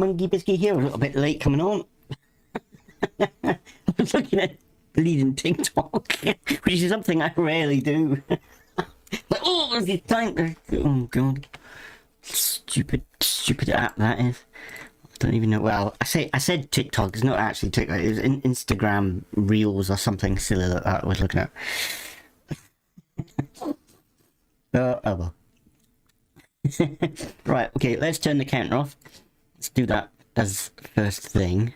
MonkeyBiscuit here, a little bit late coming on. I was looking at bleeding TikTok, which is something I rarely do. Like, oh, is it time? Oh god, stupid app that is. I don't even know. Well, I said TikTok. It's not actually TikTok. It was Instagram Reels or something silly like that I was looking at. Oh well. Right, okay, let's turn the counter off. Let's do that as first thing.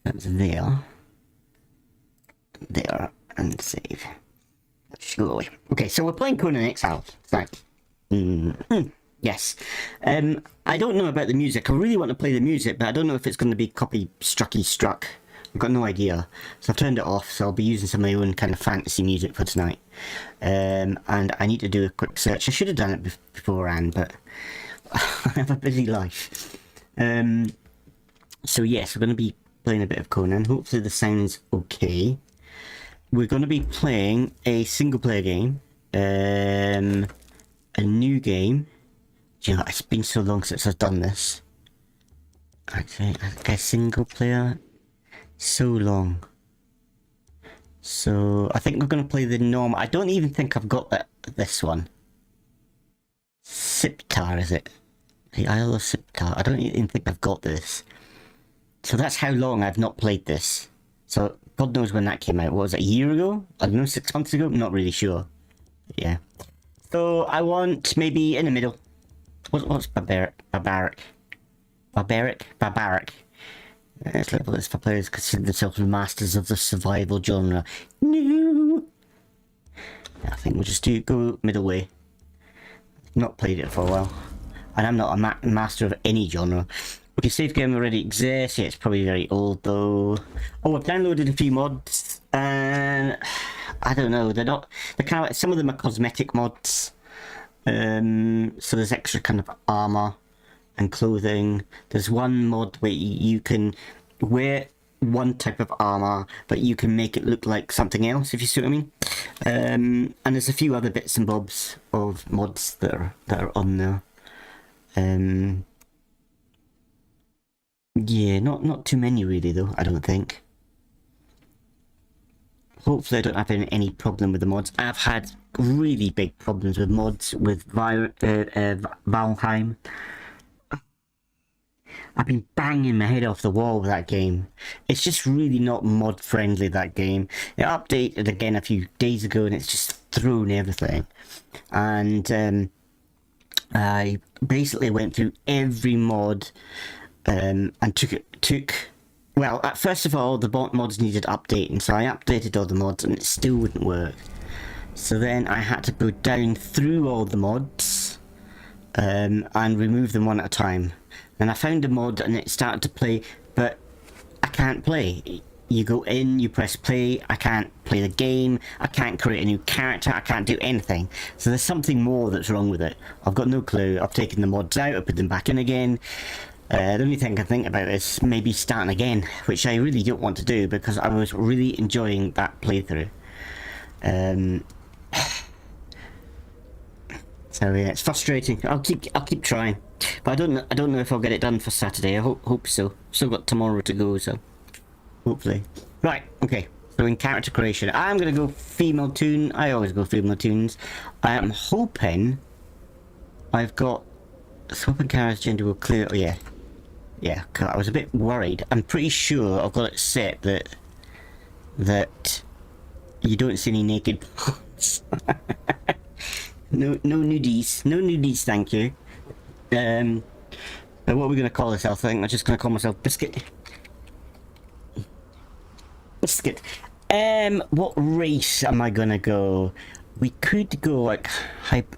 That's there. There, and save. Let's go away. Okay, so we're playing Conan Exiles. Right. Yes. I don't know about the music. I really want to play the music, but I don't know if it's going to be copy struck. I've got no idea. So I've turned it off, so I'll be using some of my own kind of fantasy music for tonight. And I need to do a quick search. I should have done it beforehand, but I have a busy life. So yes, we're going to be playing a bit of Conan. Hopefully the sound's okay. We're going to be playing a single player game. A new game. Do you know, it's been so long since I've done this. Actually, I think a single player. So long. So I think we're going to play the normal. I don't even think I've got this one. Siptar, is it? The Isle of Siptar. I don't even think I've got this. So that's how long I've not played this. So God knows when that came out. What was it, a year ago? I don't know, 6 months ago? I'm not really sure. Yeah. So I want maybe in the middle. What's barbaric? Let's level this for players consider themselves masters of the survival genre. No! I think we'll just go middle way. Not played it for a while. And I'm not a master of any genre. Okay, save game already exists. Yeah, it's probably very old though. Oh, I've downloaded a few mods. And I don't know, they're kind of, some of them are cosmetic mods. So there's extra kind of armor and clothing. There's one mod where you can wear one type of armor, but you can make it look like something else, if you see what I mean. And there's a few other bits and bobs of mods that are on there. Yeah, not too many really though, I don't think. Hopefully I don't have any problem with the mods. I've had really big problems with mods with Valheim. I've been banging my head off the wall with that game. It's just really not mod friendly, that game. It updated again a few days ago and it's just thrown everything. And I basically went through every mod and well, first of all, the mods needed updating, so I updated all the mods and it still wouldn't work. So then I had to go down through all the mods and remove them one at a time. And I found a mod and it started to play, but I can't play. You go in, you press play, I can't play the game, I can't create a new character, I can't do anything. So there's something more that's wrong with it. I've got no clue. I've taken the mods out, I put them back in again. The only thing I can think about is maybe starting again, which I really don't want to do because I was really enjoying that playthrough. So yeah, it's frustrating. I'll keep trying, but I don't know if I'll get it done for Saturday. I hope so. Still got tomorrow to go, so hopefully. Right, okay. So in character creation, I'm gonna go female toon. I always go female toons. I am hoping I've got swapping characters gender will clear. Oh yeah. Yeah, I was a bit worried. I'm pretty sure I've got it set that you don't see any naked parts. no nudies, thank you. But what are we gonna call this? I think I'm just gonna call myself Biscuit. Biscuit. What race am I gonna go? We could go like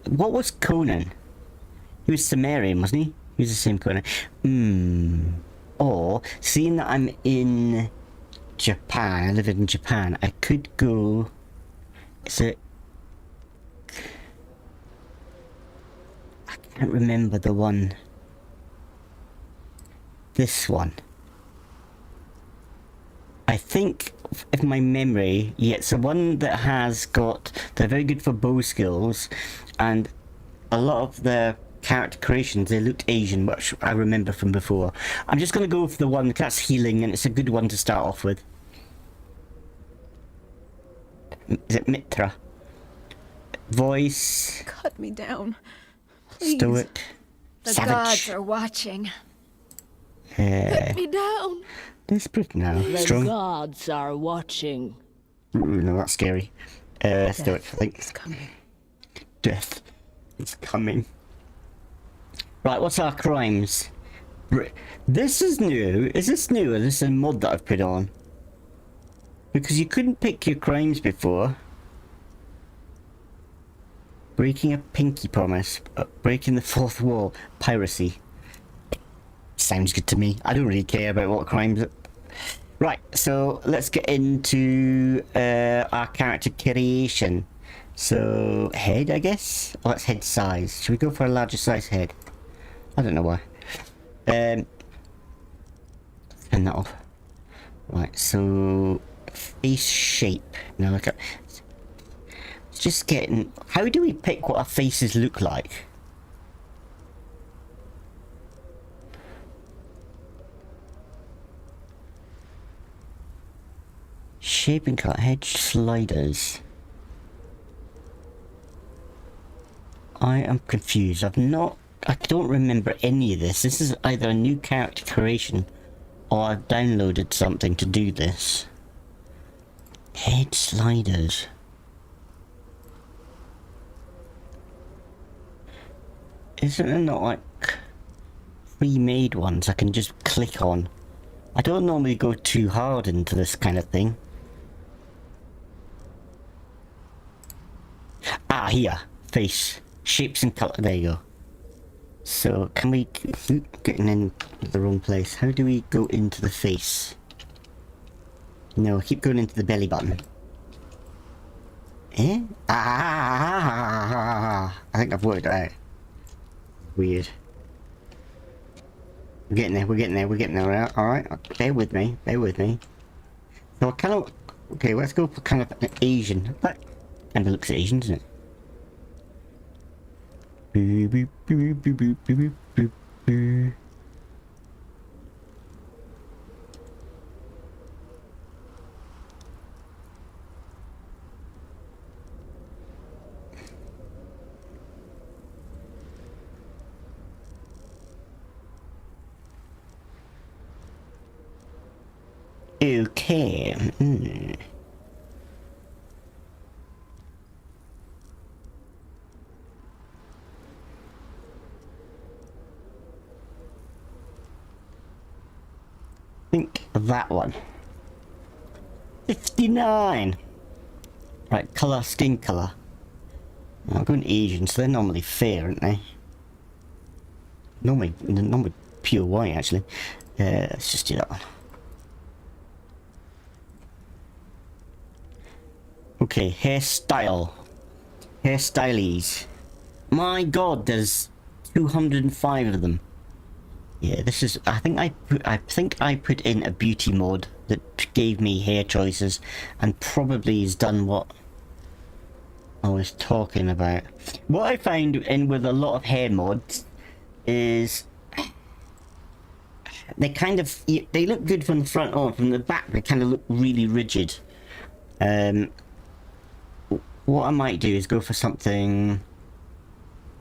what was Conan? He was Sumerian, wasn't he? He was the same Conan. Or, seeing that I'm in Japan, I live in Japan, I could go... Is it... I can't remember the one. This one. I think, if my memory, yeah, it's the one that has got... They're very good for bow skills, and a lot of the character creations, they looked Asian, which I remember from before. I'm just going to go for the one that's healing, and it's a good one to start off with. Is it Mitra? Voice. Cut me down, please. Stoic. The Savage. gods are watching. Cut me down. Desperate now. The Strong. gods are watching. Ooh, no, that's scary. Stoic, I think. It's coming. Death is coming. Right, what's our crimes? This is new. Is this new, or is this a mod that I've put on? Because you couldn't pick your crimes before. Breaking a pinky promise. Breaking the fourth wall. Piracy. Sounds good to me. I don't really care about what crimes... Right, so let's get into our character creation. So, head, I guess? Oh, it's head size. Should we go for a larger size head? I don't know why. Turn that off. Right, so... face shape. Now look at... It's just getting... How do we pick what our faces look like? Shape and cut head sliders. I am confused. I don't remember any of this. This is either a new character creation or I've downloaded something to do this. Head sliders. Isn't there not like pre-made ones I can just click on? I don't normally go too hard into this kind of thing. Ah, here. Face. Shapes and colour. There you go. So, can we... Getting in the wrong place. How do we go into the face? No, I keep going into the belly button. Eh? Ah! I think I've worked it out. Weird. We're getting there, we're getting there, we're getting there. Alright, bear with me, bear with me. So I kind of... Okay, let's go for kind of an Asian. That kind of looks Asian, doesn't it? Boo, boo, boo, boo, boo, boo, boo, boo. Okay. Think of that one. 59. Right, colour, skin colour. I'm going Asian, so they're normally fair, aren't they? Normally pure white, actually. Let's just do that one. Okay, hairstyle. Hairstylies. My god, there's 205 of them. Yeah, this is... I think I put in a beauty mod that gave me hair choices and probably has done what I was talking about. What I found in with a lot of hair mods is they kind of... They look good from the front on, from the back they kind of look really rigid. What I might do is go for something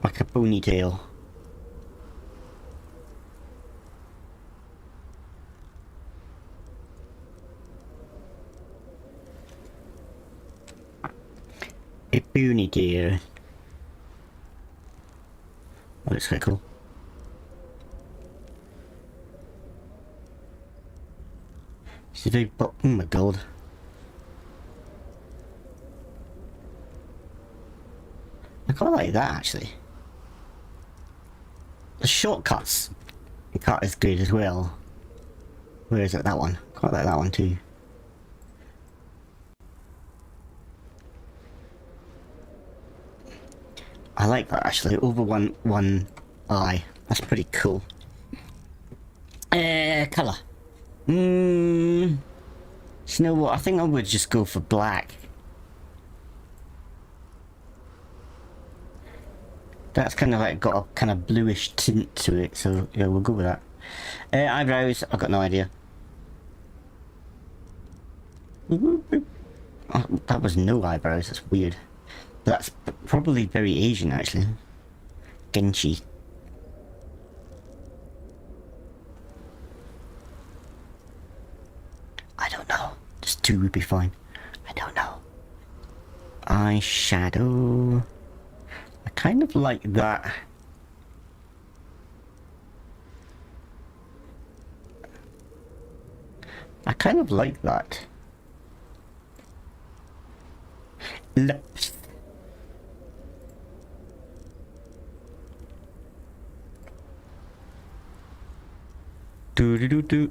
like a ponytail. A ponytail. Oh, that's quite cool. It's a very... Oh my god. I quite like that, actually. The shortcuts cut is good as well. Where is it? That one. Quite like that one too. I like that, actually. Over one eye. That's pretty cool. Colour. So you know what? I think I would just go for black. That's kind of like got a kind of bluish tint to it, so yeah, we'll go with that. Eyebrows, I've got no idea. Oh, that was no eyebrows, that's weird. But that's probably very Asian, actually. Genchi. I don't know. Just two would be fine. I don't know. Eyeshadow. I kind of like that. I kind of like that. Lips.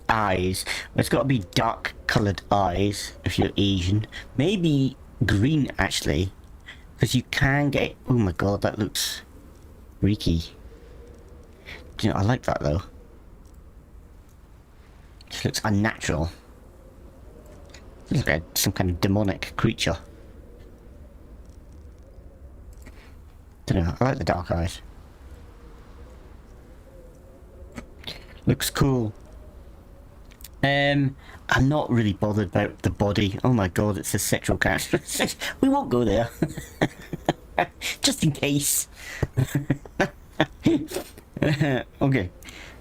Eyes. It's got to be dark coloured eyes if you're Asian. Maybe green actually, because you can get. Oh my god, that looks freaky. Do you know, I like that though. It looks unnatural. It looks like some kind of demonic creature. Don't know. I like the dark eyes. Looks cool. I'm not really bothered about the body. Oh my god, it's a sexual character. We won't go there. Just in case. Okay.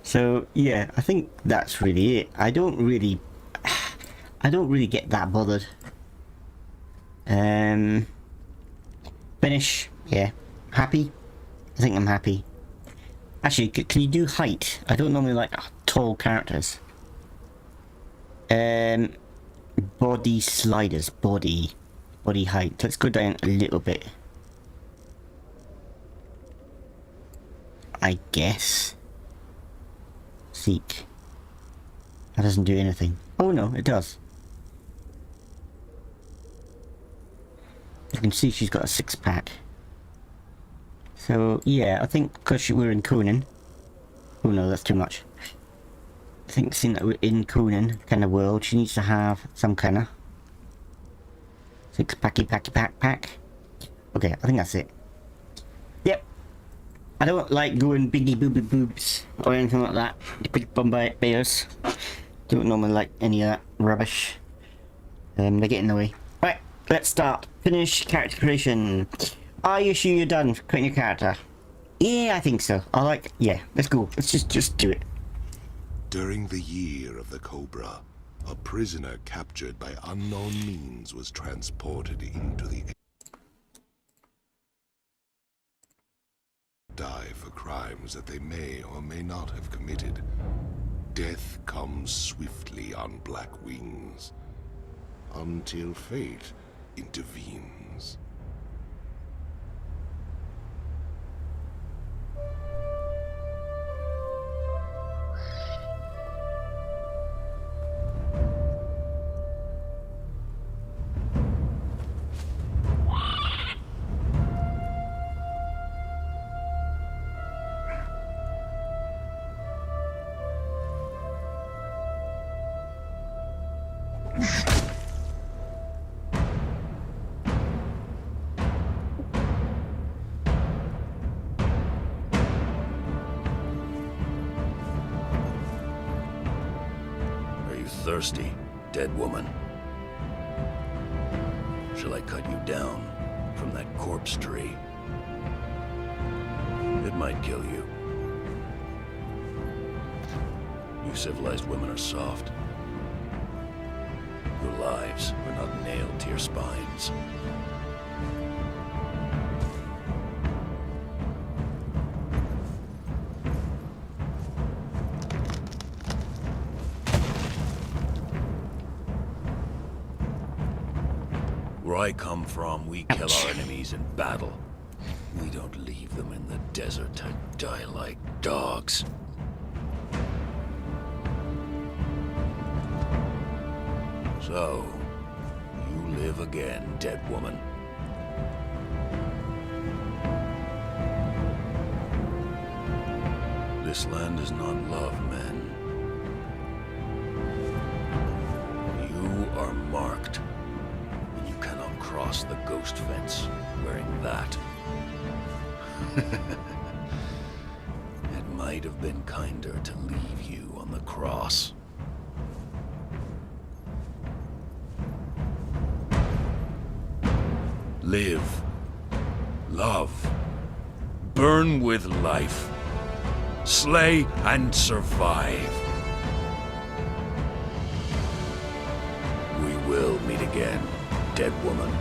So yeah, I think that's really it. I don't really get that bothered. Finish. Yeah. Happy? I think I'm happy. Actually, can you do height? I don't normally like tall characters. Body sliders. Body height. Let's go down a little bit. I guess. Seek. That doesn't do anything. Oh no, it does. You can see she's got a six-pack. So yeah, I think because we're in Conan. Oh no, that's too much. I think seeing that we're in Conan kind of world, she needs to have some kind of six-packy pack. Okay, I think that's it. Yep. I don't like going biggie booby boobs or anything like that. The big Bombay bears. Don't normally like any of that rubbish. They get in the way. Right, let's start. Finish character creation. Are you sure you're done creating your character? Yeah, I think so. Yeah, let's go. Let's just do it. During the year of the Cobra, a prisoner captured by unknown means was transported into the die for crimes that they may or may not have committed. Death comes swiftly on black wings, until fate intervenes. Thirsty, dead woman. Shall I cut you down from that corpse tree? It might kill you. You civilized women are soft. Your lives are not nailed to your spines. Where I come from, we kill our enemies in battle. We don't leave them in the desert to die like dogs. So, you live again, dead woman. This land does not love men. You are marked. Cross the ghost fence wearing that. It might have been kinder to leave you on the cross. Live. Love. Burn with life. Slay and survive. We will meet again, dead woman.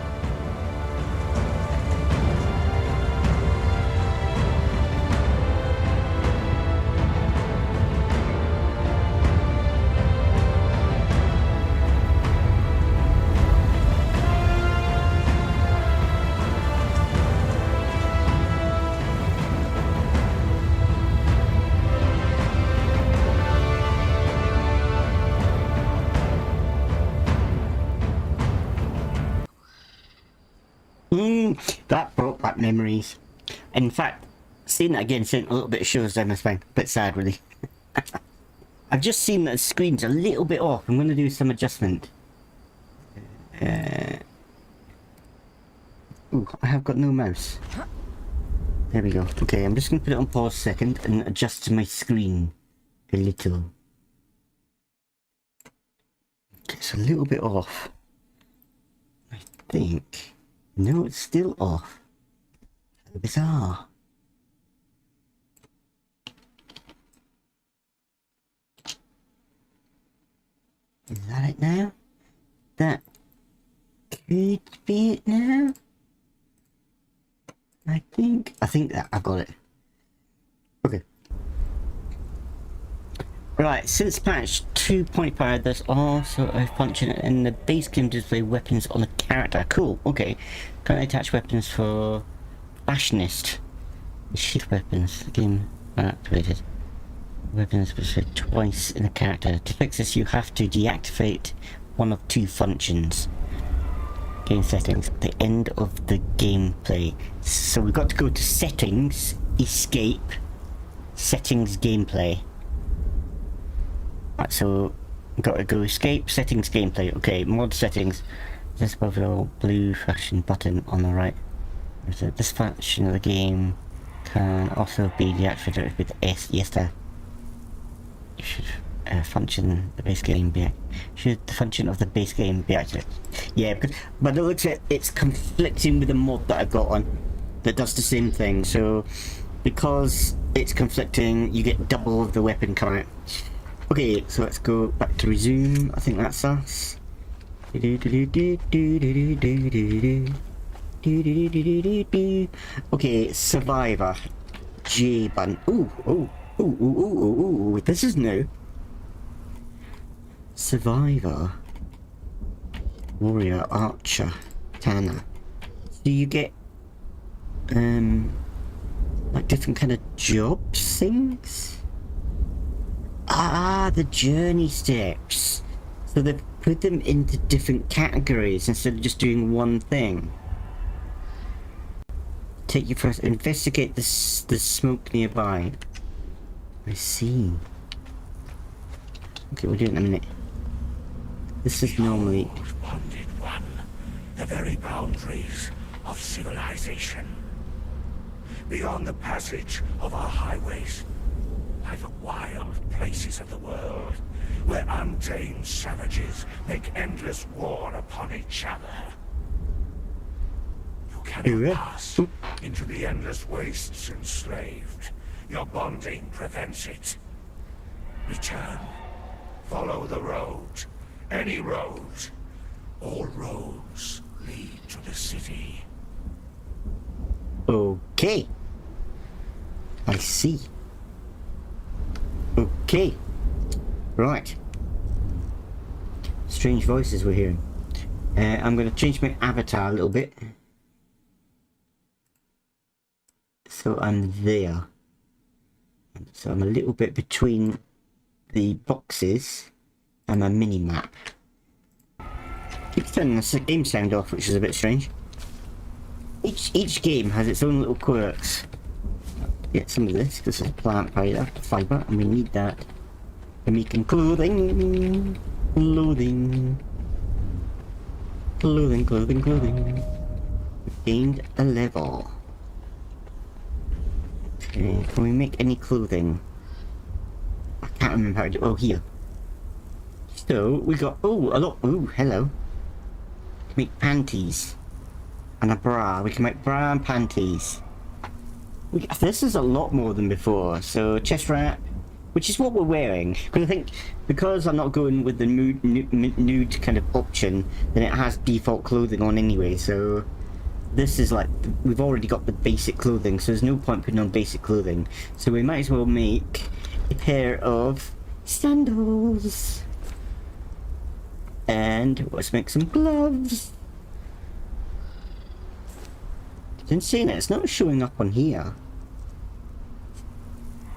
That brought back memories. In fact, seeing that again sent a little bit of shivers down my spine. A bit sad, really. I've just seen that the screen's a little bit off. I'm going to do some adjustment. Ooh, I have got no mouse. There we go. Okay, I'm just going to put it on pause a second and adjust to my screen a little. Okay, it's a little bit off. I think. No, it's still off. How bizarre. Is that it now? That could be it now? I think that I've got it. Okay. Right, since patch 2.5, there's also a function in the base game to display weapons on the character. Cool, okay. Can I attach weapons for Fashionist? Shift weapons. The game activated. Weapons displayed twice in the character. To fix this, you have to deactivate one of two functions. Game settings at the end of the gameplay. So we've got to go to settings, escape, settings, gameplay. Right, so we've got to go escape, settings, gameplay. Okay, mod settings. This above the blue fashion button on the right. So this function of the game can also be deactivated with S. Yes, there. Should function the base game be? Should the function of the base game be activated? Yeah, because but it looks like it's conflicting with the mod that I've got on that does the same thing. So because it's conflicting, you get double of the weapon count. Okay, so let's go back to resume. I think that's us. Okay, survivor. J button. Ooh, this is new. Survivor. Warrior, archer, Tanner. So you get like different kind of jobs things? Ah, the journey steps. So they've put them into different categories instead of just doing one thing. Take you first. Investigate the smoke nearby. I see. Okay, we'll do it in a minute. This is normally... Wounded one, the very boundaries of civilization. Beyond the passage of our highways lie the wild places of the world, where untamed savages make endless war upon each other. You cannot pass into the endless wastes enslaved. Your bonding prevents it. Return. Follow the road. Any road. All roads lead to the city. Okay. I see. Okay. Right. Strange voices we're hearing. I'm going to change my avatar a little bit. So I'm there. So I'm a little bit between the boxes and my mini-map. Keeps turning the game sound off, which is a bit strange. Each game has its own little quirks. Get some of this, because it's plant fibre, and we need that for making clothing. Clothing. We've gained a level. Okay, can we make any clothing? I can't remember how to do. Oh, here. So we got a lot. Oh, hello. We can make panties and a bra. We can make bra and panties. This is a lot more than before. So chest wrap, which is what we're wearing. Because I think because I'm not going with the nude kind of option, then it has default clothing on anyway. So this is like we've already got the basic clothing, so there's no point putting on basic clothing. So we might as well make a pair of sandals. And let's make some gloves. It's insane, it's not showing up on here.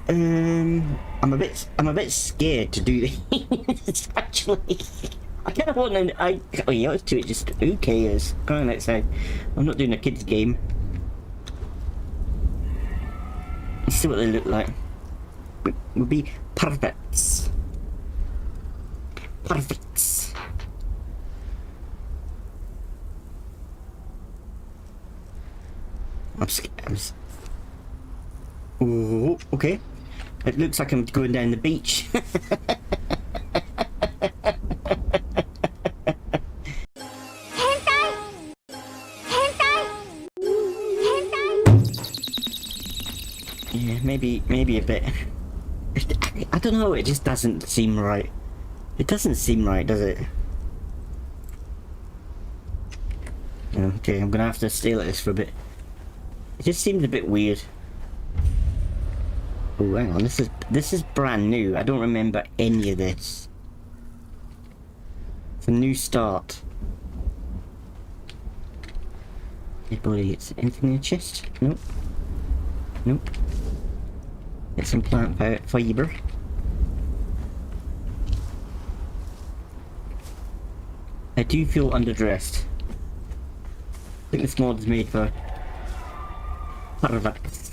I'm a bit scared to do this actually. I kind of want to. Oh yeah, let's do it. Just who cares? Go on outside. I'm not doing a kids game. Let's see what they look like. Would be perfect. Perfect. I'm scared. Oh, okay. It looks like I'm going down the beach. Yeah, maybe a bit. I don't know, it just doesn't seem right. It doesn't seem right, does it? Okay, I'm gonna have to stay like this for a bit. It just seems a bit weird. Oh, hang on, this is brand new. I don't remember any of this. It's a new start. Anybody, it's anything in the chest? Nope. Nope. Get some plant fiber. I do feel underdressed. I think this mod is made for perverts.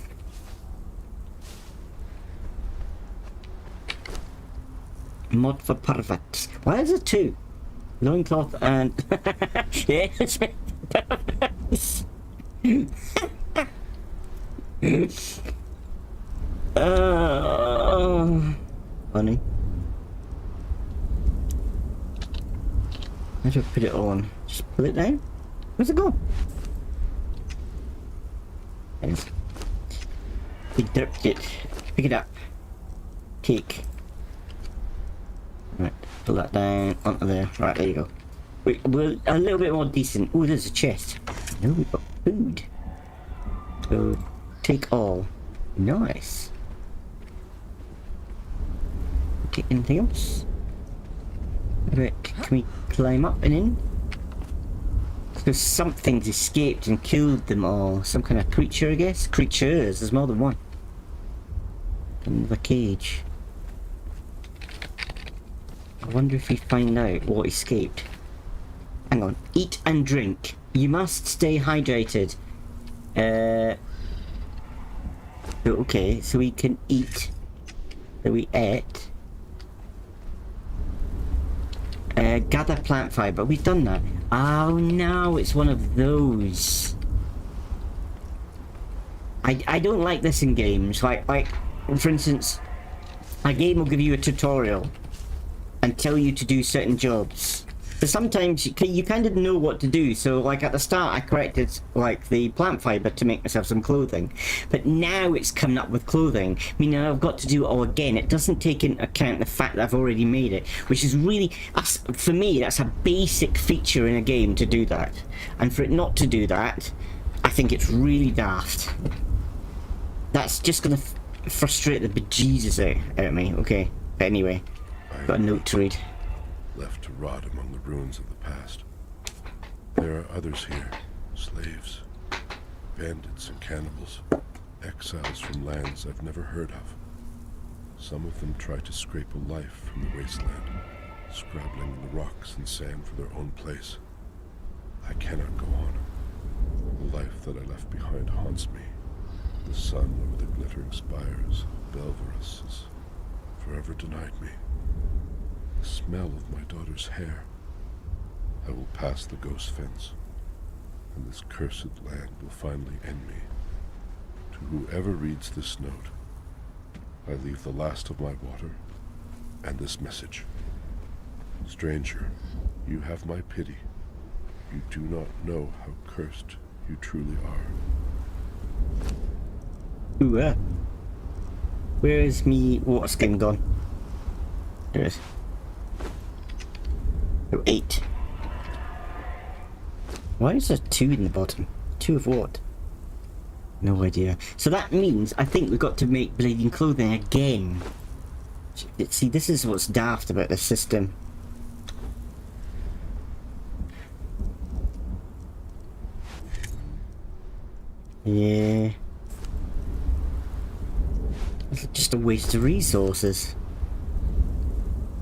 Mod for perverts. Why is it two? Loincloth and yeah, it's made for perverts. Funny. How do I put it on? Just pull it down? Where's it gone? Yes. We dipped it. Pick it up. Take. Right, pull that down onto there. Right, there you go. We're a little bit more decent. Oh, there's a chest. No, we've got food. So, take all. Nice. Okay, anything else? Right, can we climb up and in? Because something's escaped and killed them all. Some kind of creature, I guess? Creatures, there's more than one. Another cage. I wonder if we find out what escaped. Hang on. Eat and drink. You must stay hydrated. Okay, so we can eat. So we ate. Gather plant fiber. We've done that. Oh no, it's one of those. I don't like this in games. Like for instance, a game will give you a tutorial and tell you to do certain jobs. But sometimes you kind of know what to do. So like at the start I corrected like the plant fiber to make myself some clothing. But now it's coming up with clothing, meaning I've got to do it all again. It doesn't take into account the fact that I've already made it, which is really, for me, that's a basic feature in a game to do that. And for it not to do that, I think it's really daft. That's just gonna frustrate the bejesus out of me. Okay, but anyway, got a note to read. Left to rot among the ruins of the past. There are others here, slaves, bandits and cannibals, exiles from lands I've never heard of. Some of them try to scrape a life from the wasteland, scrabbling in the rocks and sand for their own place. I cannot go on. The life that I left behind haunts me. The sun over the glittering spires of Belverus has forever denied me. The smell of my daughter's hair. I will pass the ghost fence, and this cursed land will finally end me. To whoever reads this note, I leave the last of my water and this message. Stranger, you have my pity. You do not know how cursed you truly are. Ooh, where is me water skin gone? There it is. Oh, 8. Why is there 2 in the bottom? 2 of what? No idea. So that means I think we've got to make bleeding clothing again. See, this is what's daft about the system. Yeah. It's just a waste of resources.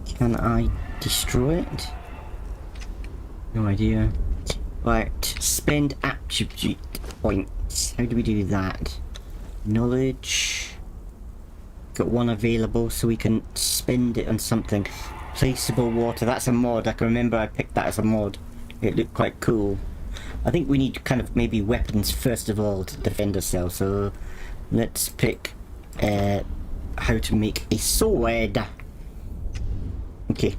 Can I destroy it? No idea. Right, spend attribute points. How do we do that? Knowledge. Got 1 available, so we can spend it on something. Placeable water. That's a mod. I can remember I picked that as a mod. It looked quite cool. I think we need kind of maybe weapons first of all to defend ourselves. So let's pick how to make a sword. Okay.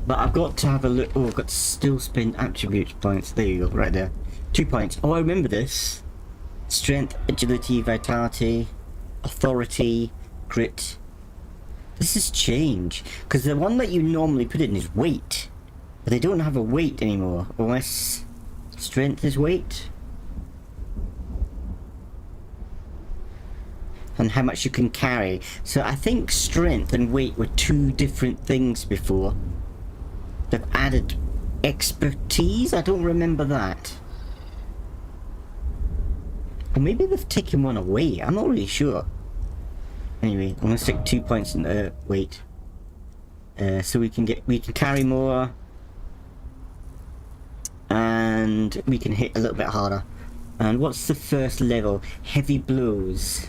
But I've got to have a look. Oh, I've got to still spend attribute points. There you go, right there. 2 points. Oh, I remember this. Strength, agility, vitality, authority, grit. This has changed. Because the one that you normally put in is weight. But they don't have a weight anymore. Unless strength is weight. And how much you can carry. So I think strength and weight were 2 different things before. They've added expertise? I don't remember that. Or maybe they've taken 1 away. I'm not really sure. Anyway, I'm gonna stick 2 points in weight. So we can carry more. And we can hit a little bit harder. And what's the first level? Heavy blows.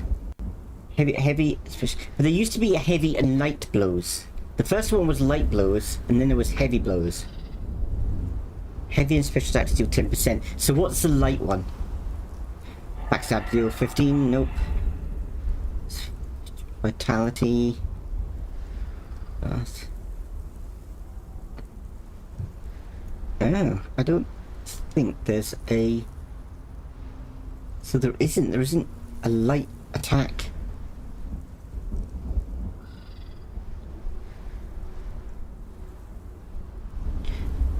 Heavy, but there used to be a heavy and light blows. The first one was light blows, and then there was heavy blows. Heavy and special attacks deal 10%. So what's the light one? Backstab deal 15, nope. Vitality. Oh, I don't think there's a... So there isn't a light attack.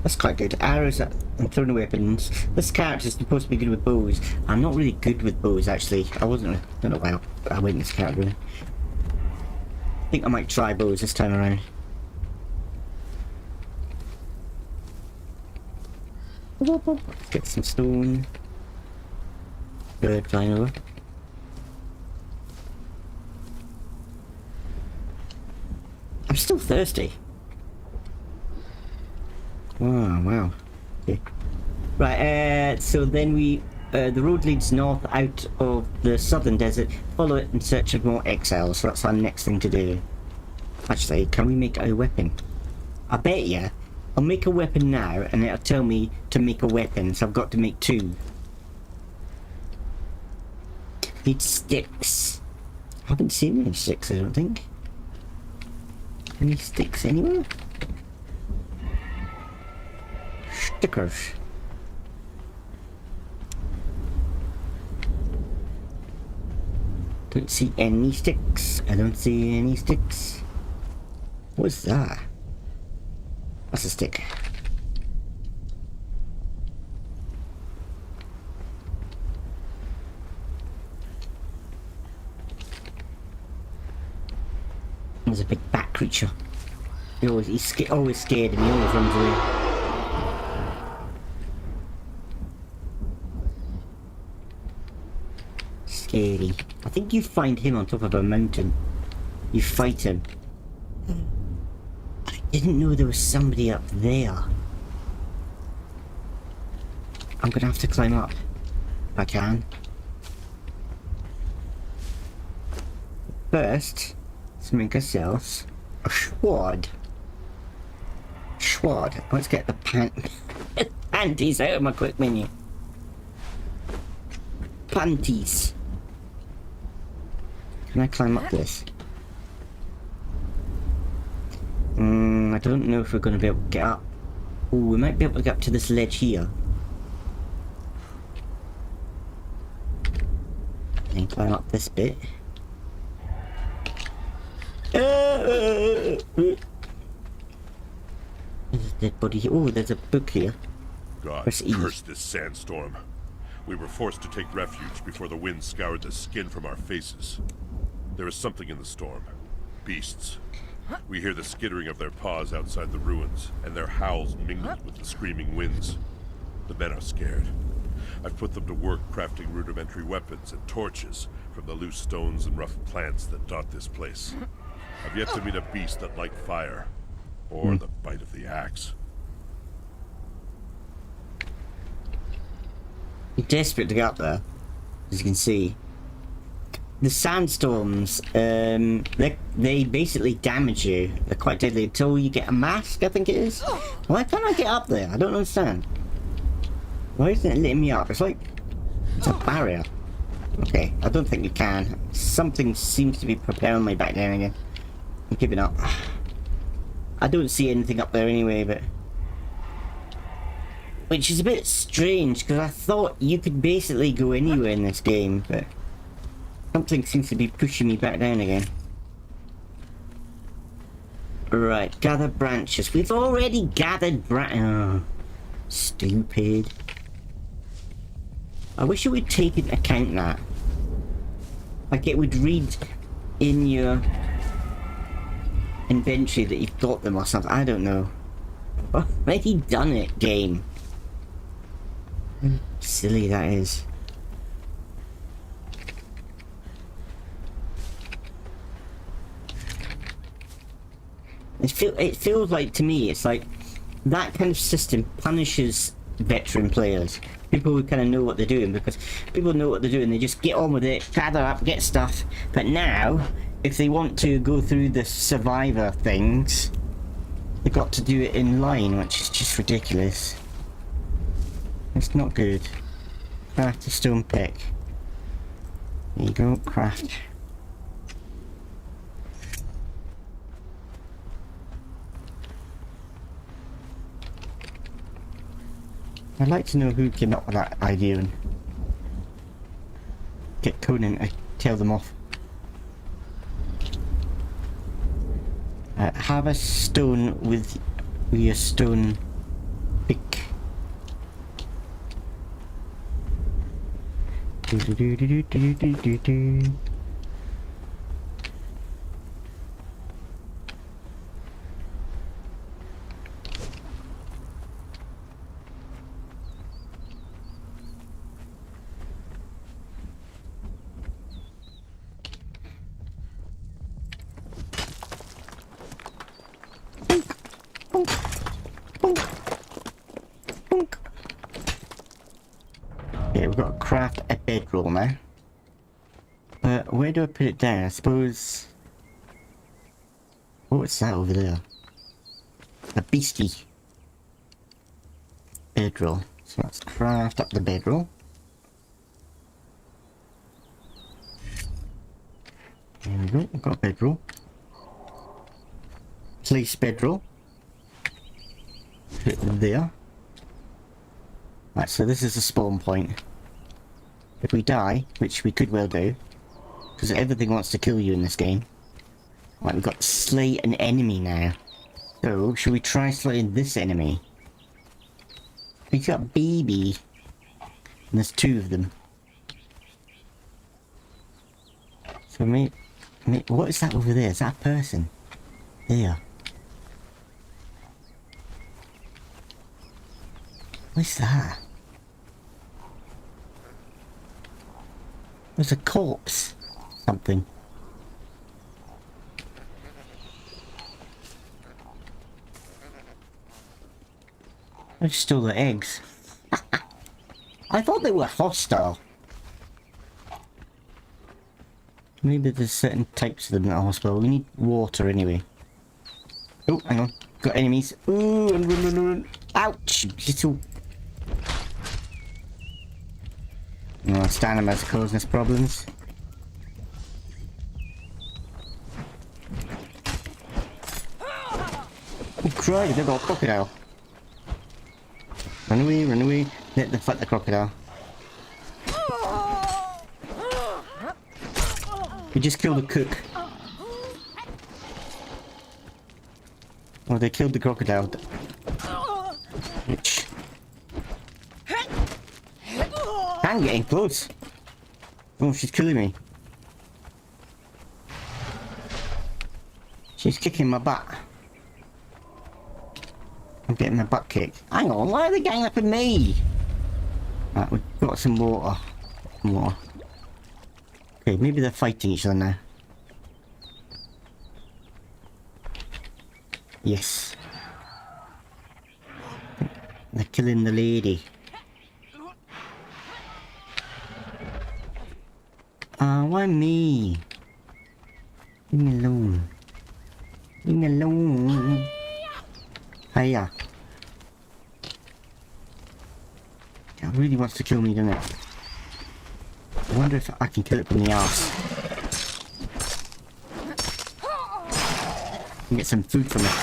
That's quite good. Arrows and throwing weapons. This character's supposed to be good with bows. I'm not really good with bows, actually. I don't know why I went this character, really. I think I might try bows this time around. Let's get some stone. Bird flying over. I'm still thirsty. Wow. Okay. Right, so then the road leads north out of the southern desert. Follow it in search of more exiles. So that's our next thing to do. Actually, can we make a weapon? I bet you. I'll make a weapon now, and it'll tell me to make a weapon, so I've got to make 2. Need sticks. I haven't seen any sticks, I don't think. Any sticks anywhere? Stickers. Don't see any sticks. I don't see any sticks. What's that? That's a stick. There's a big bat creature. He's always scared and he always runs away. Scary. I think you find him on top of a mountain. You fight him. I didn't know there was somebody up there. I'm gonna have to climb up if I can. First, let's make ourselves a sword. Let's get the panties out of my quick menu. planties. Can I climb up this? I don't know if we're going to be able to get up. Oh, we might be able to get up to this ledge here. And climb up this bit. There's a dead body here. Oh, there's a book here. God Press E. curse this sandstorm. We were forced to take refuge before the wind scoured the skin from our faces. There is something in the storm. Beasts. We hear the skittering of their paws outside the ruins, and their howls mingled with the screaming winds. The men are scared. I've put them to work crafting rudimentary weapons and torches from the loose stones and rough plants that dot this place. I've yet to meet a beast that liked fire, or the bite of the axe. You're desperate to get up there, as you can see. The sandstorms, they basically damage you. They're quite deadly until you get a mask, I think it is. Why can't I get up there? I don't understand. Why isn't it letting me up? It's like it's a barrier. Okay, I don't think you can. Something seems to be propelling me back down again. I'm giving up. I don't see anything up there anyway, but... Which is a bit strange, because I thought you could basically go anywhere in this game, but... Something seems to be pushing me back down again. Right, gather branches. We've already gathered oh, stupid. I wish it would take into account that. Like it would read in your inventory that you've got them or something. I don't know. I've already done it, game. How silly that is. It feels like, to me, it's like that kind of system punishes veteran players. People who kind of know what they're doing, because people know what they're doing, they just get on with it, gather up, get stuff. But now, if they want to go through the survivor things, they've got to do it in line, which is just ridiculous. It's not good. Craft a stone pick. There you go, craft. I'd like to know who came up with that idea and get Conan to tell them off. Have a stone with your stone pick. Okay, we've got to craft a bedroll now. But where do I put it down? I suppose... What's that over there? A beastie. Bedroll. So let's craft up the bedroll. There we go, we've got a bedroll. Place bedroll. Put it there. Right, so this is the spawn point. If we die, which we could well do, because everything wants to kill you in this game. Right, we've got to slay an enemy now. So, should we try slaying this enemy? He's got a baby. And there's two of them. So what is that over there? Is that a person? There. What's that? There's a corpse. Something. I just stole the eggs. I thought they were hostile. Maybe there's certain types of them that are hostile. We need water anyway. Oh, hang on. Got enemies. Ooh, run. Ouch! Little... Oh, stamina's causing us problems. Oh, crikey, they've got a crocodile. Run away, run away. Let the fight the crocodile. We just killed the cook. Oh, they killed the crocodile. Which... I'm getting close. Oh, she's killing me. She's kicking my butt. I'm getting my butt kicked. Hang on, why are they ganging up at me? Right, we've got some water. Some water. Okay, maybe they're fighting each other now. Yes. They're killing the lady. Why me? Leave me alone. Leave me alone. Hiya. It really wants to kill me, doesn't it? I wonder if I can kill it from the arse. And get some food from it.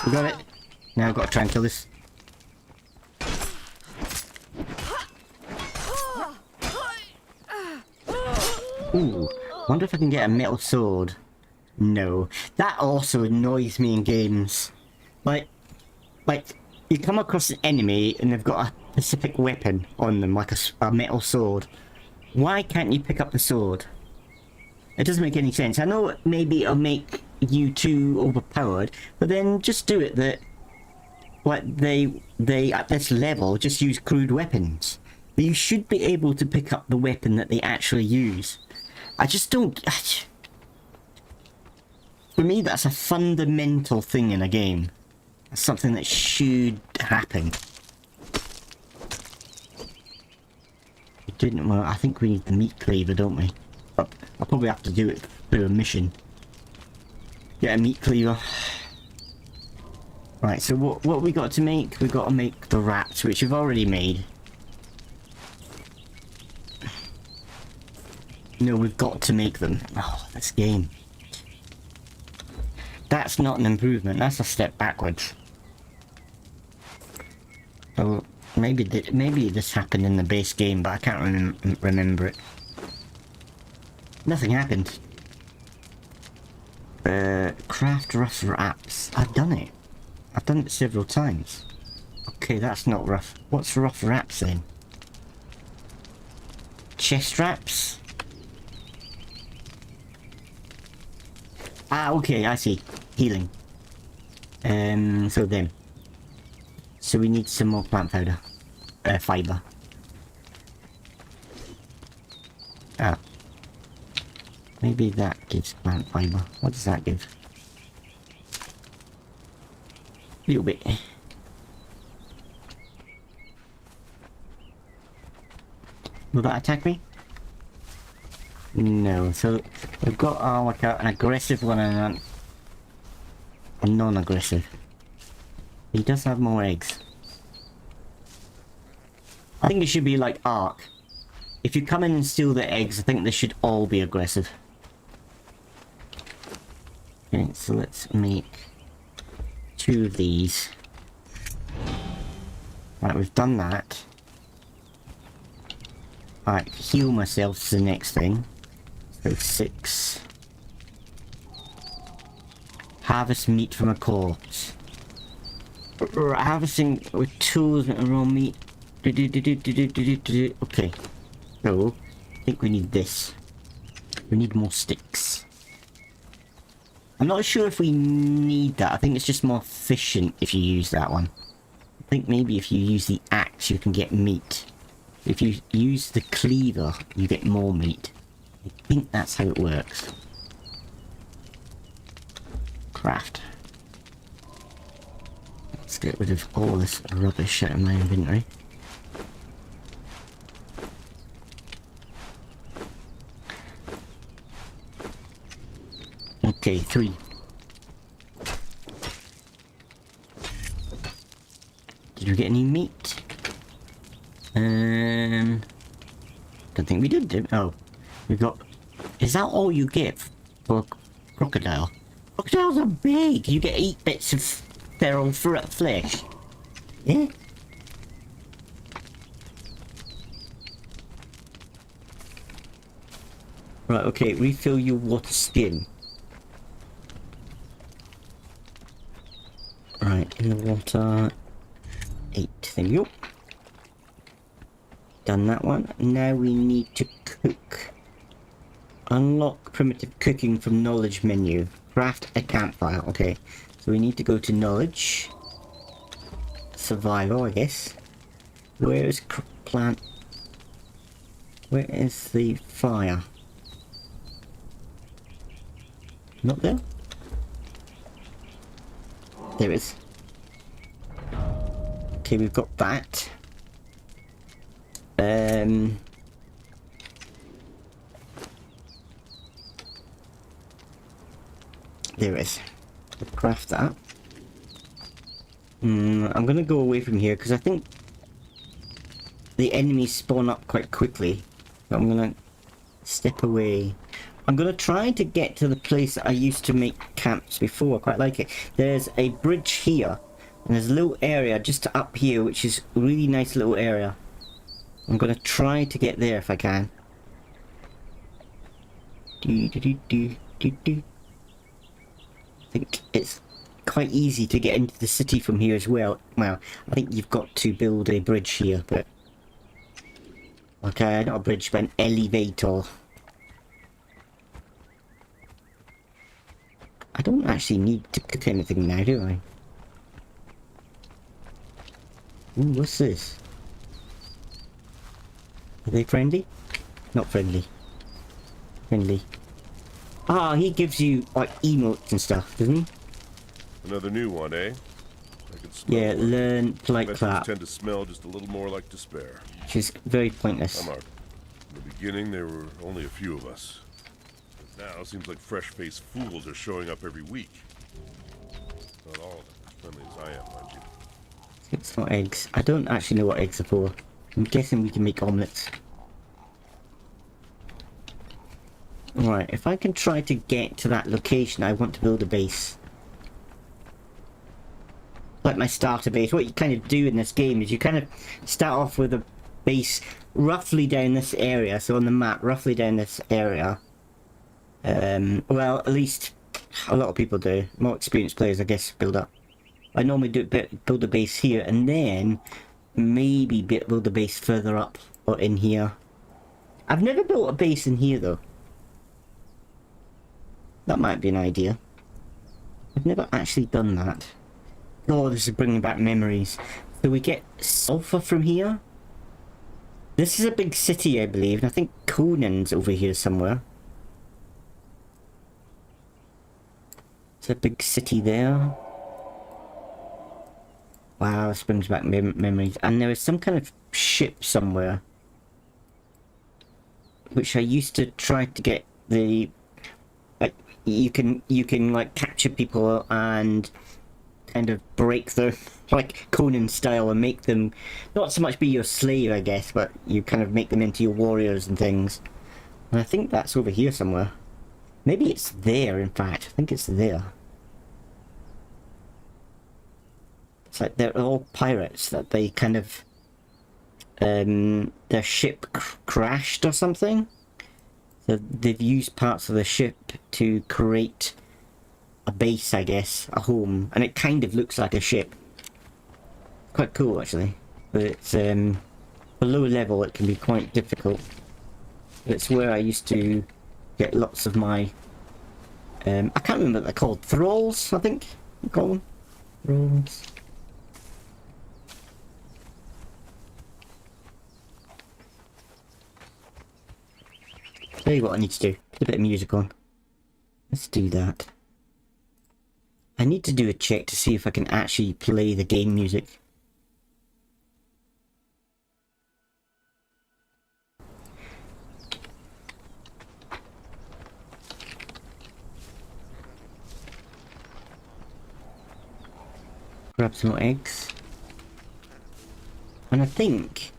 We got it. Now I've got to try and kill this. Ooh, wonder if I can get a metal sword. No. That also annoys me in games. Like, you come across an enemy and they've got a specific weapon on them, like a metal sword. Why can't you pick up the sword? It doesn't make any sense. I know maybe it'll make you too overpowered, but then just do it that, like, they at this level just use crude weapons. But you should be able to pick up the weapon that they actually use. I just don't... For me, that's a fundamental thing in a game. That's something that should happen. We didn't... Well, I think we need the meat cleaver, don't we? But I'll probably have to do it through a mission. Get a meat cleaver. Right, so what we got to make? We got to make the wraps, which we've already made. No, we've got to make them. Oh, this game. That's not an improvement, that's a step backwards. So, maybe this happened in the base game, but I can't remember it. Nothing happened. Craft rough wraps. I've done it. I've done it several times. Okay, that's not rough. What's rough wraps then? Chest wraps? Ah, okay, I see. Healing. So then. So we need some more plant powder. Fiber. Ah. Maybe that gives plant fiber. What does that give? A little bit. Will that attack me? No, so we've got like an aggressive one and a non-aggressive. He does have more eggs. I think it should be like Ark. If you come in and steal the eggs, I think they should all be aggressive. Okay, so let's make 2 of these. Right, we've done that. Alright, heal myself is the next thing. So 6. Harvest meat from a corpse. Harvesting with tools and raw meat. Okay. So, I think we need this. We need more sticks. I'm not sure if we need that. I think it's just more efficient if you use that one. I think maybe if you use the axe you can get meat. If you use the cleaver you get more meat. I think that's how it works. Craft. Let's get rid of all this rubbish out of my inventory. Okay, 3. Did you get any meat? Don't think we did. Oh, we got. Is that all you get for crocodile? Crocodiles are big. You get 8 bits of feral flesh. Yeah. Right. Okay. Refill your water skin. Right. In the water. 8. There you go. Done that one. Now we need to cook. Unlock primitive cooking from knowledge menu. Craft a campfire. Okay. So we need to go to knowledge. Survival, I guess. Where is plant? Where is the fire? Not there? There it is. Okay, we've got that. There it is. We'll craft that. I'm gonna go away from here because I think the enemies spawn up quite quickly. So I'm gonna step away. I'm gonna try to get to the place that I used to make camps before. I quite like it. There's a bridge here, and there's a little area just up here, which is a really nice little area. I'm gonna try to get there if I can. I think it's quite easy to get into the city from here as well. Well, I think you've got to build a bridge here, but... Okay, not a bridge, but an elevator. I don't actually need to cook anything now, do I? Ooh, what's this? Are they friendly? Not friendly. Friendly. Ah, he gives you, like, emotes and stuff, doesn't he? Another new one, eh? I can smell Yeah, it. learn polite Messages clap. tend to smell just a little more like despair. Which is very pointless. I'm out. In the beginning, there were only a few of us. But now, it seems like fresh-faced fools are showing up every week. Not all of them as friendly as I am, mind you. It's not eggs. I don't actually know what eggs are for. I'm guessing we can make omelets. Right, if I can try to get to that location, I want to build a base. Like my starter base. What you kind of do in this game is you kind of start off with a base roughly down this area. So on the map, roughly down this area. Well, at least a lot of people do. More experienced players, I guess, build up. I normally build a base here and then maybe build a base further up or in here. I've never built a base in here though. That might be an idea. I've never actually done that. Oh, this is bringing back memories. So we get sulfur from here. This is a big city, I believe, and I think Conan's over here somewhere. It's a big city there. Wow, this brings back memories. And there is some kind of ship somewhere, which I used to try to get the... Like, you can like capture people and kind of break them, like Conan style, and make them not so much be your slave, I guess, but you kind of make them into your warriors and things. And I think that's over here somewhere. Maybe it's there, in fact. I think it's there. It's like they're all pirates that they kind of... their ship crashed or something. So they've used parts of the ship to create a base, I guess, a home, and it kind of looks like a ship. Quite cool, actually. But it's below level, it can be quite difficult. But it's where I used to get lots of my... I can't remember what they're called. Thralls, I think you call them. Thralls. Tell you what I need to do. Put a bit of music on. Let's do that. I need to do a check to see if I can actually play the game music. Grab some more eggs. And I think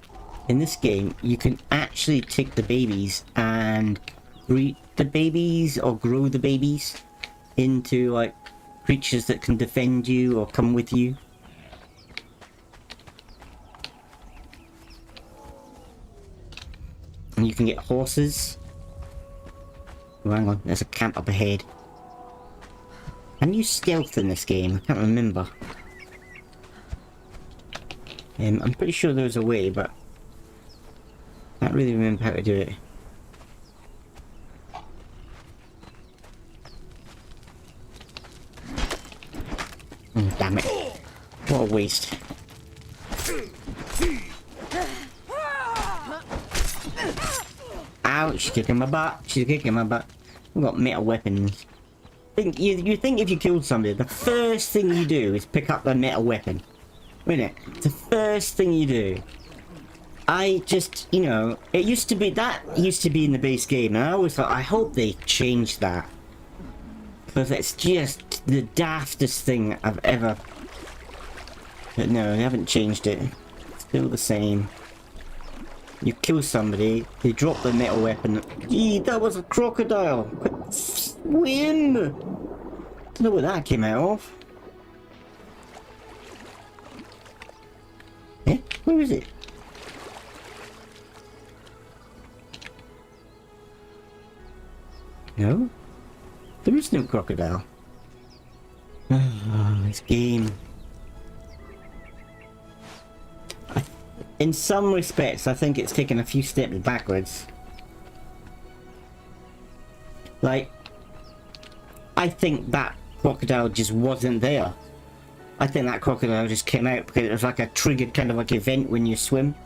in this game, you can actually take the babies and breed the babies or grow the babies into like creatures that can defend you or come with you. And you can get horses. Oh, hang on, there's a camp up ahead. Can you stealth in this game? I can't remember. I'm pretty sure there's a way, but I can't really remember how to do it. Oh, damn it. What a waste. Ow, she's kicking my butt. She's kicking my butt. We've got metal weapons. You think if you killed somebody, the first thing you do is pick up the metal weapon. Wouldn't it? It's the first thing you do. I just, you know, it used to be, that used to be in the base game, and I always thought, I hope they change that. Because it's just the daftest thing I've ever... But no, they haven't changed it. It's still the same. You kill somebody, they drop the metal weapon. Gee, that was a crocodile! Quick, swim! Don't know what that came out of. Eh? Where is it? No? There is no crocodile. Oh, this game. In some respects, I think it's taken a few steps backwards. Like, I think that crocodile just wasn't there. I think that crocodile just came out because it was like a triggered kind of like event when you swim.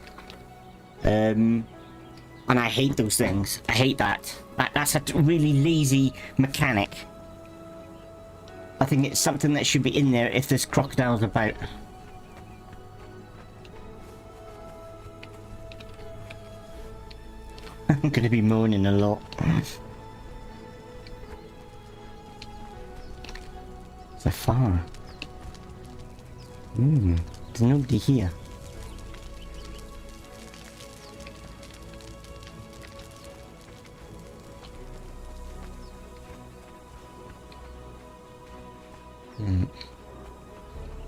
And I hate those things. I hate that. That's a really lazy mechanic. I think it's something that should be in there if this crocodile's about. I'm gonna be moaning a lot. It's a farm. There's nobody here.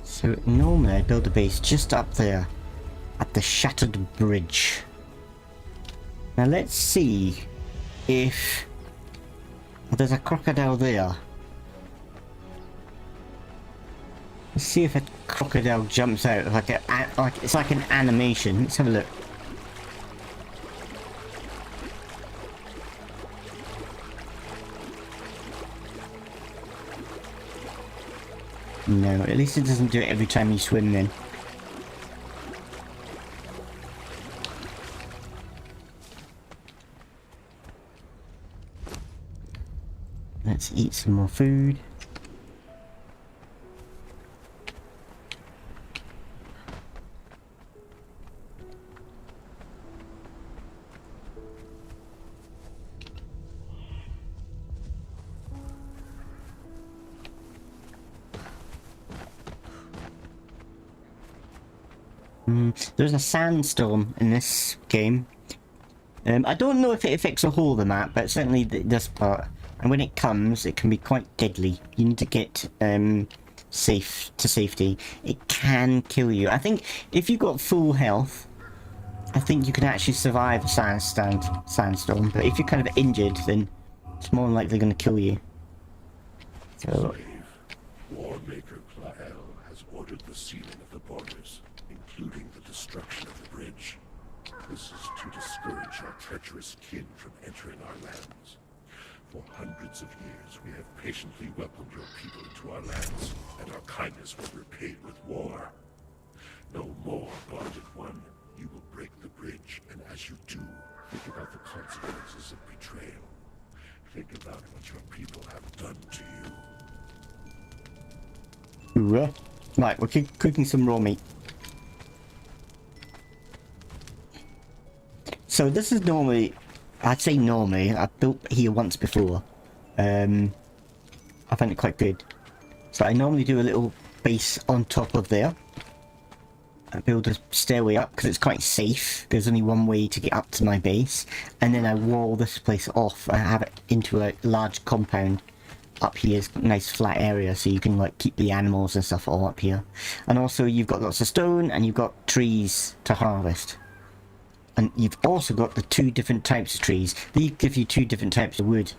So normally I build a base just up there at the shattered bridge. Now let's see if there's a crocodile there. Let's see if a crocodile jumps out like it's like an animation. Let's have a look. No, at least it doesn't do it every time you swim then. Let's eat some more food. There's a sandstorm in this game. I don't know if it affects the whole of the map, but certainly this part. And when it comes, it can be quite deadly. You need to get safe to safety. It can kill you. I think if you've got full health, I think you can actually survive a sandstorm. But if you're kind of injured, then it's more than likely going to kill you. So. War Maker Clael has ordered the sealing of the borders, including the destruction of the bridge. This is to discourage our treacherous kin from entering our lands. For hundreds of years, we have patiently welcomed your people into our lands, and our kindness was repaid with war. No more, bonded one. You will break the bridge, and as you do, think about the consequences of betrayal. Think about what your people have done to you. Right, we're cooking some raw meat. So this is normally, I'd say normally, I've built here once before. I find it quite good. So I normally do a little base on top of there. build a stairway up because it's quite safe. There's only one way to get up to my base, and then I wall this place off. I have it into a large compound. Up here is a nice flat area, so you can like keep the animals and stuff all up here. And also you've got lots of stone, and you've got trees to harvest. And you've also got the 2 different types of trees. These give you 2 different types of wood.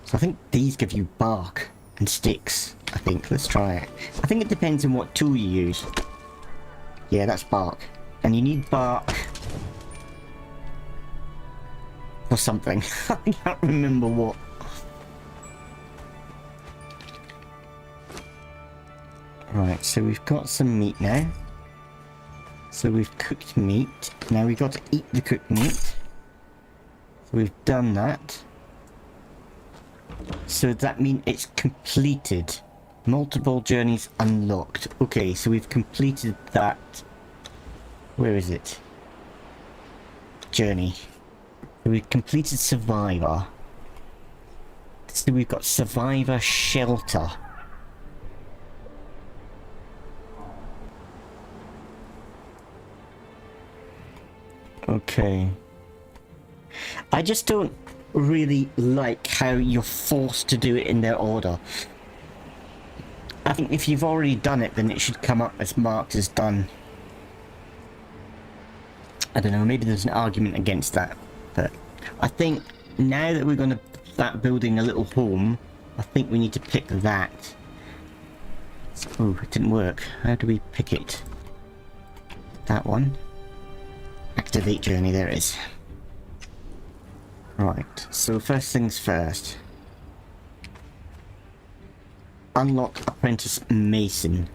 So I think these give you bark and sticks. I think. Let's try it. I think it depends on what tool you use. Yeah, that's bark. And you need bark for something. I can't remember what. Right, so we've got some meat now. So we've cooked meat. Now we've got to eat the cooked meat. So we've done that. So that means it's completed. Multiple journeys unlocked. Okay, so we've completed that. Where is it? Journey. So we've completed Survivor. So we've got Survivor Shelter. Okay. I just don't really like how you're forced to do it in their order. I think if you've already done it, then it should come up as marked as done. I don't know, maybe there's an argument against that, but I think now that we're going to start building a little home, I think we need to pick that. Oh, it didn't work. How do we pick it? That one. Activate journey, there it is. Right, so first things first. Unlock Apprentice Mason.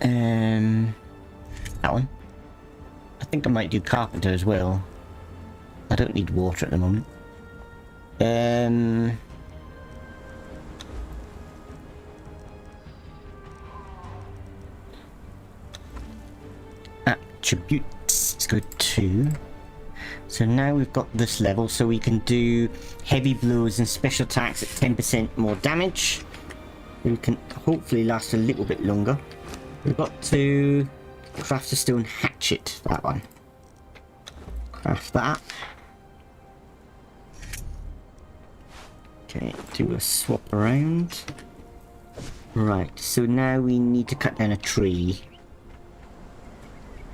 That one. I think I might do Carpenter as well. I don't need water at the moment. Attributes. Let's go 2. So now we've got this level, so we can do heavy blows and special attacks at 10% more damage. We can hopefully last a little bit longer. We've got to craft a stone hatchet, that one. Craft that. Okay, do a swap around. Right, so now we need to cut down a tree.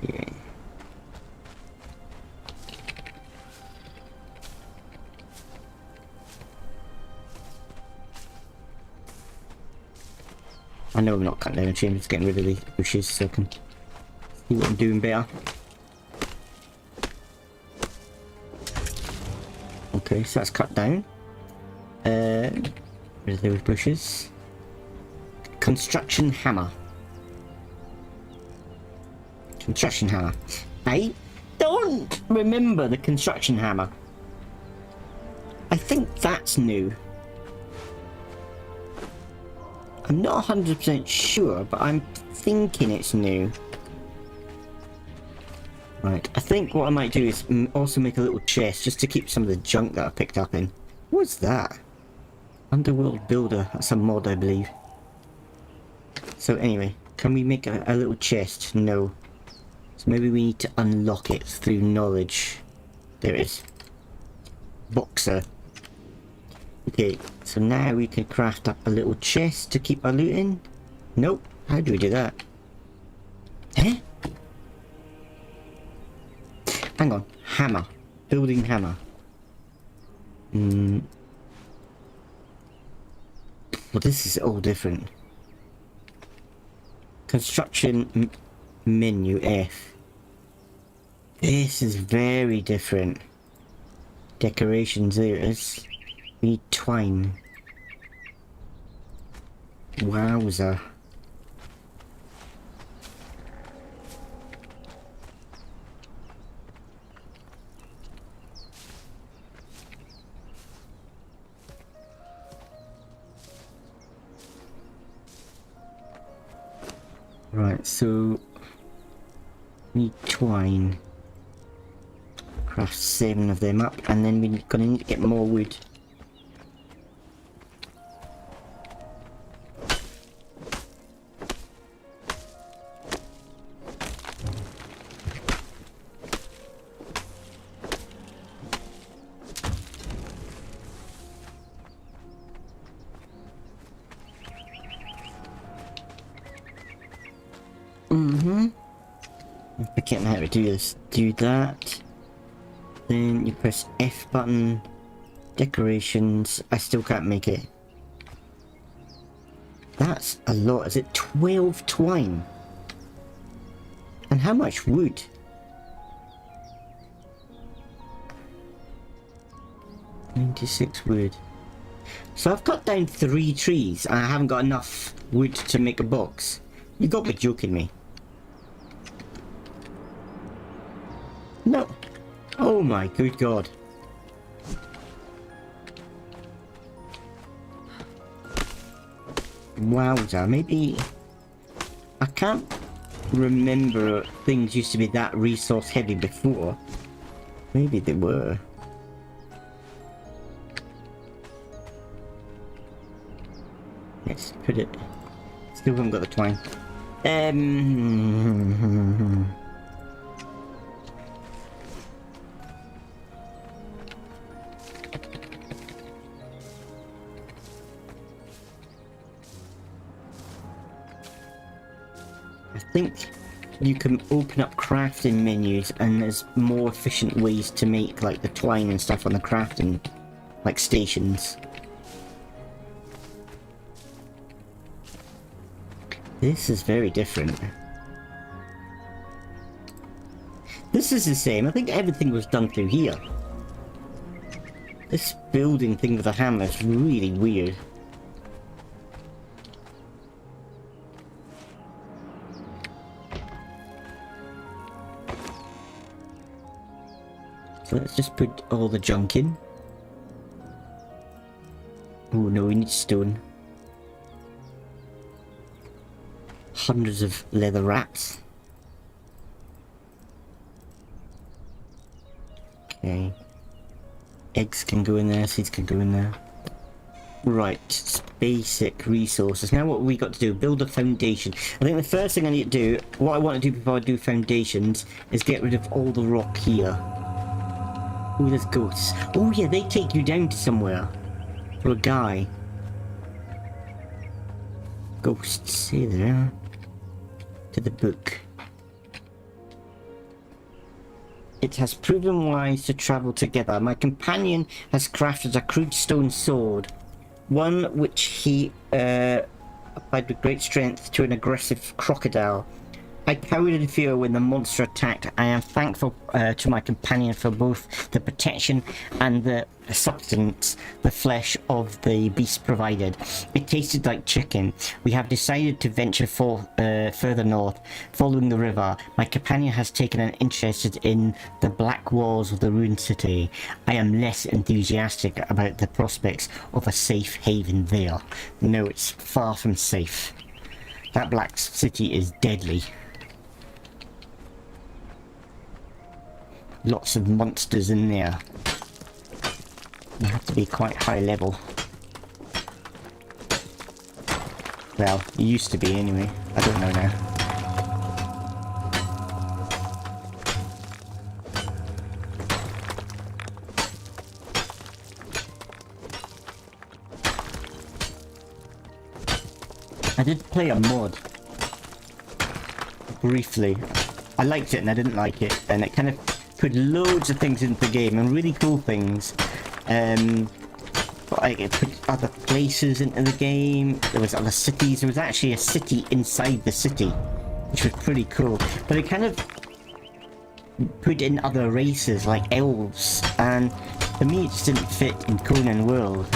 Yeah. I know I'm not cutting down a tree, I'm just getting rid of the bushes so I can see what I'm doing better. Okay, so that's cut down. Rid of those bushes. Construction hammer. Construction hammer. I don't remember the construction hammer. I think that's new. I'm not 100% sure, but I'm thinking it's new. Right, I think what I might do is also make a little chest just to keep some of the junk that I picked up in. What's that? Underworld Builder. That's a mod, I believe. So anyway, can we make a little chest? No. So maybe we need to unlock it through knowledge. There it is. Boxer. Okay, so now we can craft up a little chest to keep our loot in. Nope. How do we do that? Eh? Hang on. Hammer. Building hammer. Well, this is all different. Construction menu F. This is very different. Decorations, there it is. We need twine. Wowza. Right, so need twine. Craft 7 of them up, and then we're gonna need to get more wood. Forgetting how to do this. Do that. Then you press F button. Decorations. I still can't make it. That's a lot. Is it 12 twine? And how much wood? $96 wood. So I've cut down 3 trees and I haven't got enough wood to make a box. You got to be joking me. No. Oh my good god. Wowza, maybe... I can't remember things used to be that resource heavy before. Maybe they were. Let's put it... Still haven't got the twine. I think you can open up crafting menus and there's more efficient ways to make like the twine and stuff on the crafting like stations. This is very different. This is the same. I think everything was done through here. This building thing with a hammer is really weird. So let's just put all the junk in. Oh no, we need stone. Hundreds of leather wraps. Okay. Eggs can go in there, seeds can go in there. Right, basic resources. Now what we got to do, build a foundation. I think the first thing I need to do, what I want to do before I do foundations, is get rid of all the rock here. Oh, there's ghosts. Oh yeah, they take you down to somewhere. For a guy. Ghosts, hey there. To the book. It has proven wise to travel together. My companion has crafted a crude stone sword. One which he applied with great strength to an aggressive crocodile. I cowered in fear when the monster attacked. I am thankful to my companion for both the protection and the substance the flesh of the beast provided. It tasted like chicken. We have decided to venture further north, following the river. My companion has taken an interest in the black walls of the ruined city. I am less enthusiastic about the prospects of a safe haven there. No, it's far from safe. That black city is deadly. Lots of monsters in there. You have to be quite high level. Well, you used to be anyway. I don't know now. I did play a mod. Briefly. I liked it and I didn't like it. And it kind of put loads of things into the game and really cool things. But it put other places into the game. There was other cities. There was actually a city inside the city, which was pretty cool. But it kind of put in other races like elves, and for me it just didn't fit in Conan world.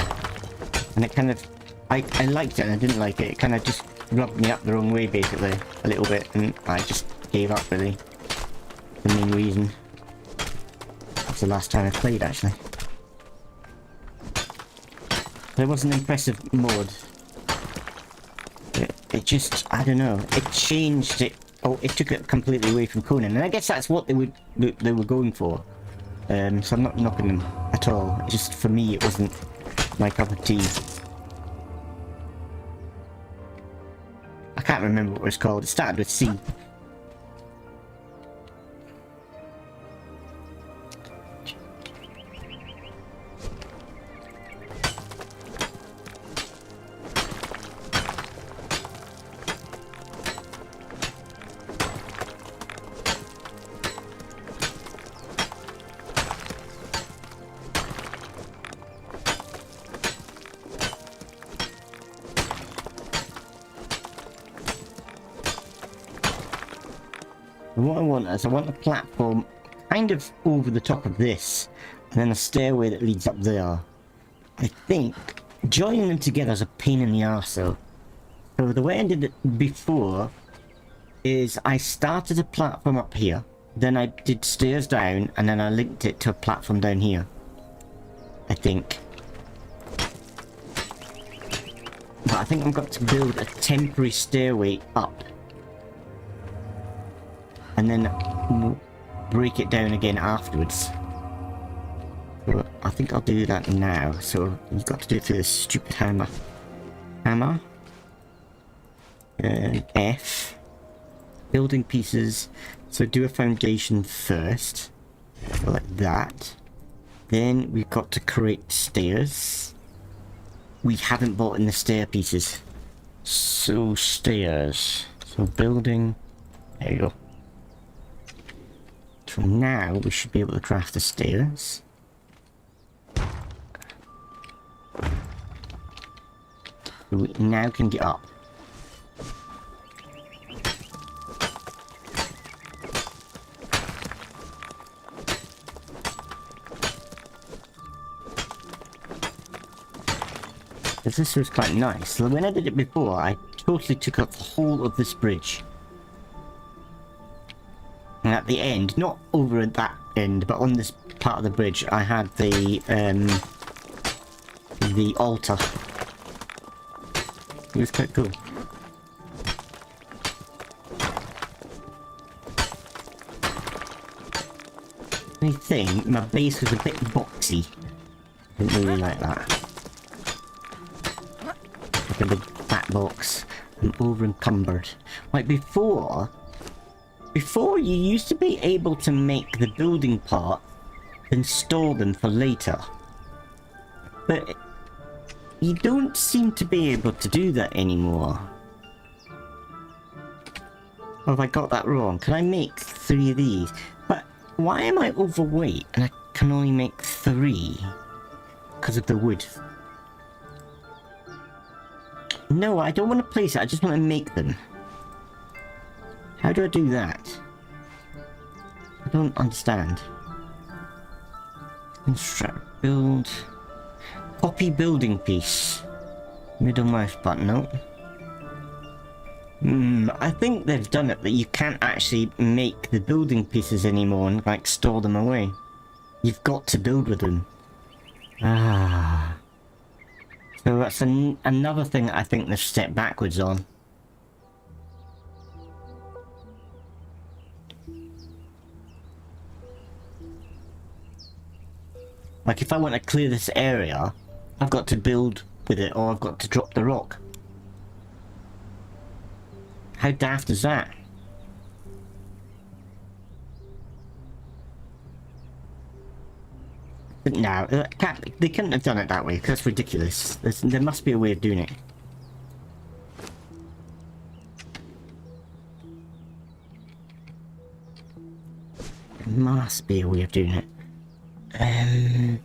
And it kind of, I liked it and I didn't like it. It kind of just rubbed me up the wrong way basically, a little bit, and I just gave up really. The main reason. That's the last time I played actually. But it was an impressive mod. It just, I don't know, it changed it. Oh, it took it completely away from Conan, and I guess that's what they were going for. So I'm not knocking them at all. Just for me, it wasn't my cup of tea. I can't remember what it was called. It started with C. What I want is I want a platform kind of over the top of this, and then a stairway that leads up there. I think joining them together is a pain in the arse though. So the way I did it before is I started a platform up here, then I did stairs down, and then I linked it to a platform down here. I think. But I think I've got to build a temporary stairway up. And then break it down again afterwards. So I think I'll do that now. So you've got to do it through this stupid hammer. Hammer. F. Building pieces. So do a foundation first. So like that. Then we've got to create stairs. We haven't bought in the stair pieces. So stairs. So building. There you go. So now we should be able to craft the stairs. We now can get up. This was quite nice. So when I did it before, I totally took up the whole of this bridge. And at the end, not over at that end, but on this part of the bridge, I had the altar. It was quite cool. I think my base was a bit boxy. Didn't really like that. Like a big fat box. I'm over encumbered. Like before you used to be able to make the building part and store them for later. But you don't seem to be able to do that anymore. Or have I got that wrong? Can I make 3 of these? But why am I overweight and I can only make 3? Because of the wood. No, I don't want to place it, I just want to make them. How do I do that? I don't understand. Construct, build. Copy building piece. Middle mouse button, no. I think they've done it that you can't actually make the building pieces anymore and like store them away. You've got to build with them. Ah. So that's another thing I think they've stepped backwards on. Like if I want to clear this area, I've got to build with it or I've got to drop the rock. How daft is that? No, they couldn't have done it that way, because that's ridiculous. There must be a way of doing it. There must be a way of doing it. I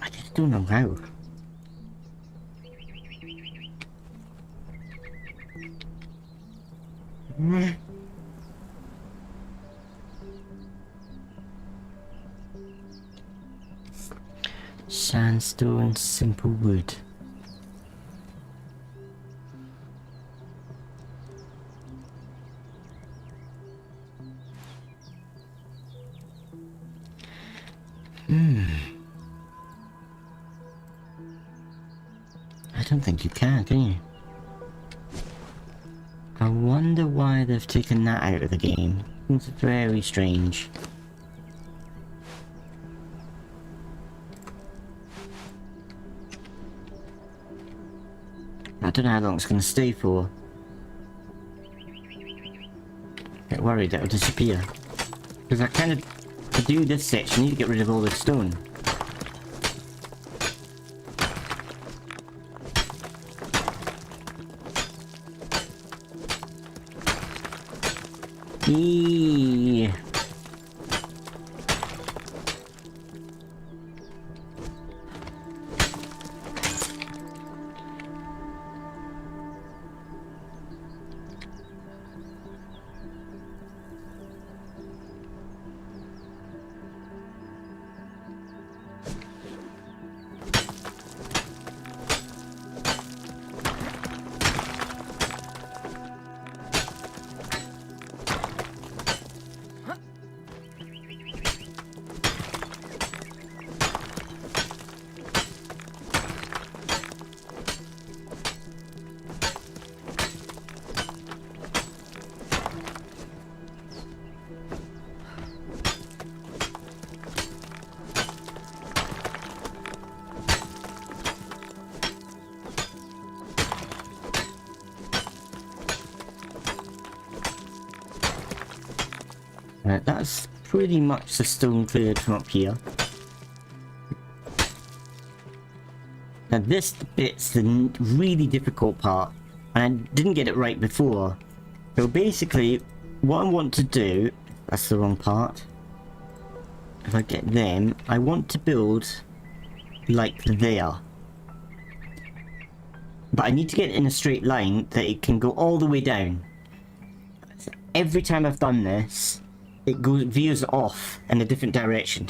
just don't know how. Sandstone, simple wood. I don't think you can you? I wonder why they've taken that out of the game. It's very strange. I don't know how long it's going to stay for. Get worried that it'll disappear. Because I kind of, to do this section, I need to get rid of all this stone. Eee. That's pretty much the stone cleared from up here. Now this bit's the really difficult part, and I didn't get it right before. So basically, what I want to do, that's the wrong part. If I get them, I want to build like there. But I need to get it in a straight line that it can go all the way down. Every time I've done this, it veers off in a different direction.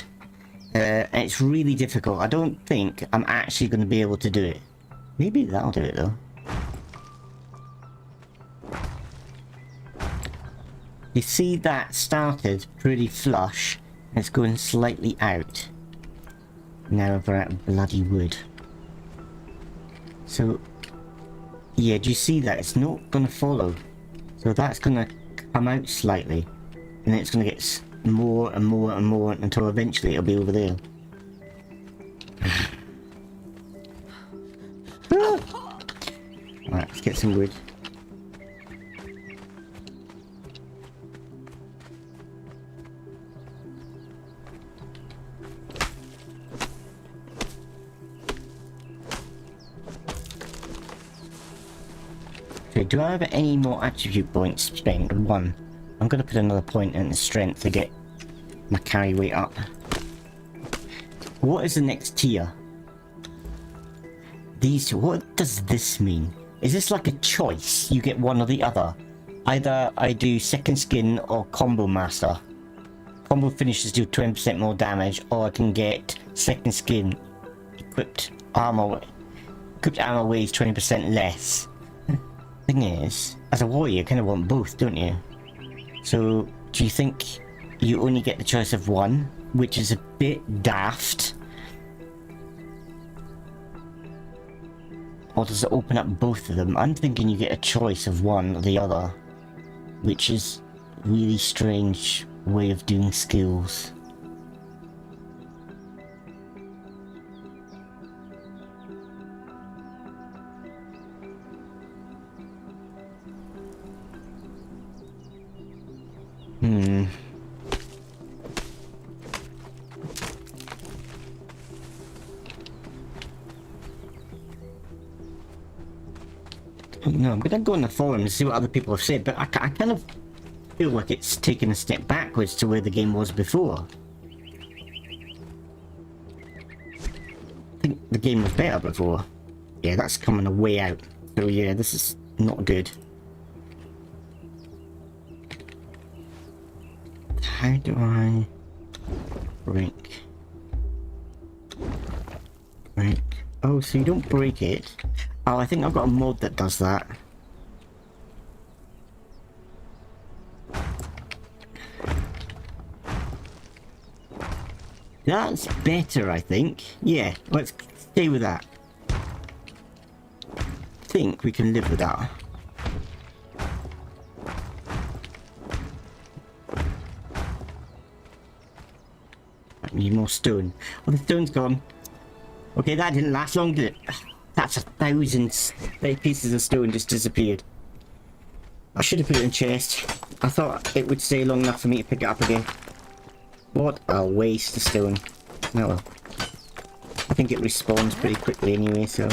And it's really difficult. I don't think I'm actually going to be able to do it. Maybe that'll do it though. You see that started pretty flush. And it's going slightly out. Now we're at bloody wood. So, yeah, do you see that? It's not going to follow. So that's going to come out slightly. And then it's going to get more and more and more until eventually it'll be over there. Alright, let's get some wood. Okay, do I have any more attribute points spent? One. I'm gonna put another point in the strength to get my carry weight up. What is the next tier? These two. What does this mean? Is this like a choice? You get one or the other. Either I do second skin or combo master. Combo finishes do 20% more damage, or I can get second skin. Equipped armor weighs 20% less. Thing is, as a warrior, you kind of want both, don't you? So, do you think you only get the choice of one, which is a bit daft? Or does it open up both of them? I'm thinking you get a choice of one or the other, which is a really strange way of doing skills. No, I'm gonna go on the forum and see what other people have said, but I kind of feel like it's taken a step backwards to where the game was before. I think the game was better before. Yeah, that's coming a way out. So yeah, this is not good. How do I break? Oh, so you don't break it. Oh, I think I've got a mod that does that. That's better, I think. Yeah, let's stay with that. I think we can live with that. I need more stone. Oh, the stone's gone. Okay, that didn't last long, did it? That's 1,000 pieces of stone just disappeared. I should have put it in chest. I thought it would stay long enough for me to pick it up again. What a waste of stone. Oh well. I think it respawns pretty quickly anyway, so...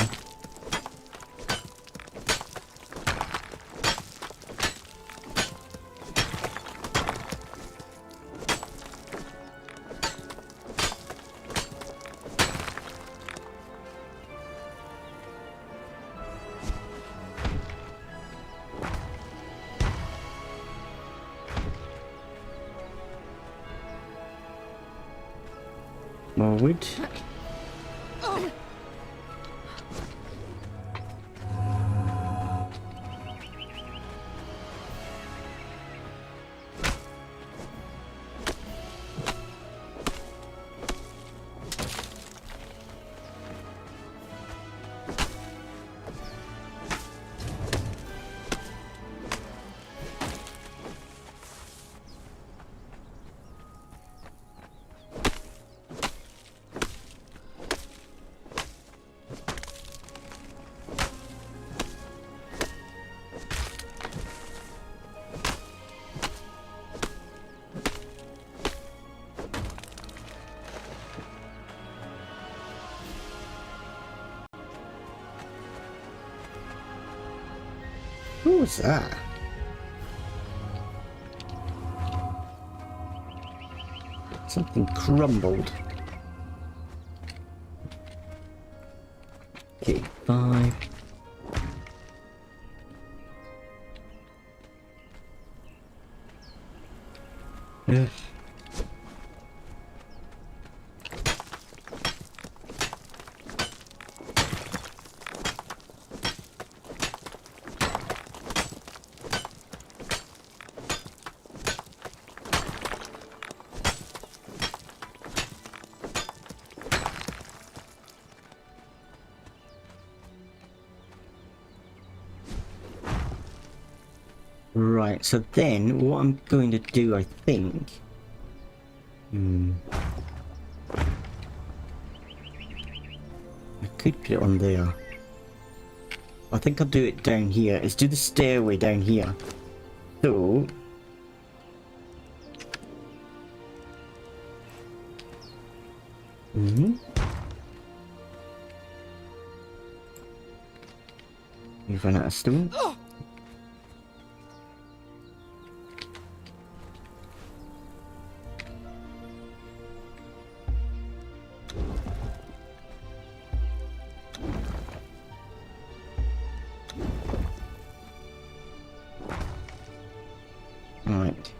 more wood. What was that? Something crumbled. Okay, 5. Ugh. Right, so then what I'm going to do, I think... I could put it on there. I think I'll do it down here. Let's do the stairway down here. So... We've run out of stone. Right.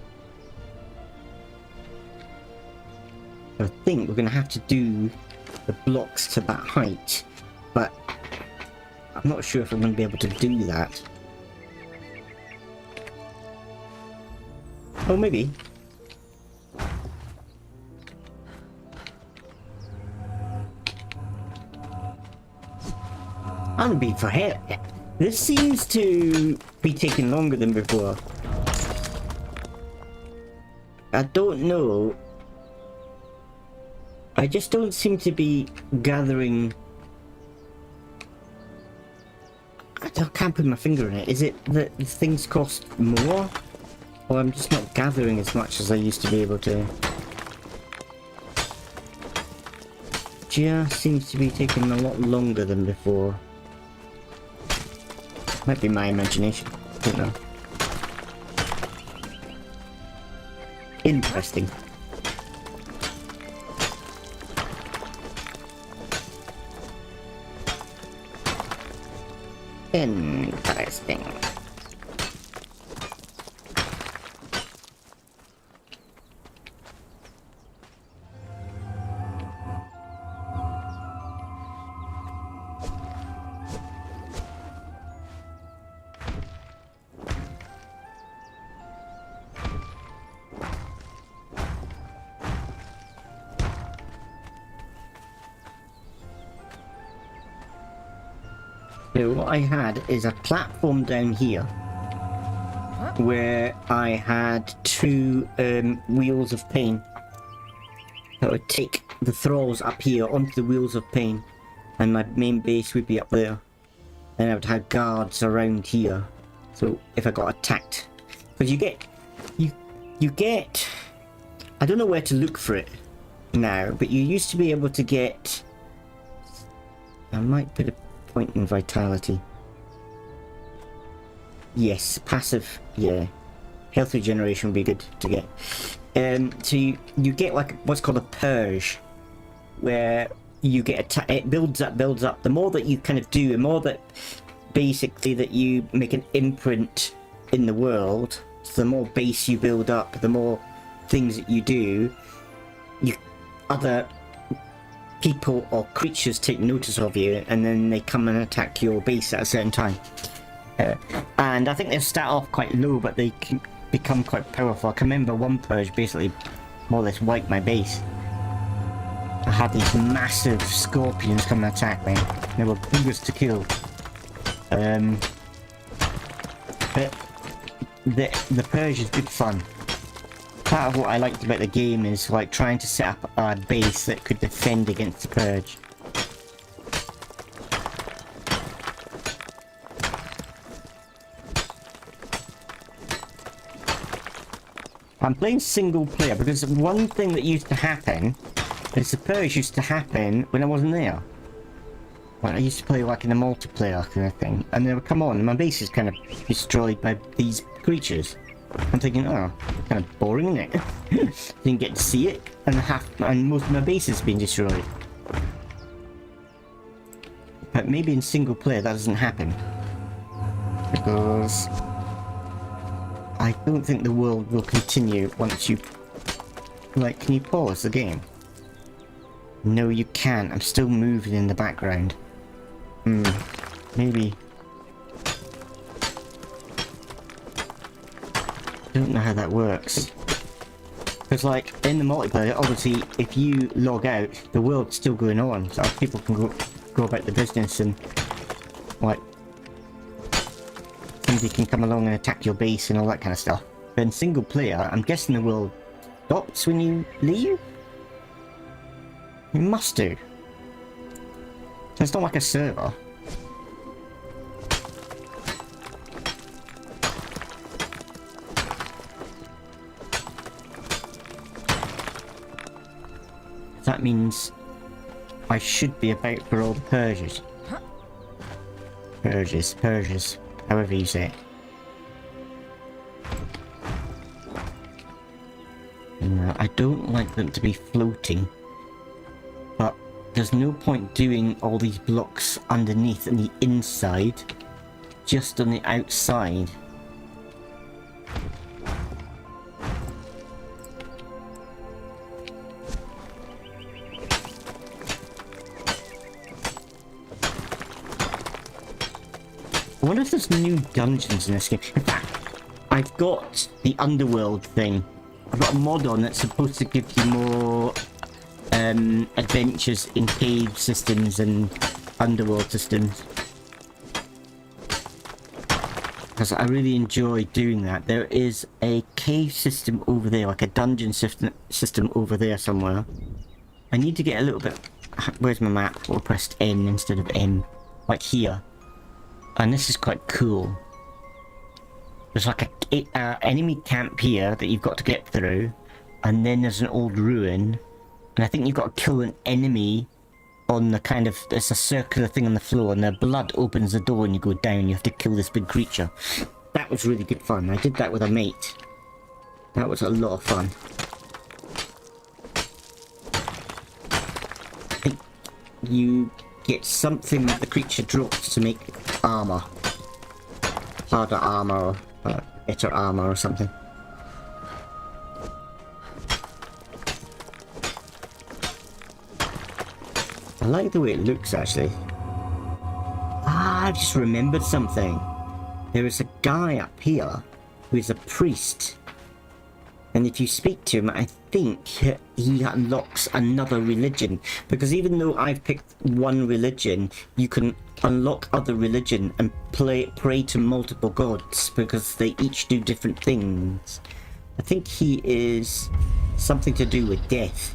I think we're going to have to do the blocks to that height, but I'm not sure if I'm going to be able to do that. Oh, maybe. I'm being for help. This seems to be taking longer than before. I don't know. I just don't seem to be gathering. I can't put my finger on it. Is it that things cost more? Or I'm just not gathering as much as I used to be able to? Just seems to be taking a lot longer than before. Might be my imagination. I don't know. Interesting. Interesting. So what I had is a platform down here where I had 2 wheels of pain. I would take the thralls up here onto the wheels of pain, and my main base would be up there. Then I would have guards around here. So if I got attacked, because you get, I don't know where to look for it now, but you used to be able to get. I might put a point in vitality. Yes, passive, yeah. Health regeneration would be good to get. So you get like what's called a purge, where you get it builds up. The more that you kind of do, the more that basically that you make an imprint in the world, so the more base you build up, the more things that you do, other people or creatures take notice of you, and then they come and attack your base at a certain time. And I think they start off quite low, but they can become quite powerful. I can remember one purge basically more or less wiped my base. I had these massive scorpions come and attack me. They were biggest to kill. But the purge is good fun. Part of what I liked about the game is like trying to set up a base that could defend against the purge. I'm playing single player because one thing that used to happen is the purge used to happen when I wasn't there. Well, I used to play like in a multiplayer kind of thing, and they would come on, and my base is kind of destroyed by these creatures. I'm thinking, oh, kind of boring, isn't it? Didn't get to see it, and most of my base has been destroyed. But maybe in single player that doesn't happen, because I don't think the world will continue once you, like, can you pause the game? No, you can't. I'm still moving in the background. Maybe. Don't know how that works. Because, like, in the multiplayer, obviously, if you log out, the world's still going on. So people can go about the business and, like, somebody can come along and attack your base and all that kind of stuff. But in single player, I'm guessing the world stops when you leave? You must do. It's not like a server. That means I should be about for all the purges. Purges, however you say it. No, I don't like them to be floating. But there's no point doing all these blocks underneath and the inside, just on the outside. I wonder if there's new dungeons in this game. In fact, I've got the underworld thing. I've got a mod on that's supposed to give you more adventures in cave systems and underworld systems. Because I really enjoy doing that. There is a cave system over there, like a dungeon system over there somewhere. I need to get a little bit... Where's my map? Or pressed N instead of M. Like here. And this is quite cool. There's like a enemy camp here that you've got to get through. And then there's an old ruin. And I think you've got to kill an enemy on the kind of... There's a circular thing on the floor and the blood opens the door and you go down. You have to kill this big creature. That was really good fun. I did that with a mate. That was a lot of fun. I think you get something that the creature drops to make armor. Harder armor or better armor or something. I like the way it looks, actually. Ah, I just remembered something. There is a guy up here who is a priest. And if you speak to him, I think he unlocks another religion. Because even though I've picked one religion, you can unlock other religion and pray to multiple gods. Because they each do different things. I think he is something to do with death.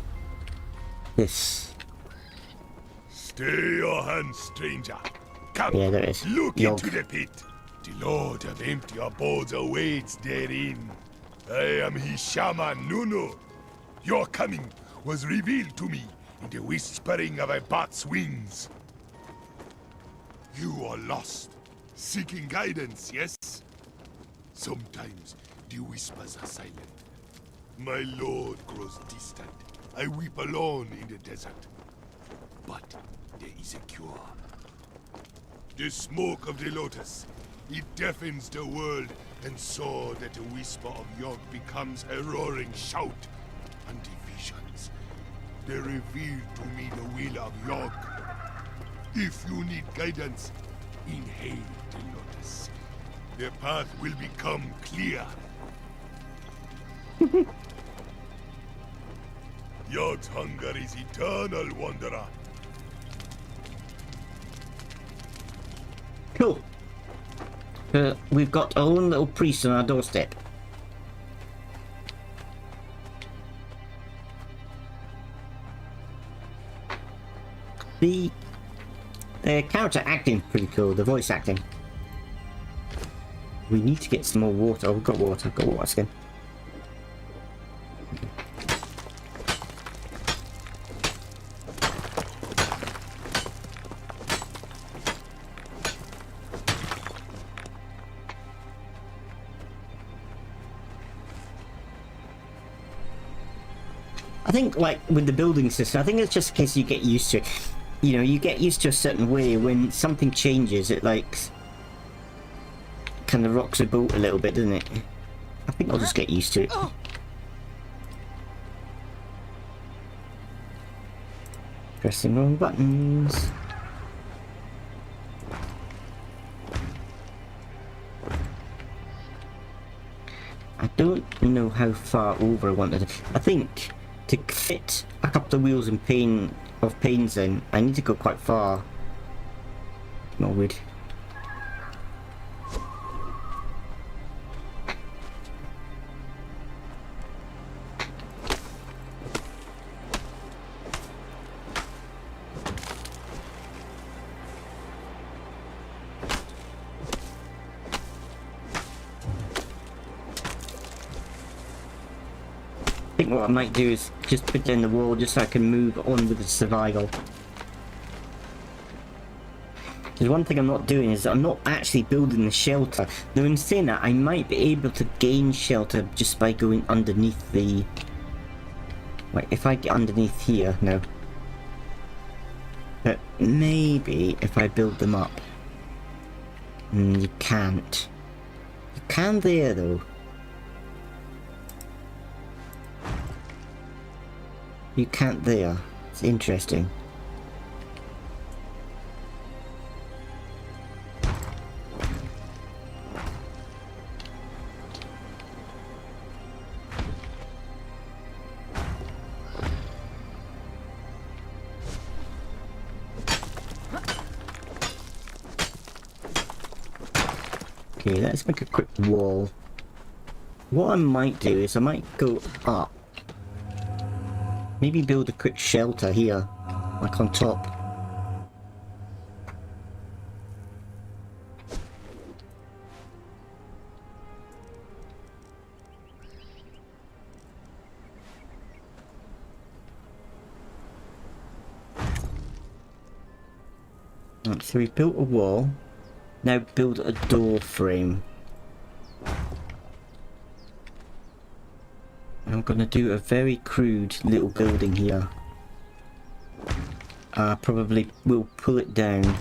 This. Stay your hands, stranger. Come, Yeah, there is. look Yog. into the pit. The Lord of Empty Abodes awaits therein. I am his shaman, Nuno. Your coming was revealed to me in the whispering of a bat's wings. You are lost, seeking guidance, yes? Sometimes the whispers are silent. My lord grows distant. I weep alone in the desert. But there is a cure. The smoke of the lotus, it deafens the world, and so that the whisper of Yog becomes a roaring shout. And the visions, they reveal to me the will of Yog. If you need guidance, inhale the lotus. The path will become clear. Yog's hunger is eternal, wanderer. Cool. We've got our own little priest on our doorstep. The character acting pretty cool, the voice acting. We need to get some more water. Oh, we've got water. I've got water skin. I think, like, with the building system, I think it's just in case you get used to it. You know, you get used to a certain way. When something changes, it, like, kind of rocks the boat a little bit, doesn't it? I think I'll just get used to it. Pressing wrong buttons. I don't know how far over I wanted to. I think to fit a couple of wheels and panes in, I need to go quite far. Not weird. I think what I might do is just put down the wall just so I can move on with the survival. There's one thing I'm not doing is I'm not actually building the shelter. Though in saying that, I might be able to gain shelter just by going underneath the... Wait, if I get underneath here, no. But maybe if I build them up. You can't. You can there though. You can't there. It's interesting. Okay, let's make a quick wall. What I might do is I might go up. Maybe build a quick shelter here, like on top. Right, so we built a wall. Now build a door frame. I'm gonna do a very crude little building here. Probably will pull it down.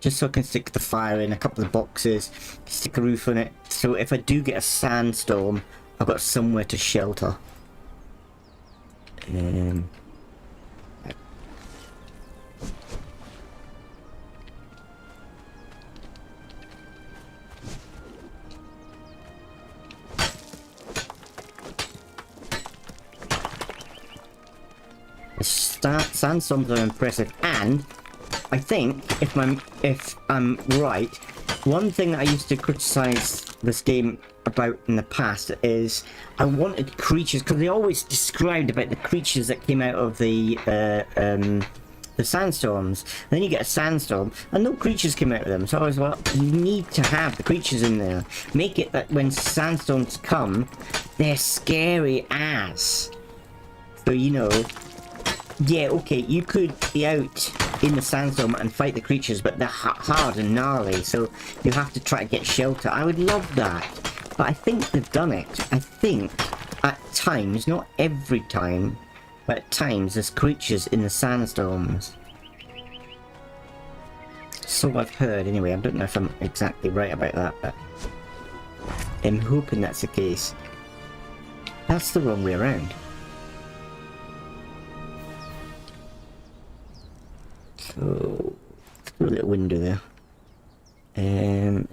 Just so I can stick the fire in a couple of boxes, stick a roof on it. So if I do get a sandstorm, I've got somewhere to shelter. Sandstorms are impressive, and I think if I'm right, one thing that I used to criticize this game about in the past is I wanted creatures, because they always described about the creatures that came out of the sandstorms. Then you get a sandstorm and no creatures came out of them, so I was like, you need to have the creatures in there. Make it that when sandstorms come, they're scary as. So, you know, yeah, okay, you could be out in the sandstorm and fight the creatures, but they're hard and gnarly, so you have to try to get shelter. I would love that, but I think they've done it. I think at times, not every time, but at times there's creatures in the sandstorms. So I've heard anyway. I don't know if I'm exactly right about that, but I'm hoping that's the case. That's the wrong way around. So, through a little window there.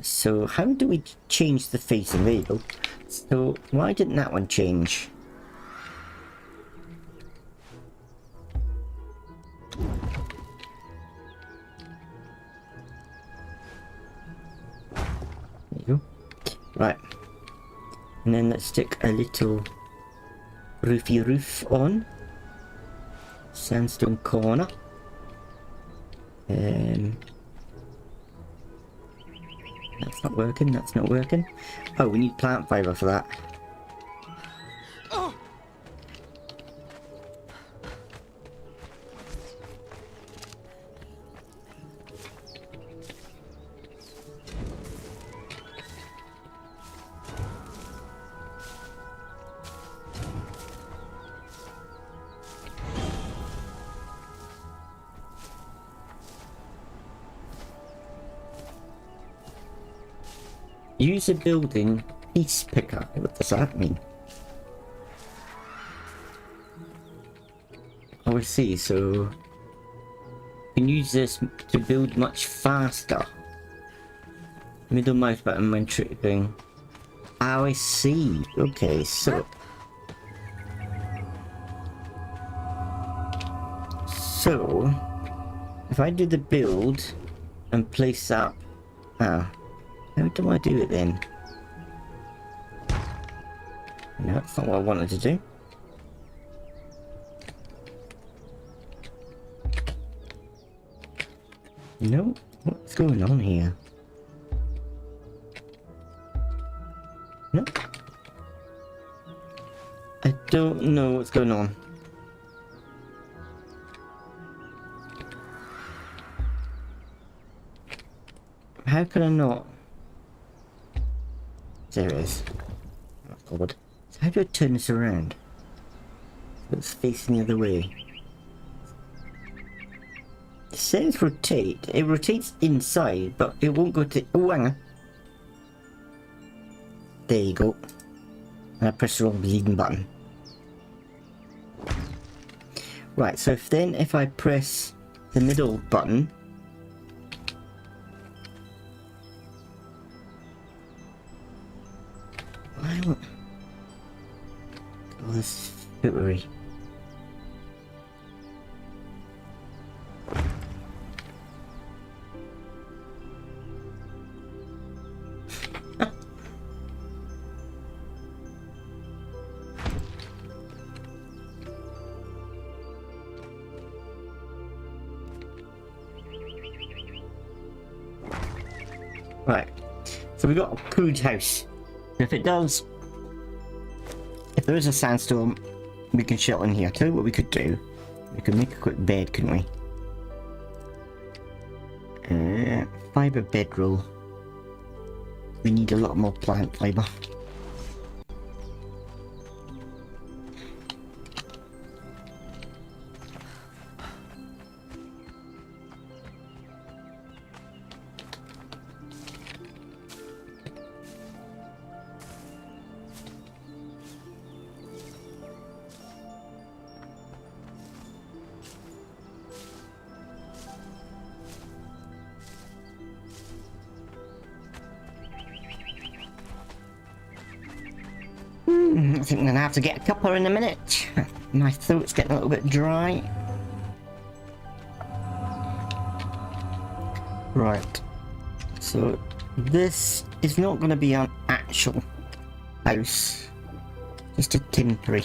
So how do we change the facing? There you go. So why didn't that one change? There you go. Right. And then let's stick a little roofy roof on. Sandstone corner. That's not working, that's not working. Oh, we need plant fibre for that. Oh. Use a building piece picker. What does that mean? Oh, I see. So you can use this to build much faster. Middle mouse button when triggering. Oh, I see. Okay, so if I do the build and place that, how do I do it then? No, that's not what I wanted to do. No, what's going on here? No, I don't know what's going on. How can I not? There it is. Oh god. So how do I turn this around? So it's facing the other way. It says rotate. It rotates inside, but it won't go to... Oh, hang on. There you go. And I pressed the wrong bleeding button. Right, so if I press the middle button... Why would... Oh, this is footery. Right, so we got a crude house. If it does, if there is a sandstorm, we can shelter in here. Tell you what we could do. We could make a quick bed, couldn't we? Fiber bedroll. We need a lot more plant fiber. I think I'm gonna have to get a cuppa in a minute. My throat's getting a little bit dry. Right. So this is not gonna be an actual house. Just a temporary.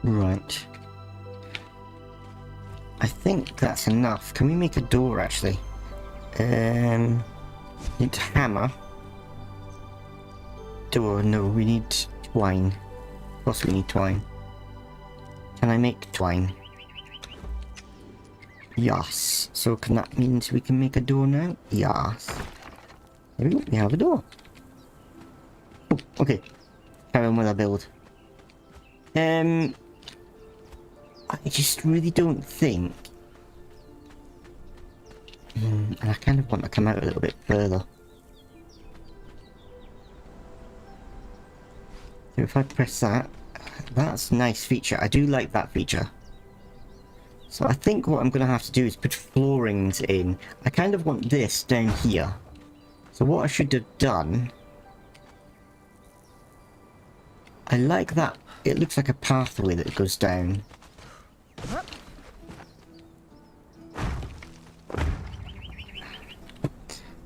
Right. I think that's enough. Can we make a door actually? Need hammer. Door, no, we need twine. Of course we need twine. Can I make twine? Yes. So can that mean we can make a door now? Yes. There we go, we have a door. Oh, okay. Carry on with our build. I just really don't think... and I kind of want to come out a little bit further. So if I press that, that's a nice feature. I do like that feature. So I think what I'm going to have to do is put floorings in. I kind of want this down here. So what I should have done... I like that. It looks like a pathway that goes down.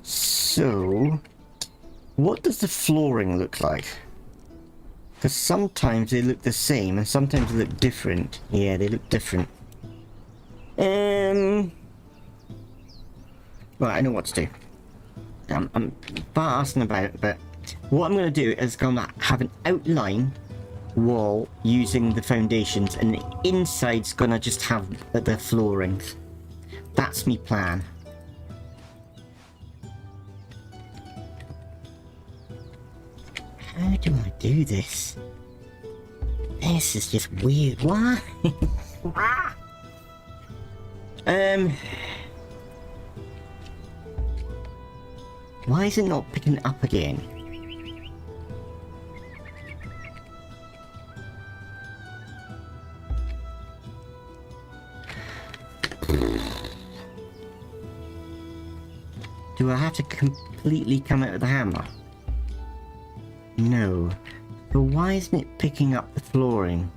So, what does the flooring look like? Because sometimes they look the same and sometimes they look different. Yeah, they look different. Right, I know what to do. I'm fast about it, but what I'm going to do is going to have an outline wall using the foundations, and the inside's going to just have the floorings. That's me plan. How do I do this? This is just weird. Why? Why is it not picking up again? Do I have to completely come out with the hammer? No. So why isn't it picking up the flooring?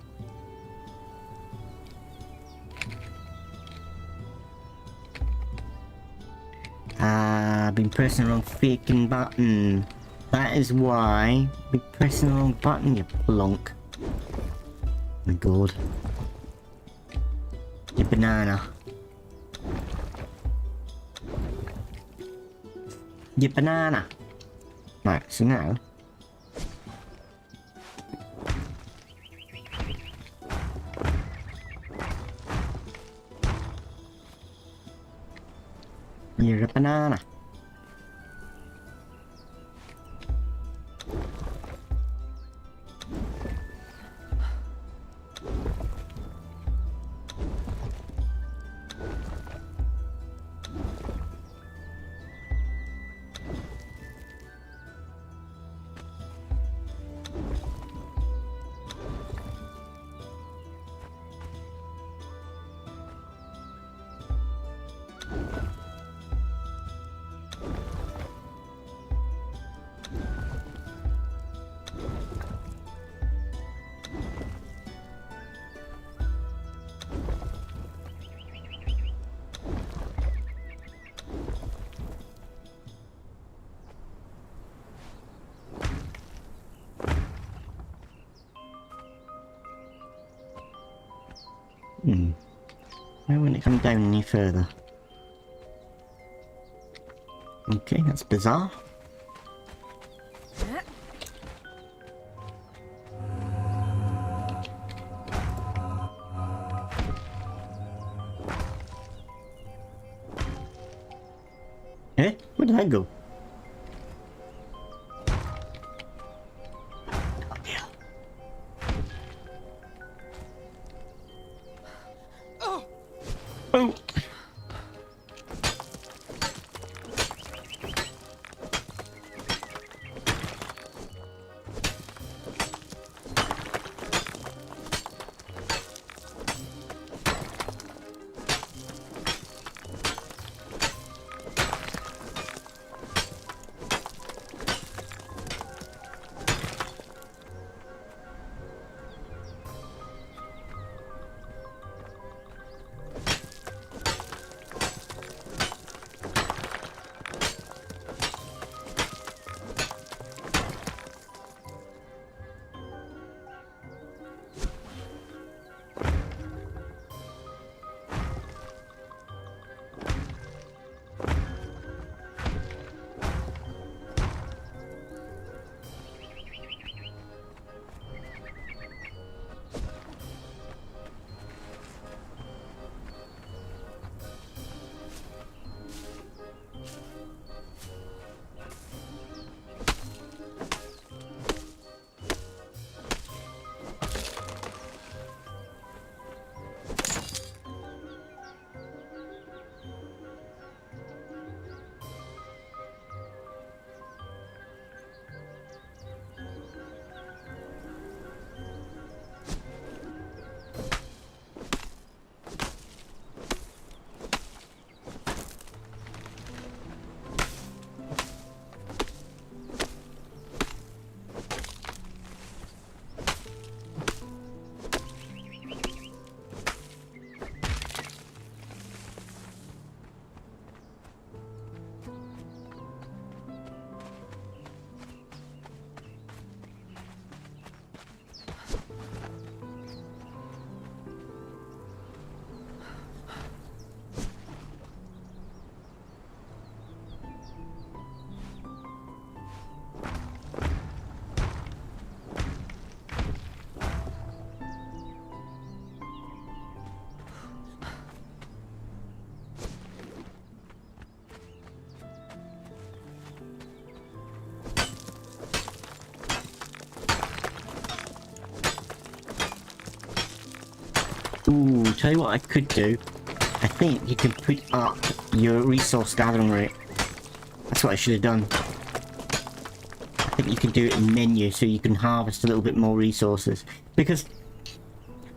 I've been pressing the wrong freaking button. That is why I've been pressing the wrong button, you plonk. Oh my god. Your banana. Your banana. Right, so now. You're a banana. Why wouldn't it come down any further? Okay, that's bizarre. Eh? Where did I go? Oh! tell you what I could do. I think you can put up your resource gathering rate. That's what I should have done. I think you can do it in menu so you can harvest a little bit more resources. Because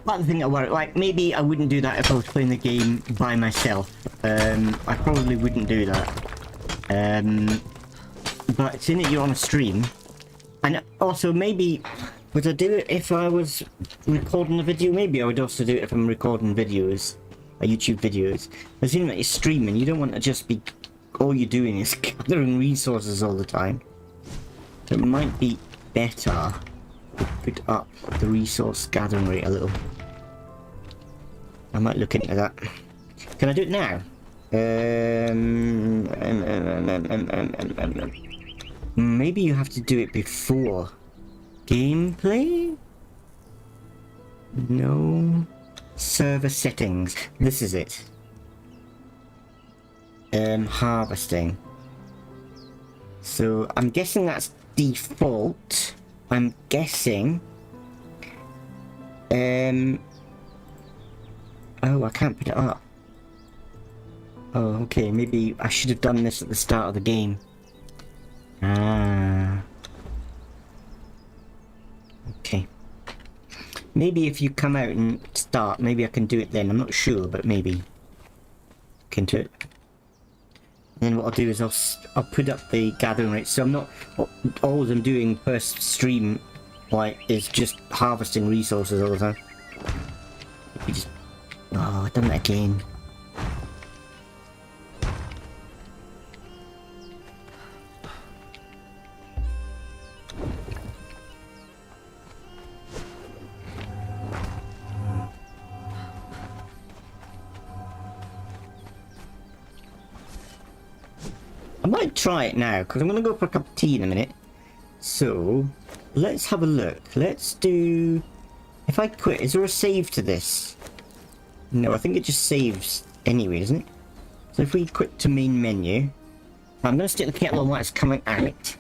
that's the thing about it, like, maybe I wouldn't do that if I was playing the game by myself. I probably wouldn't do that. But seeing that you're on a stream, and also maybe, would I do it if I was recording a video? Maybe I would also do it if I'm recording videos, YouTube videos. But seeing that you're streaming, you don't want to just be, all you're doing is gathering resources all the time. So it might be better to put up the resource gathering rate a little. I might look into that. Can I do it now? Maybe you have to do it before gameplay? No. Server settings. This is it. Harvesting. So I'm guessing that's default. I'm guessing. Oh, I can't put it up. Oh, okay. Maybe I should have done this at the start of the game. Ah. Okay. Maybe if you come out and start, maybe I can do it then. I'm not sure, but maybe. Can do it. And then what I'll do is I'll put up the gathering rate. So I'm not, all I'm doing per stream, like, is just harvesting resources all the time. You just, oh, I've done that again. I might try it now, because I'm going to go for a cup of tea in a minute. So, let's have a look. Let's do... If I quit, is there a save to this? No, I think it just saves anyway, isn't it? So if we quit to main menu... I'm going to stick the kettle on while it's coming out.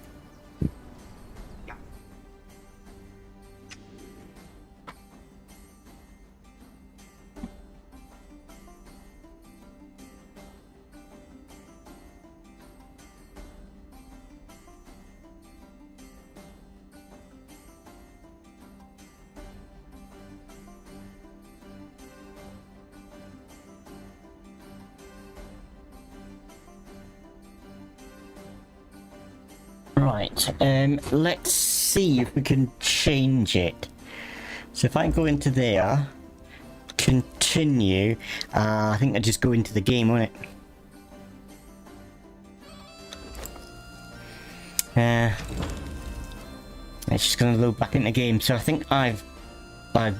Right, let's see if we can change it. So if I go into there, continue, I think I just go into the game, won't it? It's just going to load back in the game. So I think I've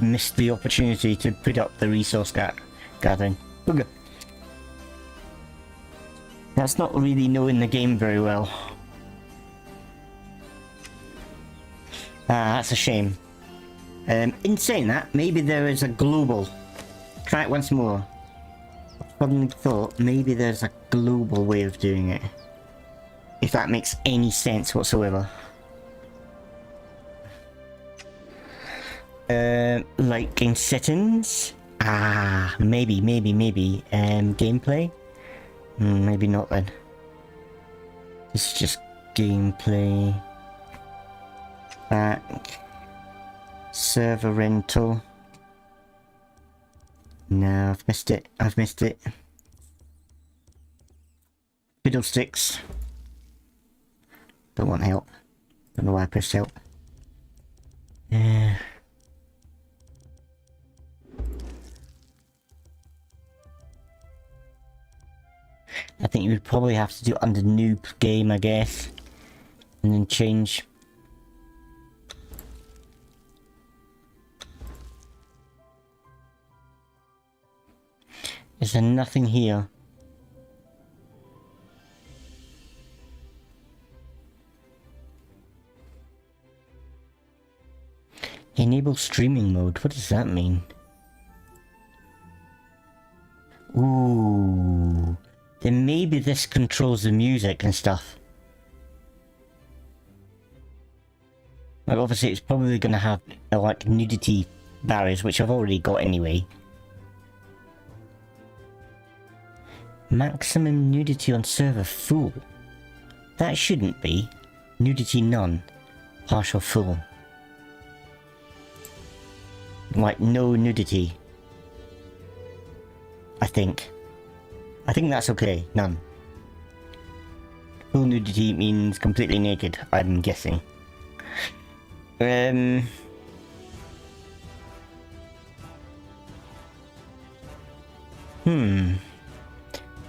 missed the opportunity to put up the resource gathering. Okay. That's not really knowing the game very well. Ah, that's a shame. In saying that, maybe there is a global. Try it once more. I suddenly thought maybe there's a global way of doing it. If that makes any sense whatsoever. Like in settings? Ah, maybe. Gameplay? Maybe not then. This is just gameplay. Back. Server rental. No, I've missed it. Fiddlesticks. Don't want help. Don't know why I pressed help. Yeah. I think you would probably have to do it under noob game, I guess. And then change. Is there nothing here? Enable streaming mode. What does that mean? Ooh. Then maybe this controls the music and stuff. Like obviously it's probably going to have like nudity barriers, which I've already got anyway. Maximum nudity on server full. That shouldn't be. Nudity none. Partial full. Like no nudity. I think. I think that's okay. None. Full nudity means completely naked, I'm guessing.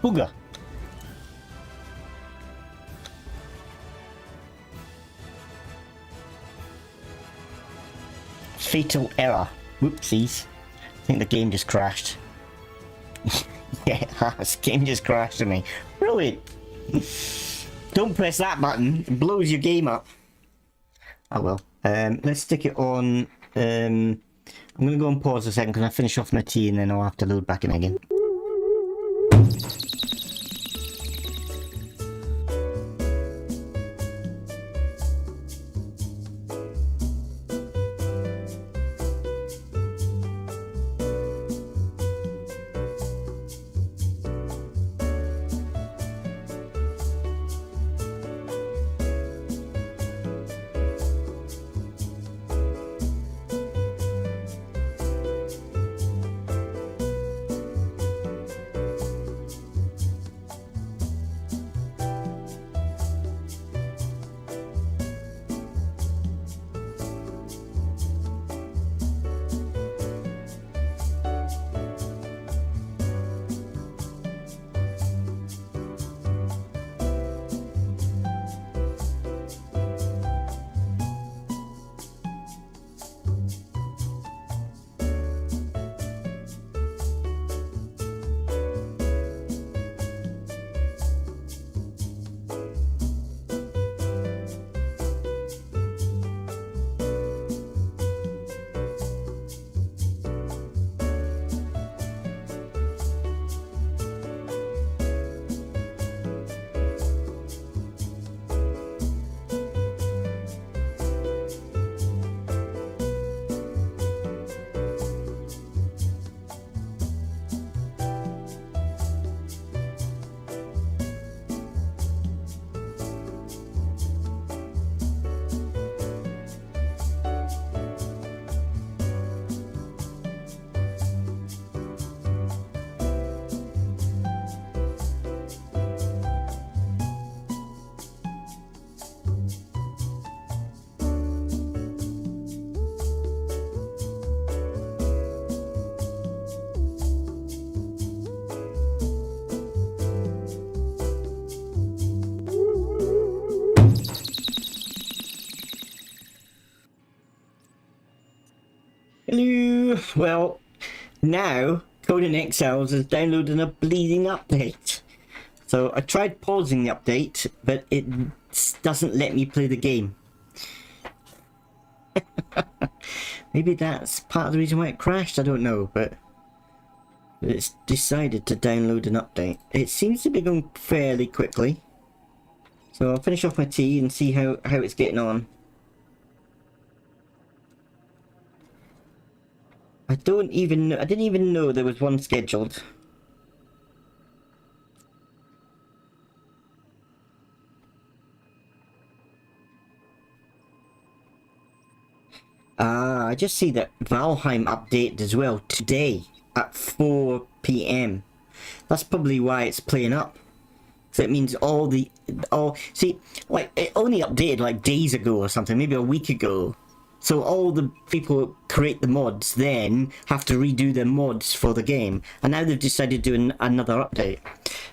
Booga. Fatal error. Whoopsies. I think the game just crashed. Yeah, it has. Game just crashed on me. Brilliant. Don't press that button. It blows your game up. Oh well. Let's stick it on. I'm going to go and pause a second because I finish off my tea and then I'll have to load back in again. Hello! Well, now Conan Exiles is downloading a bleeding update. So I tried pausing the update, but it doesn't let me play the game. Maybe that's part of the reason why it crashed, I don't know, but it's decided to download an update. It seems to be going fairly quickly. So I'll finish off my tea and see how it's getting on. I didn't even know there was one scheduled. I just see that Valheim updated as well today at 4 PM. That's probably why it's playing up. So it means see, like, it only updated like days ago or something, maybe a week ago. So all the people who create the mods then have to redo their mods for the game. And now they've decided to do another update.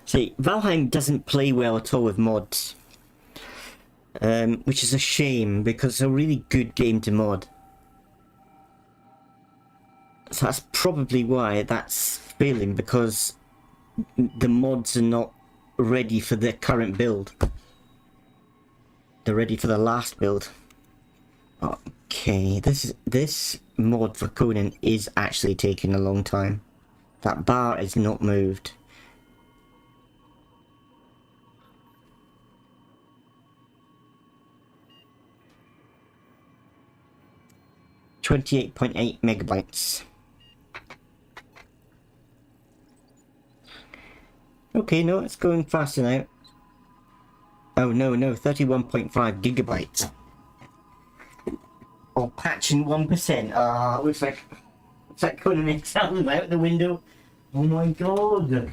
See, Valheim doesn't play well at all with mods. Which is a shame, because it's a really good game to mod. So that's probably why that's failing, because the mods are not ready for the current build. They're ready for the last build. Okay, this mod for Conan is actually taking a long time. That bar is not moved. .8 megabytes. Okay, no, it's going faster now. Oh no, 31.5 gigabytes. Oh, patching 1%. Looks like Conan Exiles out the window. Oh my god.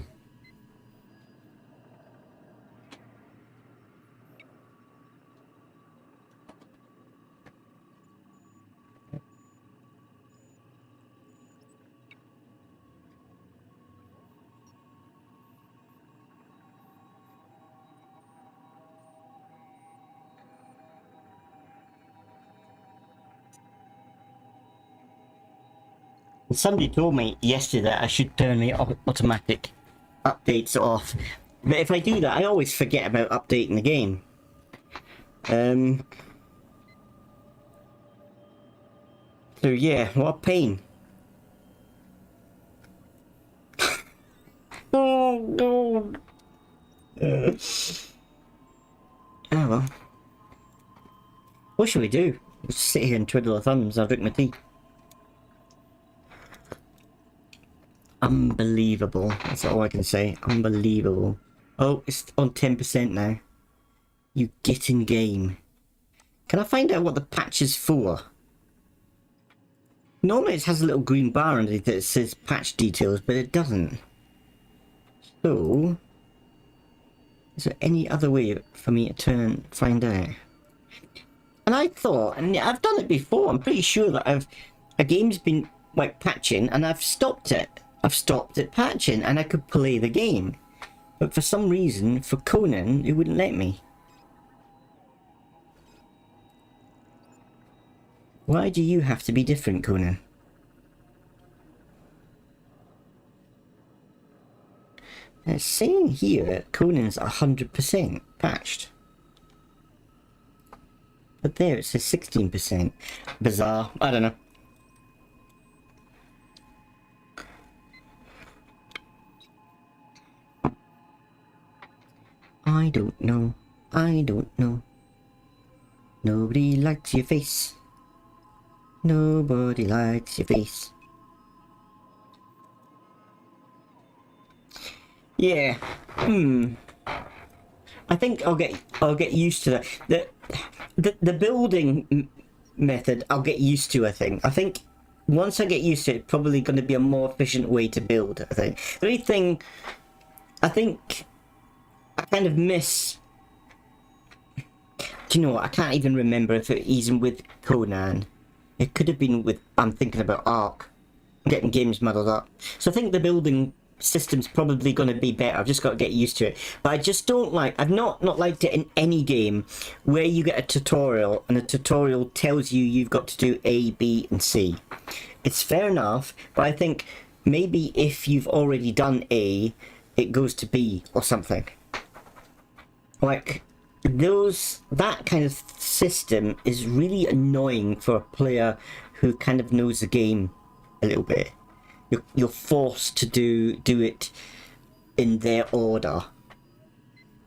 Somebody told me yesterday that I should turn the automatic updates off. But if I do that, I always forget about updating the game. So yeah, what a pain. Oh no. Oh well. What should we do? Just sit here and twiddle our thumbs. I'll drink my tea. Unbelievable. That's all I can say. Unbelievable. Oh, it's on 10% now. You get in game. Can I find out what the patch is for? Normally it has a little green bar underneath that says patch details, but it doesn't. So, is there any other way for me to find out? And I thought, and I've done it before, I'm pretty sure that a game's been like patching and I've stopped it. I've stopped it patching and I could play the game. But for some reason, for Conan, it wouldn't let me. Why do you have to be different, Conan? It's saying here that Conan's 100% patched. But there it says 16%. Bizarre. I don't know. I don't know. I don't know. Nobody likes your face. Nobody likes your face. Yeah. I think I'll get used to that. The building method I'll get used to. I think once I get used to it, it's probably going to be a more efficient way to build. I think the only thing I think I kind of miss. Do you know what? I can't even remember if it isn't with Conan. It could have been with. I'm thinking about Ark. I'm getting games muddled up. So I think the building system's probably going to be better. I've just got to get used to it. But I just don't like. I've not liked it in any game where you get a tutorial and the tutorial tells you you've got to do A, B, and C. It's fair enough, but I think maybe if you've already done A, it goes to B or something. Like that kind of system is really annoying for a player who kind of knows the game a little bit. You're forced to do it in their order.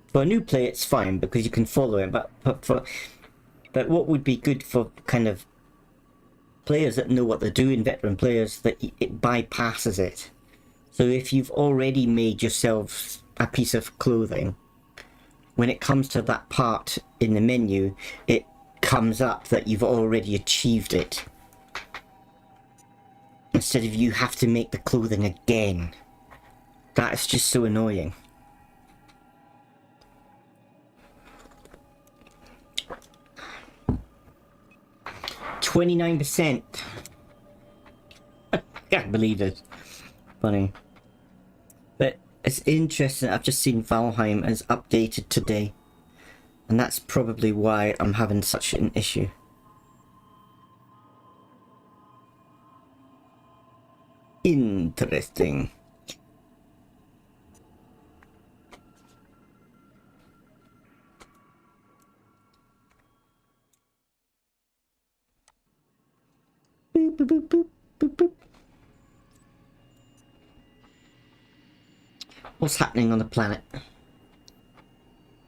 For a new player, it's fine because you can follow it. But what would be good for kind of players that know what they're doing, veteran players, that it bypasses it. So if you've already made yourself a piece of clothing, when it comes to that part in the menu, it comes up that you've already achieved it. Instead of you have to make the clothing again. That is just so annoying. %. I can't believe it. Funny. But it's interesting, I've just seen Valheim has updated today. And that's probably why I'm having such an issue. Interesting. Boop, boop, boop, boop, boop, boop. What's happening on the planet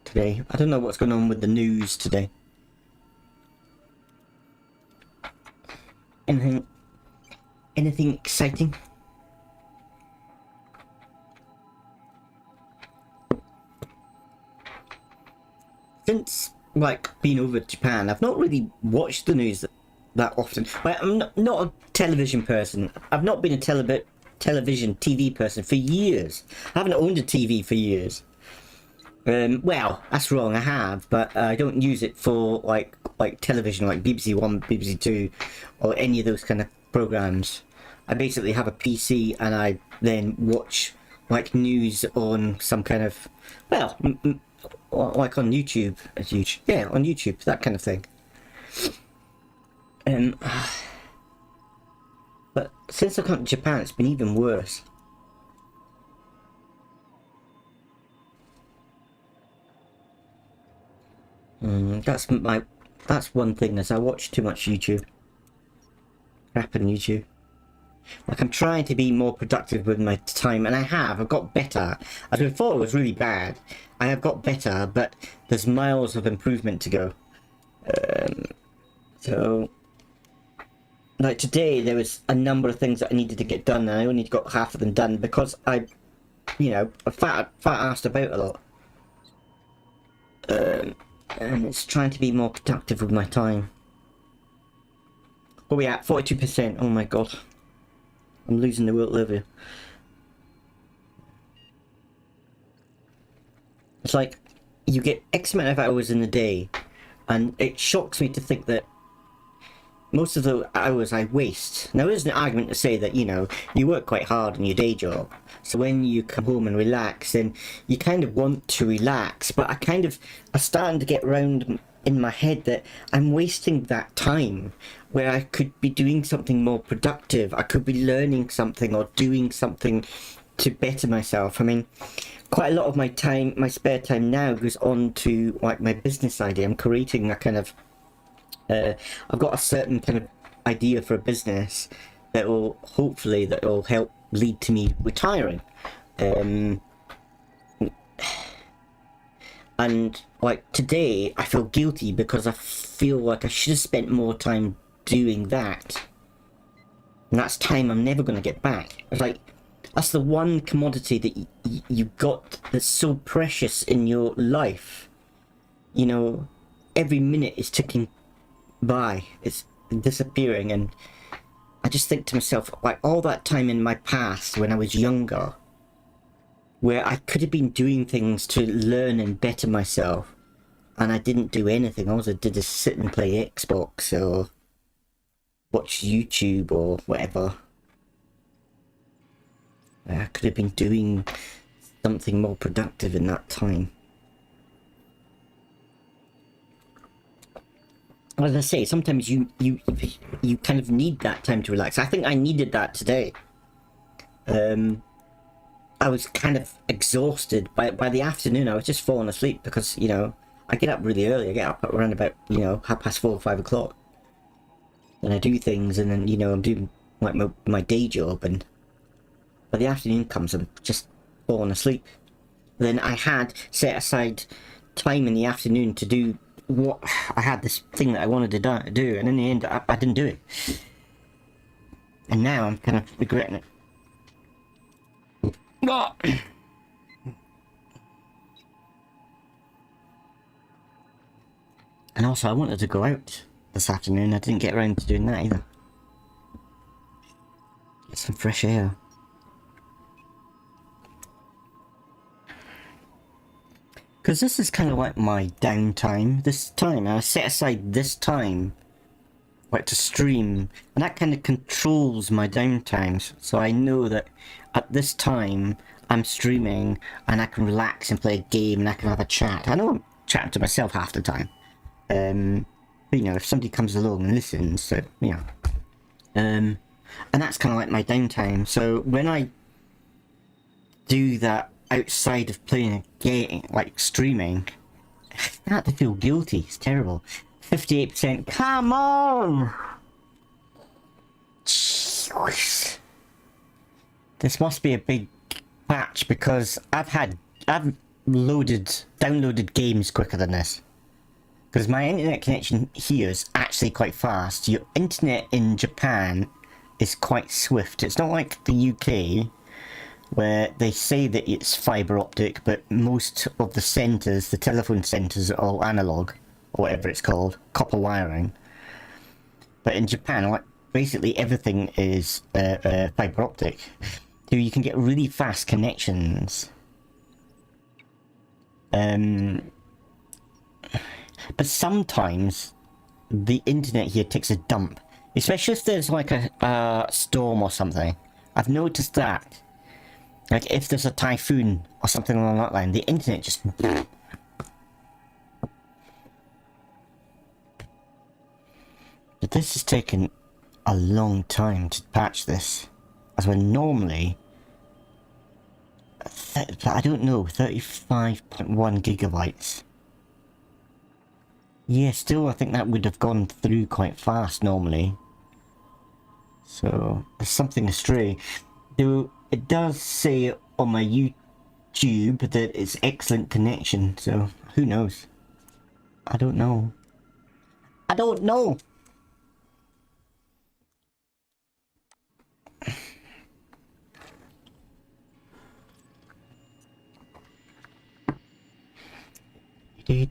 today? I don't know what's going on with the news today. Anything exciting? since like being over to Japan, I've not really watched the news that often. Like, I'm not a television person. I've not been a television TV person for years. I haven't owned a TV for years. Well, that's wrong. I have, but I don't use it for like television, like BBC One, BBC Two, or any of those kind of programs. I basically have a PC and I then watch like news on some kind of, well, like on YouTube, yeah, on YouTube, that kind of thing. But since I come to Japan, it's been even worse. That's one thing, is I watch too much YouTube. Crap on YouTube. Like, I'm trying to be more productive with my time, and I've got better. As before, it was really bad. I have got better, but there's miles of improvement to go. So, like today, there was a number of things that I needed to get done, and I only got half of them done because I fat-assed about a lot. And it's trying to be more productive with my time. What are we at? 42%. Oh my god. I'm losing the will over. It's like, you get X amount of hours in a day, and it shocks me to think that most of the hours I waste. Now there's an argument to say that, you know, you work quite hard in your day job, so when you come home and relax, then you kind of want to relax, but I'm starting to get around in my head that I'm wasting that time where I could be doing something more productive. I could be learning something or doing something to better myself. I mean, quite a lot of my time, my spare time now goes on to like my business idea. I'm creating a kind of I've got a certain kind of idea for a business that will help lead to me retiring. And like today, I feel guilty because I feel like I should have spent more time doing that. And that's time I'm never going to get back. It's like, that's the one commodity that you got that's so precious in your life. You know, every minute is ticking by, it's disappearing, and I just think to myself, like, all that time in my past when I was younger, where I could have been doing things to learn and better myself, and I didn't do anything. All I did is sit and play Xbox or watch YouTube or whatever. I could have been doing something more productive in that time. As I say, sometimes you kind of need that time to relax. I think I needed that today. I was kind of exhausted. By the afternoon, I was just falling asleep because, you know, I get up really early. I get up around about, you know, 4:30 or 5 o'clock. And I do things, and then, you know, I'm doing like my day job, and by the afternoon comes, I'm just falling asleep. Then I had set aside time in the afternoon to do what I had, this thing that I wanted to do, and in the end I didn't do it, and now I'm kind of regretting it. And also, I wanted to go out this afternoon. I didn't get around to doing that either. Get some fresh air. Because this is kind of like my downtime. This time, I set aside this time, like, to stream, and that kind of controls my downtimes. So I know that at this time, I'm streaming, and I can relax and play a game, and I can have a chat. I know I'm chatting to myself half the time. But, you know, if somebody comes along and listens, so, you know. And that's kind of like my downtime. So when I do that outside of playing a game, like streaming, I start to feel guilty. It's terrible. 58%. Come on! Jeez. This must be a big patch, because I've downloaded games quicker than this. Because my internet connection here is actually quite fast. Your internet in Japan is quite swift. It's not like the UK, where they say that it's fibre optic, but most of the centres, the telephone centres, are all analogue, or whatever it's called, copper wiring. But in Japan, like, basically everything is fibre optic, so you can get really fast connections. But sometimes the internet here takes a dump, especially if there's like a storm or something. I've noticed that. Like if there's a typhoon or something along that line, the internet just... But this has taken a long time to patch this, as we're normally... I don't know, 35.1 gigabytes. Yeah, still I think that would have gone through quite fast normally. So, there's something astray. Though, it does say on my YouTube that it's excellent connection, so who knows? I don't know. I don't know! I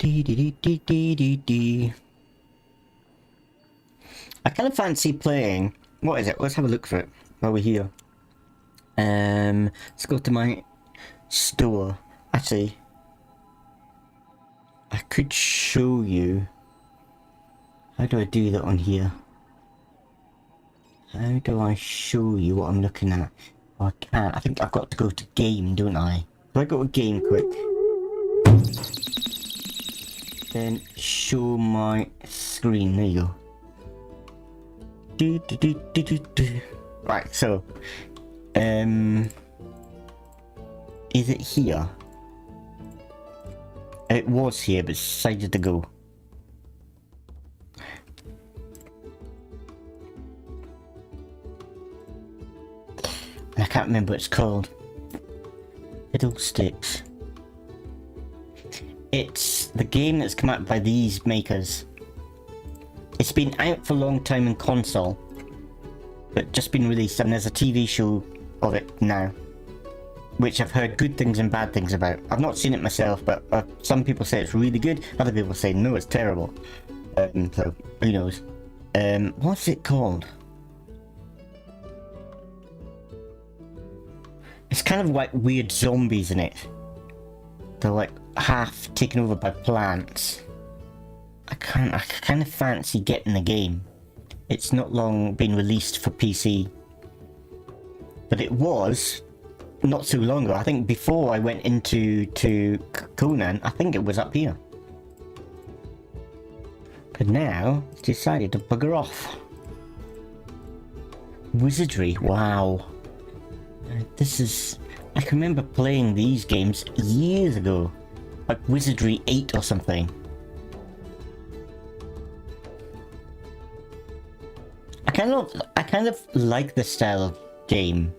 kind of fancy playing. What is it? Let's have a look for it while we're here. Let's go to my store. Actually, I could show you. How do I do that on here? How do I show you what I'm looking at? Oh, I can't. I think I've got to go to game, don't I? Do I go to game quick? Then show my screen. There you go. Right, so is it here? It was here, but decided to go. And I can't remember what it's called. Fiddlesticks. It's the game that's come out by these makers. It's been out for a long time in console, but just been released, and there's a TV show of it now, which I've heard good things and bad things about. I've not seen it myself, but some people say it's really good, other people say no, it's terrible. So, who knows. What's it called? It's kind of like weird zombies in it. They're like half taken over by plants. I kind of fancy getting the game. It's not long been released for PC, but it was not so long ago. I think before I went into Conan, I think it was up here. But now it's decided to bugger off. Wizardry, wow. This is... I can remember playing these games years ago, like Wizardry 8 or something. I kind of like this style of game.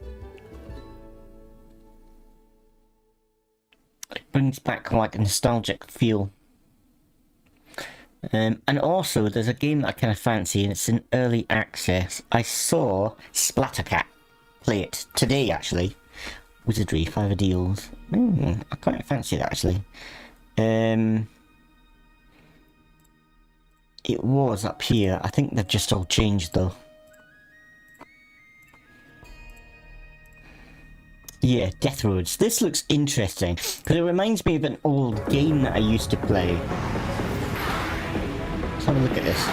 It brings back like a nostalgic feel. And also, there's a game that I kind of fancy, and it's in early access. I saw Splattercat play it today, actually. Wizardry, 5 deals. I quite fancy that, actually. It was up here. I think they've just all changed, though. Yeah, Death Roads. This looks interesting, because it reminds me of an old game that I used to play. Let's have a look at this.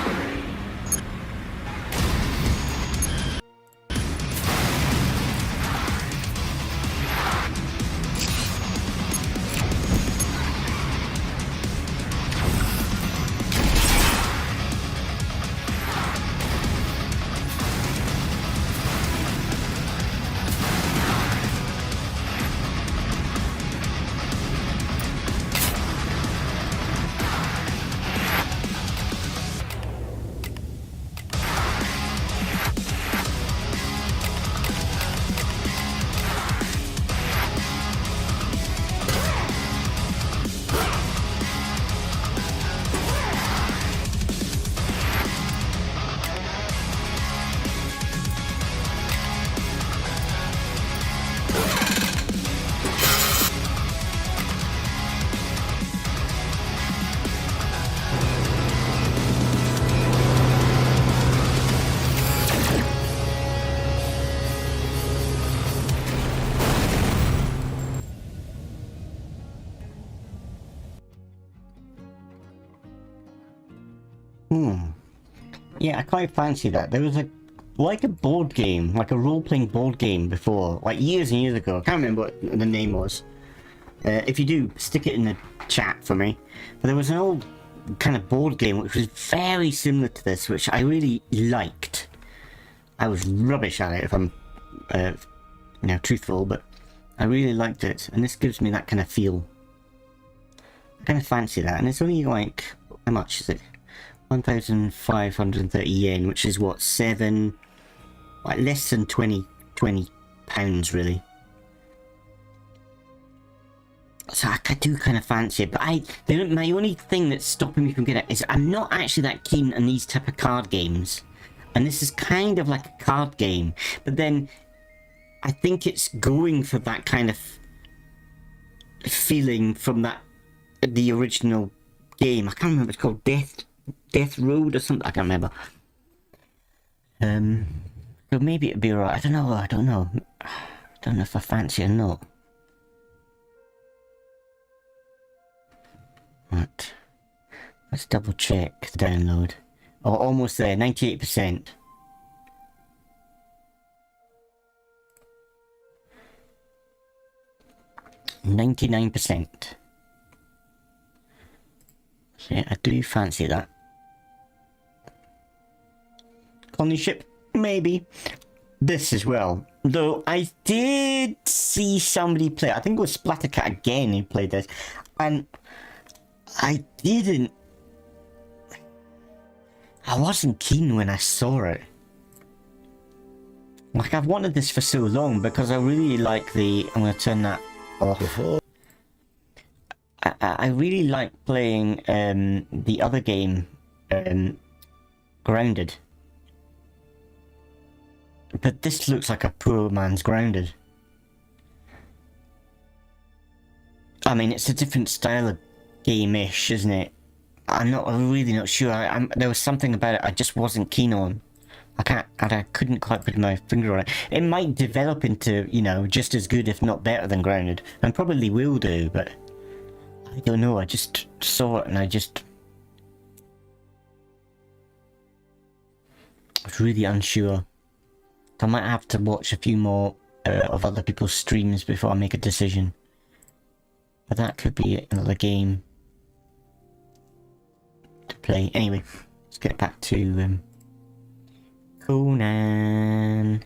Yeah, I quite fancy that. There was like a board game, like a role-playing board game before, like years and years ago. I can't remember what the name was. If you do, stick it in the chat for me. But there was an old kind of board game which was very similar to this, which I really liked. I was rubbish at it, if I'm, truthful, but I really liked it, and this gives me that kind of feel. I kind of fancy that, and it's only like, how much is it? 1,530 yen, which is what, like less than 20 pounds really. So I do kind of fancy it, but my only thing that's stopping me from getting it is I'm not actually that keen on these type of card games. And this is kind of like a card game, but then I think it's going for that kind of feeling from the original game. I can't remember, it's called Death Road or something, I can't remember. So maybe it'd be alright, I don't know. I don't know if I fancy it or not. Right. Let's double check the download. Oh, almost there, 98%. %. So yeah, I do fancy that. Colony ship, maybe. This as well. Though I did see somebody play, I think it was Splattercat again who played this, and I wasn't keen when I saw it. Like, I've wanted this for so long because I really like I'm gonna turn that off. I really like playing the other game, Grounded. But this looks like a poor man's Grounded. I mean, it's a different style of game-ish, isn't it? I'm really not sure. There was something about it I just wasn't keen on. I couldn't quite put my finger on it. It might develop into, just as good, if not better than Grounded. And probably will do, but I don't know. I just saw it and I was really unsure. I might have to watch a few more of other people's streams before I make a decision. But that could be another game to play. Anyway, let's get back to Conan.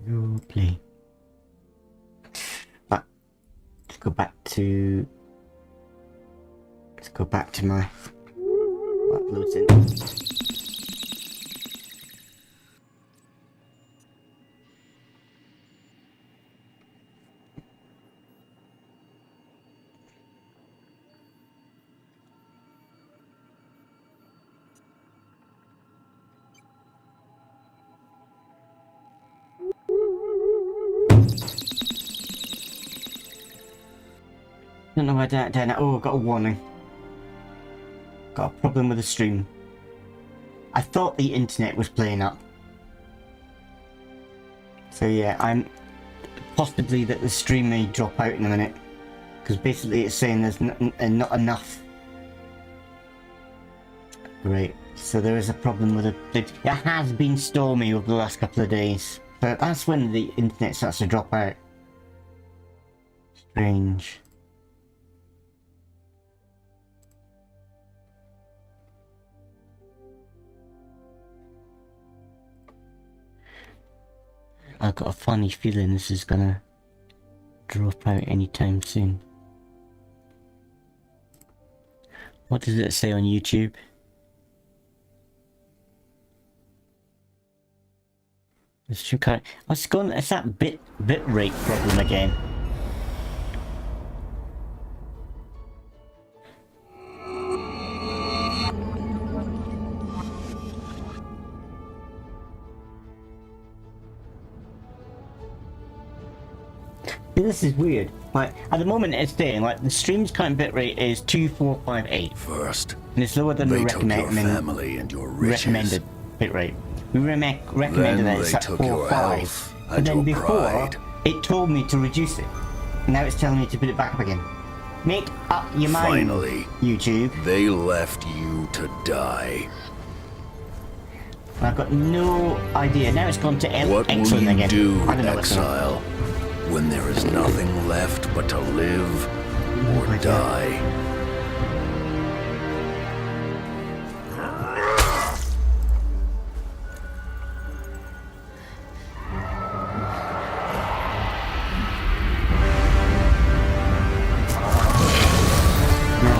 Roleplay. But let's go back to my uploads in. Don't know why that. Oh, got a warning. Got a problem with the stream. I thought the internet was playing up. So yeah, I'm possibly that the stream may drop out in a minute. Because basically it's saying there's not enough. Great. So there is a problem with it has been stormy over the last couple of days. But that's when the internet starts to drop out. Strange. I've got a funny feeling this is gonna drop out anytime soon. What does it say on YouTube? It's that bit rate problem again. This is weird. Like, at the moment it's saying, like, the stream's current bitrate is 2458. First, and it's lower than the recommended bitrate. We recommended that it's at 4.5. But then before, it told me to reduce it. Now it's telling me to put it back up again. Make up your mind. Finally. YouTube. They left you to die. I've got no idea. Now it's gone to What will excellent you again. do, I don't know what's going on. Exile, when there is nothing left but to live or idea. die?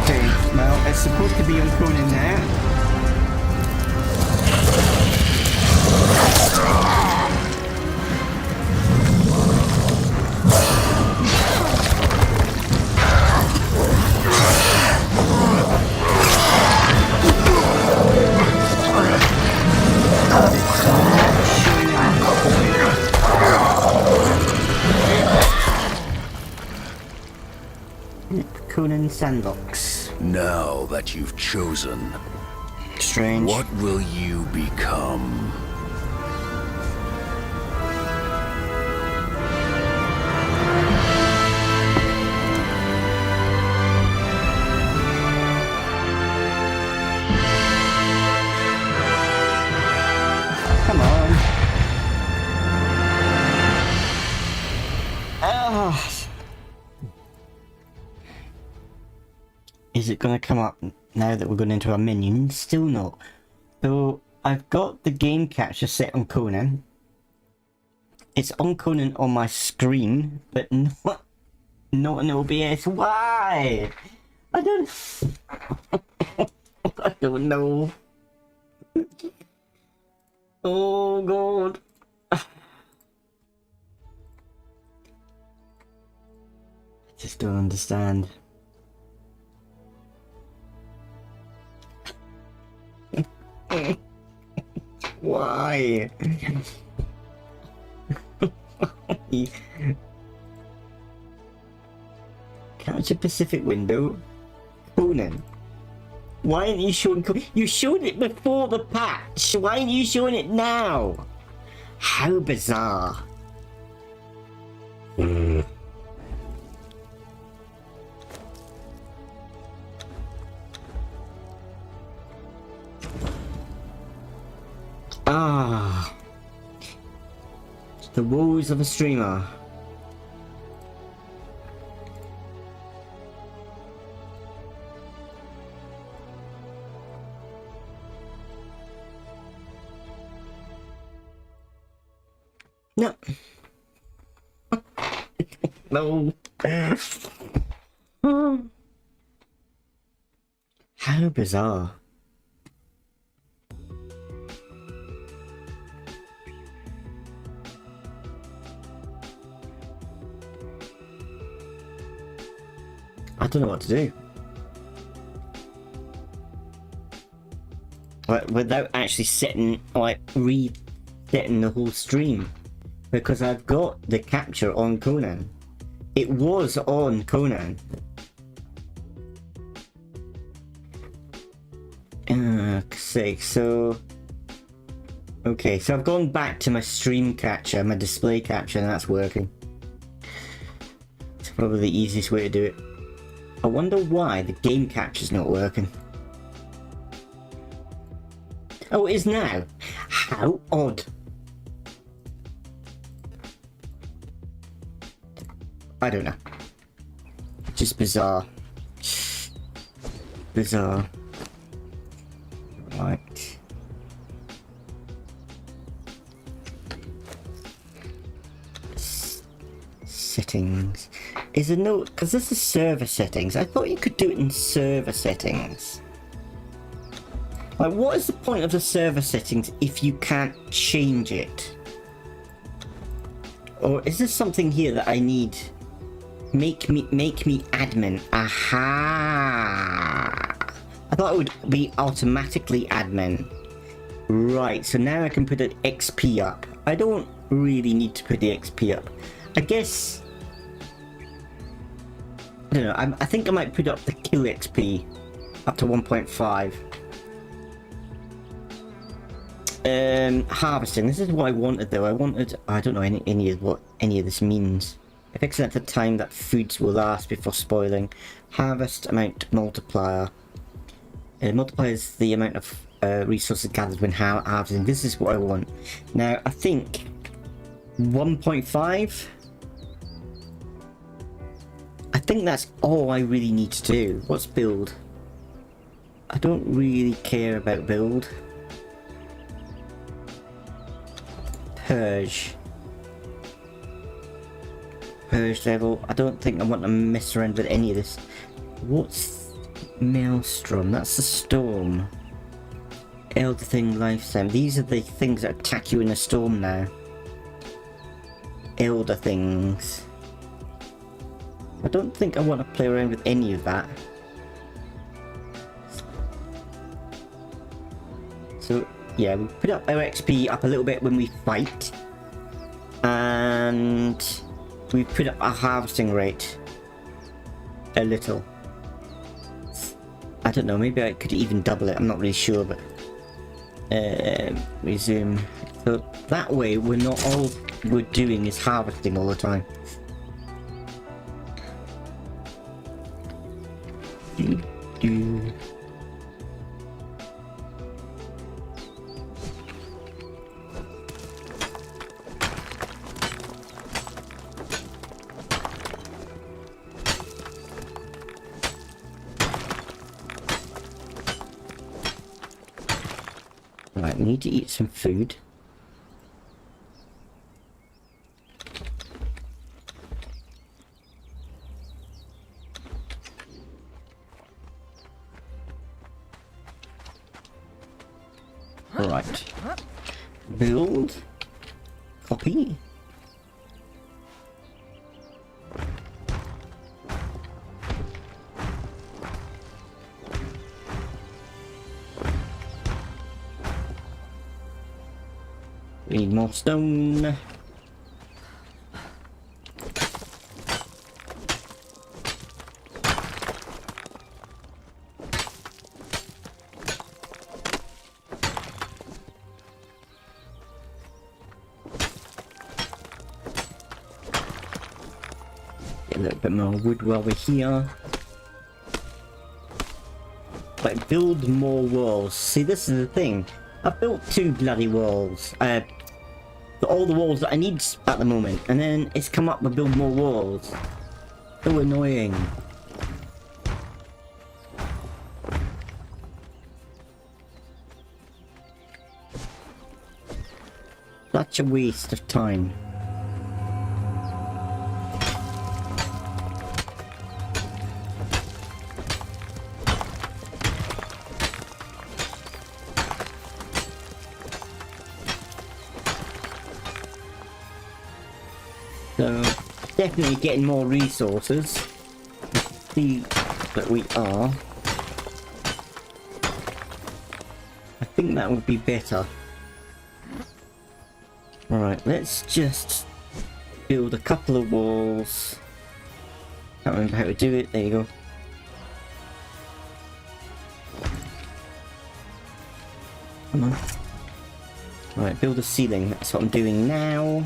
Okay, well, it's supposed to be on Conan now. Conan Sandbox. Now that you've chosen, Strange. what will you become? Come on. Ah. Is it going to come up now that we're going into our menu? Still not. So I've got the game capture set on Conan. It's on Conan on my screen, but not in OBS. Why? I don't. I don't know. Oh God. I just don't understand. Why? Capture Pacific window. Conan. Why aren't you showing You showed it before the patch. Why aren't you showing it now? How bizarre. Ah. The woes of a streamer. No. No. How bizarre. I don't know what to do. Like, without actually sitting, like, resetting the whole stream. Because I've got the capture on Conan. It was on Conan. So... Okay, so I've gone back to my stream capture, my display capture, and that's working. It's probably the easiest way to do it. I wonder why the game capture's not working. Oh, it is now. How odd. I don't know. Just bizarre. Bizarre. Right. Settings. Is there no... Because this is server settings. I thought you could do it in server settings. Like, what is the point of the server settings if you can't change it? Or is there something here that I need? Make me admin. Aha! I thought it would be automatically admin. Right, so now I can put an XP up. I don't really need to put the XP up. I guess... I don't know, I think I might put up the kill XP up to 1.5. Harvesting, this is what I wanted though. I don't know any of what any of this means. Fixing at the time that foods will last before spoiling. Harvest amount multiplier. Multiplies the amount of resources gathered when harvesting. This is what I want. Now, I think 1.5. I think that's all I really need to do. What's build? I don't really care about build. Purge. Purge level. I don't think I want to mess around with any of this. What's Maelstrom? That's the storm. Elder Thing Lifetime. These are the things that attack you in a storm now. Elder Things. I don't think I want to play around with any of that. So yeah, we put up our XP up a little bit when we fight. And we put up our harvesting rate a little. I don't know, maybe I could even double it, I'm not really sure, but resume. So that way we're not all we're doing is harvesting all the time. Right, we need to eat some food. Right. Build. Copy. We need more stone. Get a little bit more wood while we're here. Like, build more walls. See, this is the thing. I've built 2 bloody walls. All the walls that I need at the moment, and then it's come up with build more walls. So annoying. Such a waste of time. So, definitely getting more resources. See that we are. I think that would be better. Alright, let's just build a couple of walls. Can't remember how to do it, there you go. Come on. Right, build a ceiling, that's what I'm doing now.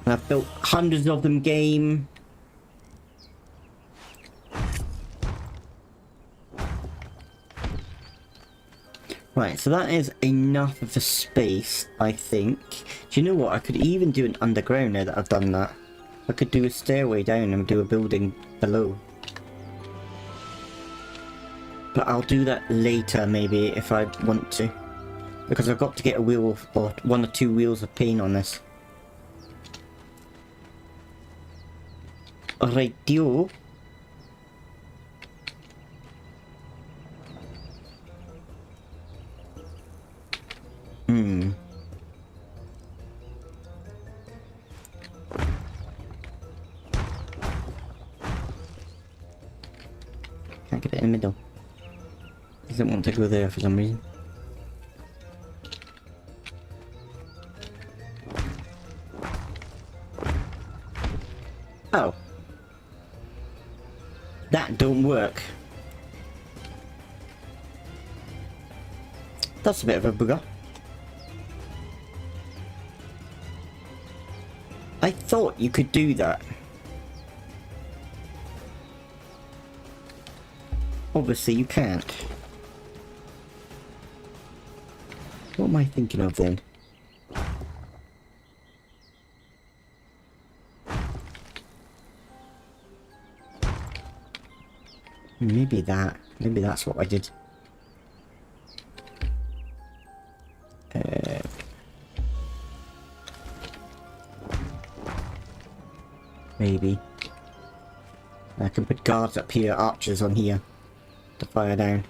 And I've built hundreds of them, game. Right, so that is enough of the space, I think. Do you know what? I could even do an underground now that I've done that. I could do a stairway down and do a building below. But I'll do that later, maybe, if I want to. Because I've got to get a wheel, or 1 or 2 wheels of paint on this. Rightio. Can't get it in the middle. Doesn't want to go there for some reason. Oh. That don't work. That's a bit of a bugger. I thought you could do that. Obviously you can't. What am I thinking of then? Maybe that. Maybe that's what I did. Maybe. I can put guards up here, archers on here to fire down.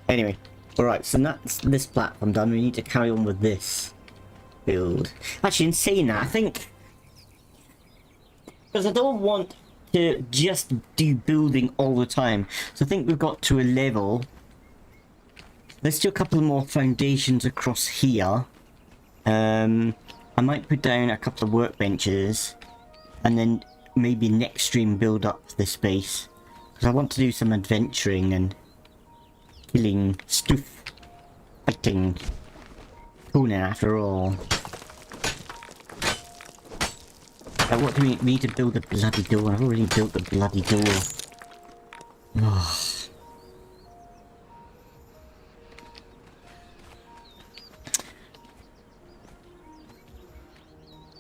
Anyway, alright, so that's this platform done. We need to carry on with this build. Actually, in saying that, I think... because I don't want to just do building all the time. So I think we've got to a level. Let's do a couple more foundations across here. I might put down a couple of workbenches. And then maybe next stream build up this base. Because I want to do some adventuring and killing stuff. Fighting. Conan after all. What do we need to build a bloody door? I've already built the bloody door. Oh.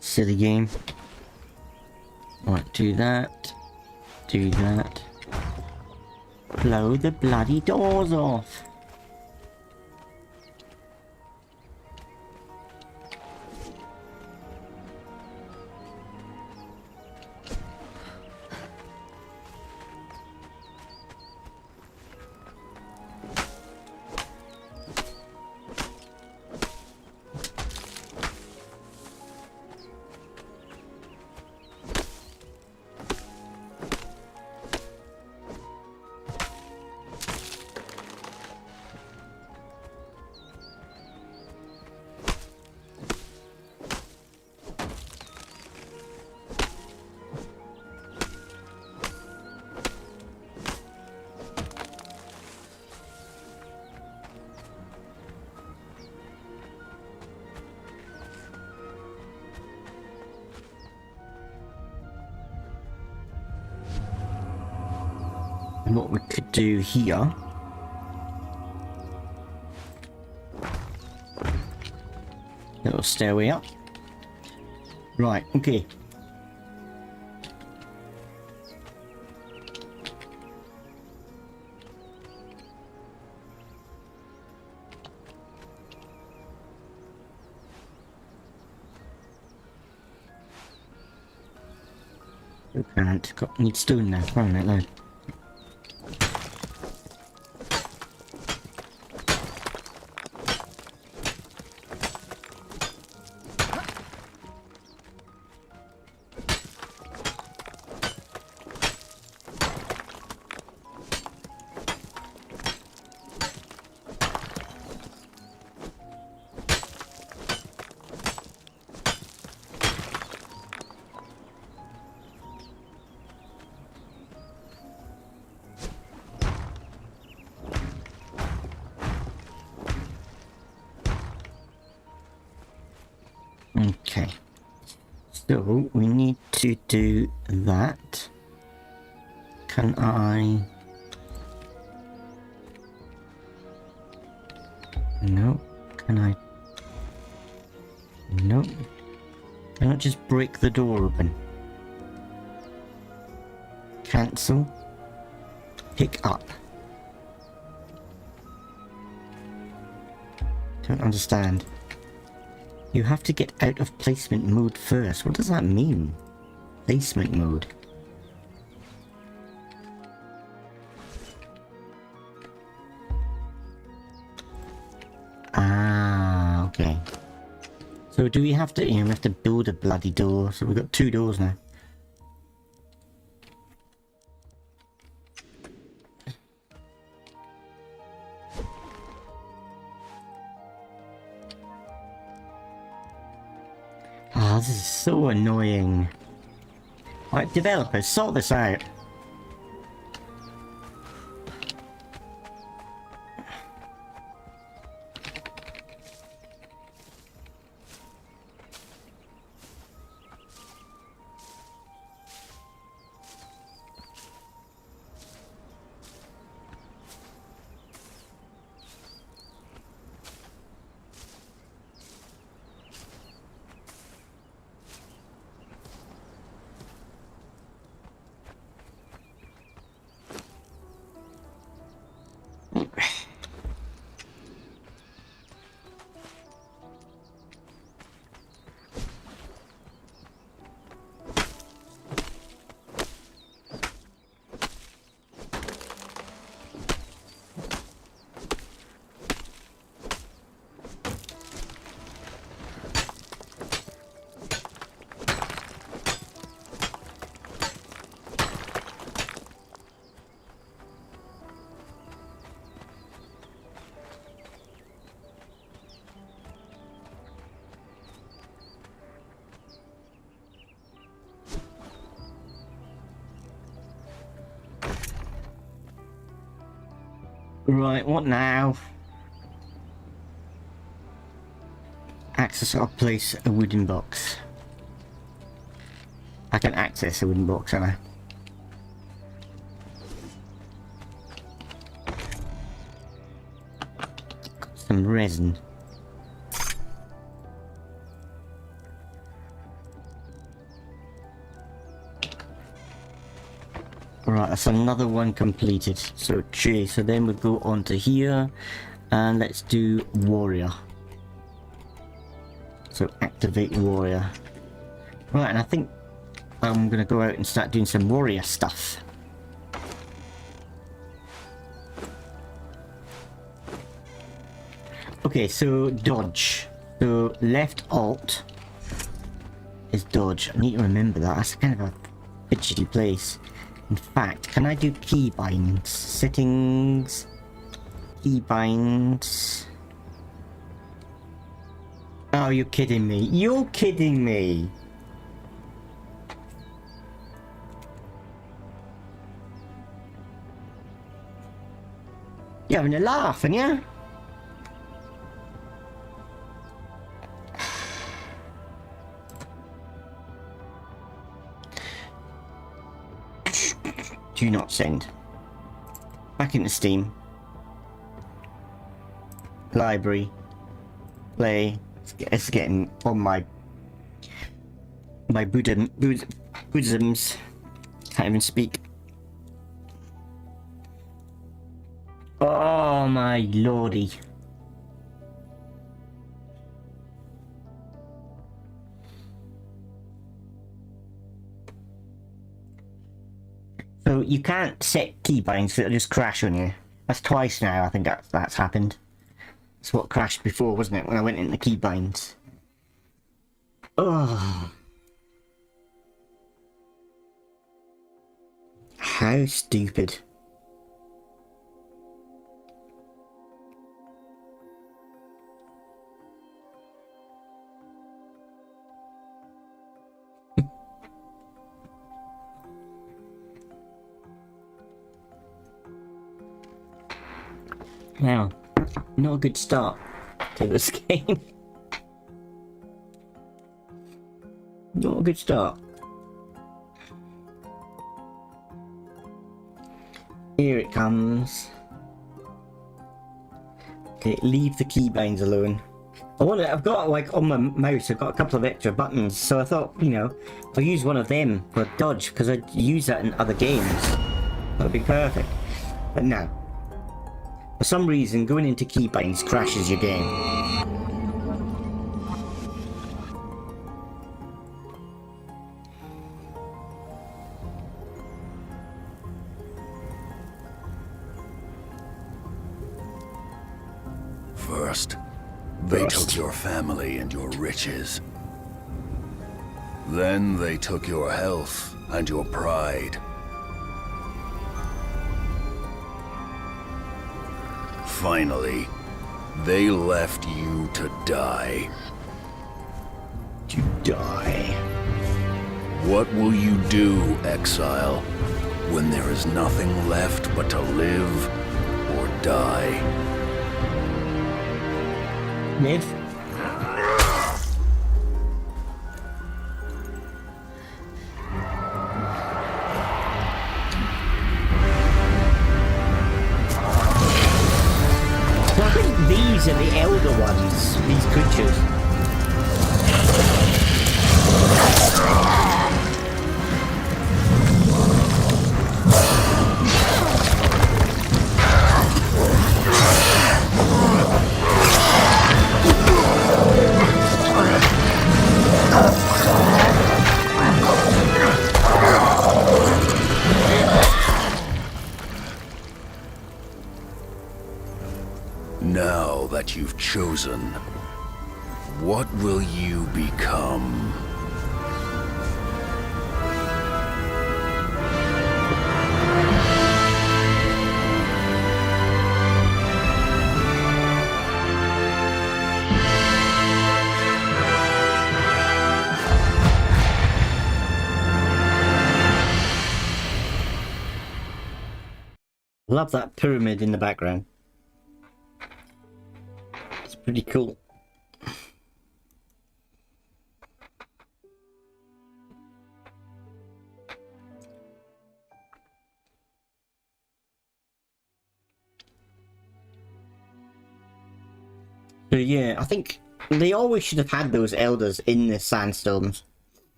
Silly game. Right, do that. Do that. Blow the bloody doors off. And what we could do here. Little stairway up. Right, okay. Need stone now, far out loud. Okay, so we need to do that. Can I? No. Can I? No. Can I just break the door open? Cancel. Pick up. Don't understand. You have to get out of placement mode first. What does that mean? Placement mode. Ah, okay. So do we have to, we have to build a bloody door. So we've got 2 doors now. Ah, this is so annoying. Right, developers, sort this out. Right, what now? Access or place a wooden box. I can access a wooden box, can I? Got some resin. Right, that's another one completed. So, okay, so then we'll go on to here, and let's do warrior. So activate warrior. Right, and I think I'm gonna go out and start doing some warrior stuff. Okay, so dodge. So left alt is dodge. I need to remember that. That's kind of a fidgety place. In fact, can I do keybinds? Settings. Keybinds. Oh, you're kidding me. You're kidding me. You're having a laugh, aren't you? Do not send. Back into Steam. Library. Play. It's getting on my Buddhisms. Can't even speak. Oh my lordy. So you can't set keybinds, so it'll just crash on you. That's twice now, I think that's happened. That's what crashed before, wasn't it, when I went into keybinds? Oh. How stupid. Now, not a good start to this game. Not a good start. Here it comes. Okay, leave the keybinds alone. I've got, like, on my mouse, I've got a couple of extra buttons, so I thought, you know, I'll use one of them for dodge, because I'd use that in other games. That'd be perfect. But no. For some reason, going into keybinds crashes your game. First, they took your family and your riches. Then they took your health and your pride. Finally, they left you to die. To die. What will you do, exile, when there is nothing left but to live or die? Live. I think these are the elder ones, these creatures. Now that you've chosen, what will you become? Love that pyramid in the background. pretty cool. So yeah, I think they always should have had those elders in the sandstorms.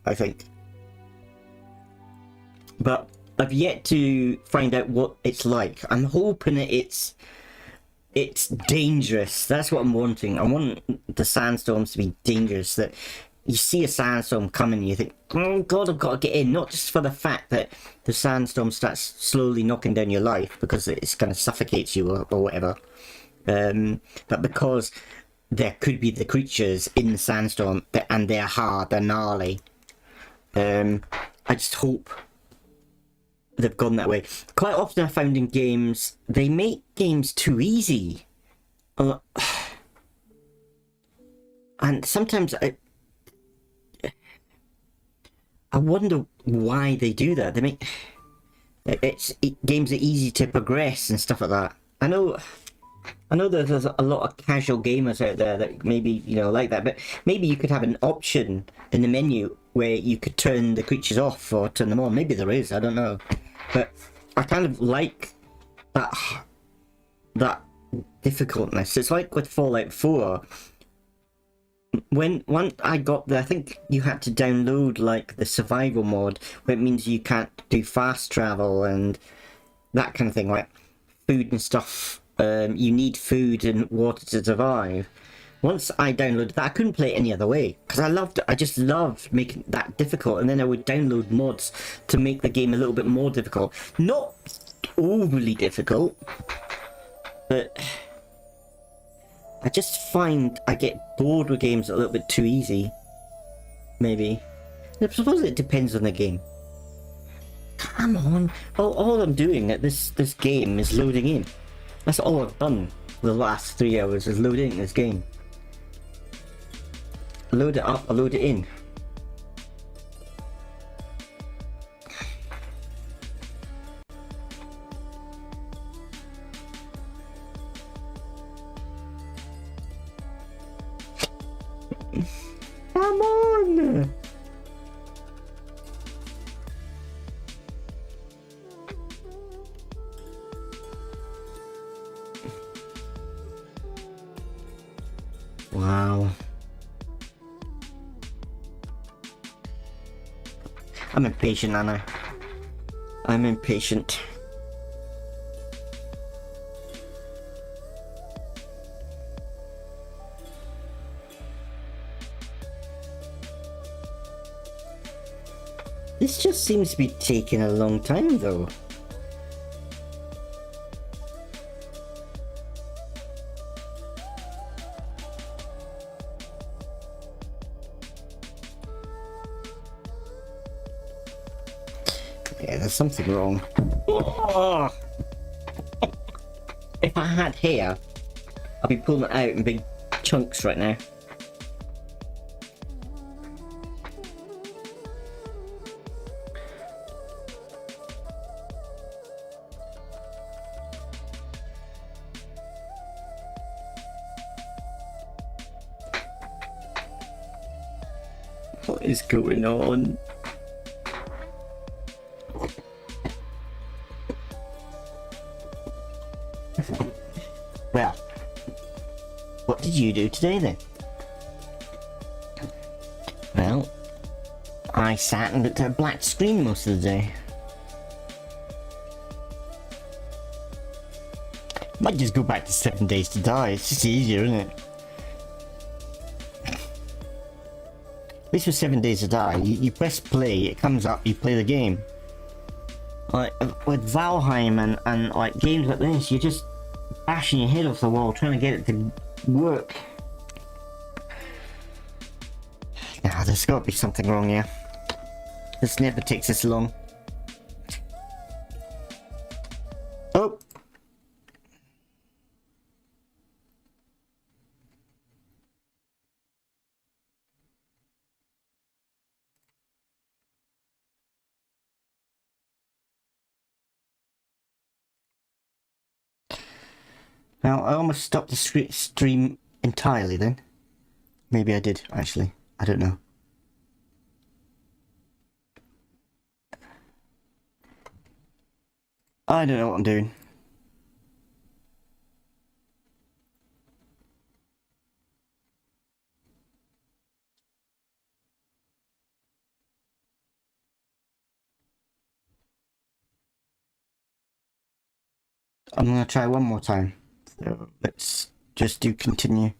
I think. But I've yet to find out what it's like. I'm hoping that it's dangerous. That's what I'm wanting. I want the sandstorms to be dangerous. That you see a sandstorm coming, you think, oh god, I've got to get in. Not just for the fact that the sandstorm starts slowly knocking down your life because it's kind of suffocates you or whatever. But because there could be the creatures in the sandstorm and they're hard, they're gnarly. I just hope they've gone that way. Quite often I found in games, they make games too easy. And sometimes I wonder why they do that. They make games are easy to progress and stuff like that. I know there's a lot of casual gamers out there that maybe, you know, like that, but maybe you could have an option in the menu where you could turn the creatures off or turn them on. Maybe there is, I don't know. But I kind of like that difficultness. It's like with Fallout 4. Once I got there, I think you had to download like the survival mod, where it means you can't do fast travel and that kind of thing, like food and stuff. You need food and water to survive. Once I downloaded that, I couldn't play it any other way because I just loved making that difficult, and then I would download mods to make the game a little bit more difficult. Not overly difficult, but I just find I get bored with games a little bit too easy. Maybe. I suppose it depends on the game. Come on, all I'm doing at this game is loading in. That's all I've done for the last 3 hours is loading this game. Load it up, I load it in. Come on! Wow. I'm impatient, Anna. I'm impatient. This just seems to be taking a long time, though. Yeah, there's something wrong. Oh! If I had hair, I'd be pulling it out in big chunks right now. What is going on? Well, what did you do today then? Well, I sat and looked at a black screen most of the day. Might just go back to 7 Days to Die, it's just easier, isn't it? At least with 7 Days to Die, you press play, it comes up, you play the game. Like, with Valheim and like games like this, you're just bashing your head off the wall trying to get it to work. Nah, there's got to be something wrong here. This never takes this long. Oh! Now, I almost stopped the stream entirely then. Maybe I did, actually. I don't know. I don't know what I'm doing. I'm gonna try one more time. So let's just do continue.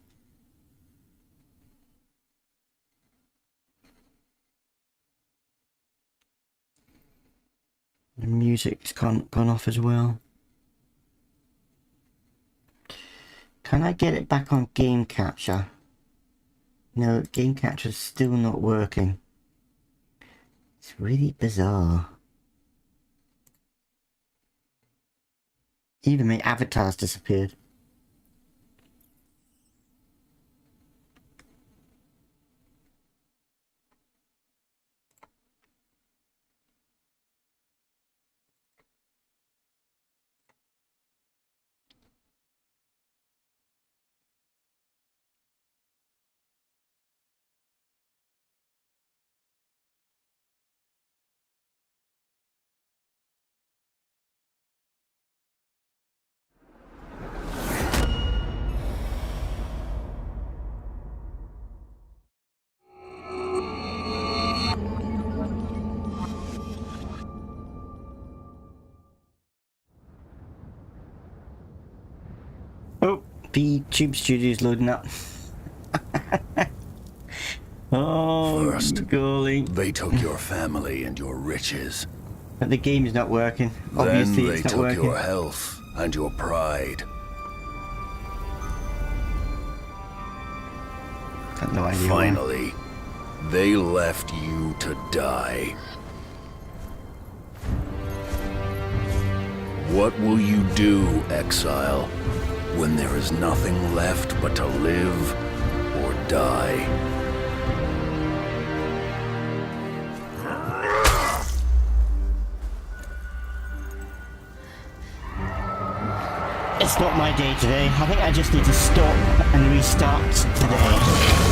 The music's gone off as well. Can I get it back on game capture? No, game capture's still not working. It's really bizarre. Even my avatar's disappeared. Oh, the Tube Studio's loading up. Oh, First, golly. they took your family and your riches. But the game's not working. Then Obviously, they it's not took working. your health and your pride. Got no idea. Why. Finally, they left you to die. What will you do, exile, when there is nothing left but to live or die? It's not my day today. I think I just need to stop and restart today.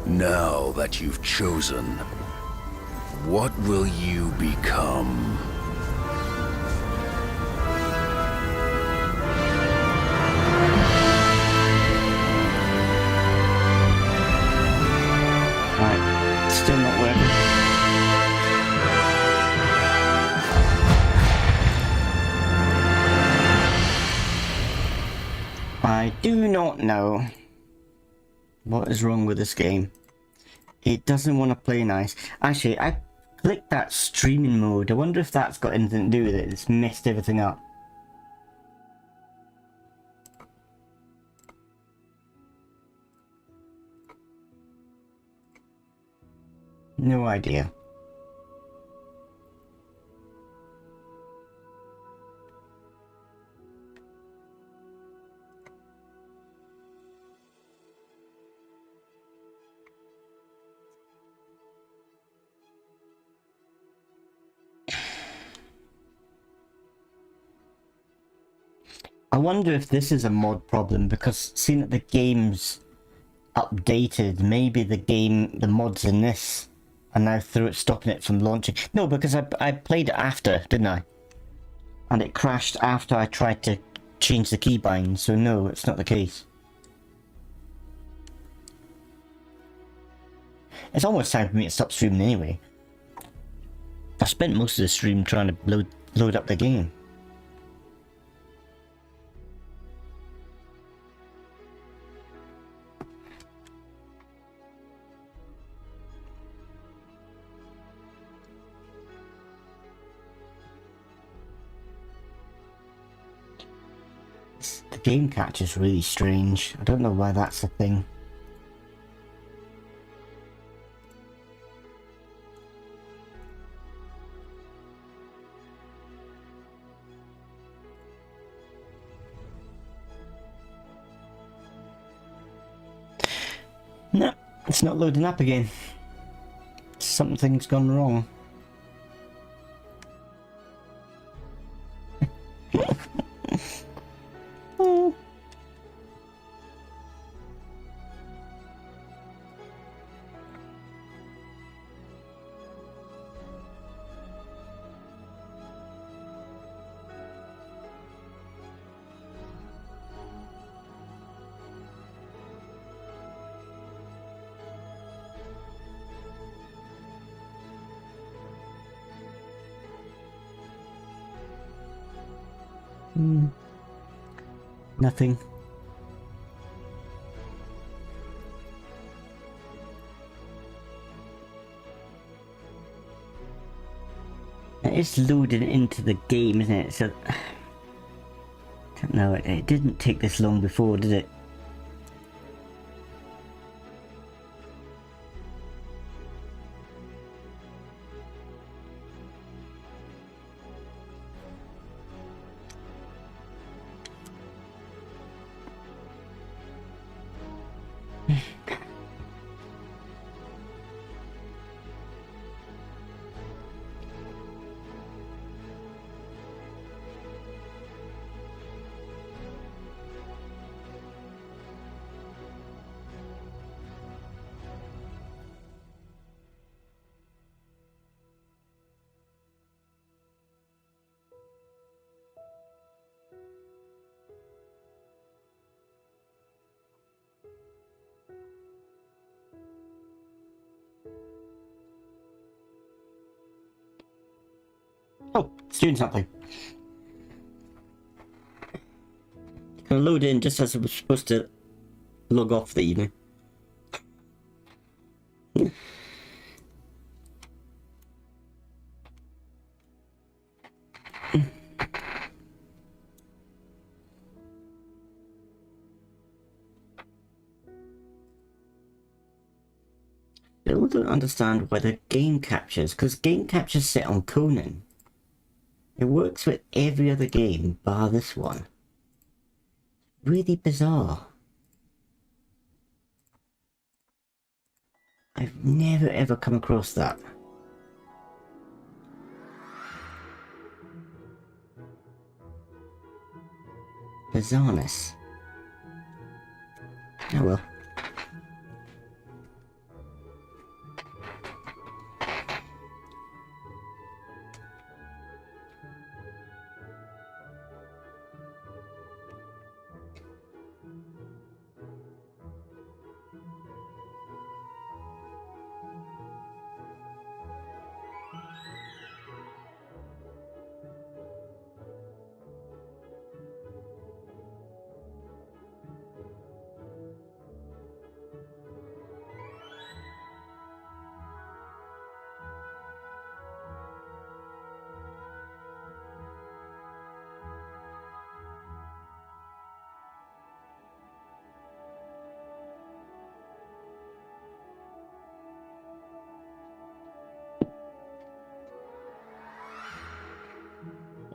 Now that you've chosen, what will you become? Right, still not working. I do not know what is wrong with this game. It doesn't want to play nice. Actually, I clicked that streaming mode. I wonder if that's got anything to do with it. It's messed everything up. No idea. I wonder if this is a mod problem, because seeing that the game's updated, maybe the mods in this are now stopping it from launching. No, because I played it after, didn't I? And it crashed after I tried to change the keybind, so no, it's not the case. It's almost time for me to stop streaming anyway. I spent most of the stream trying to load up the game. The game catcher's really strange. I don't know why that's a thing. No, it's not loading up again. Something's gone wrong. Oh. Nothing. It's loaded into the game, isn't it? So, I don't know, it didn't take this long before, did it? Oh, it's doing something. It's gonna load in just as it was supposed to log off the evening. Still don't understand why the game captures, because game capture's set on Conan. It works with every other game bar this one. Really bizarre. I've never ever come across that. Bizarreness. Oh well.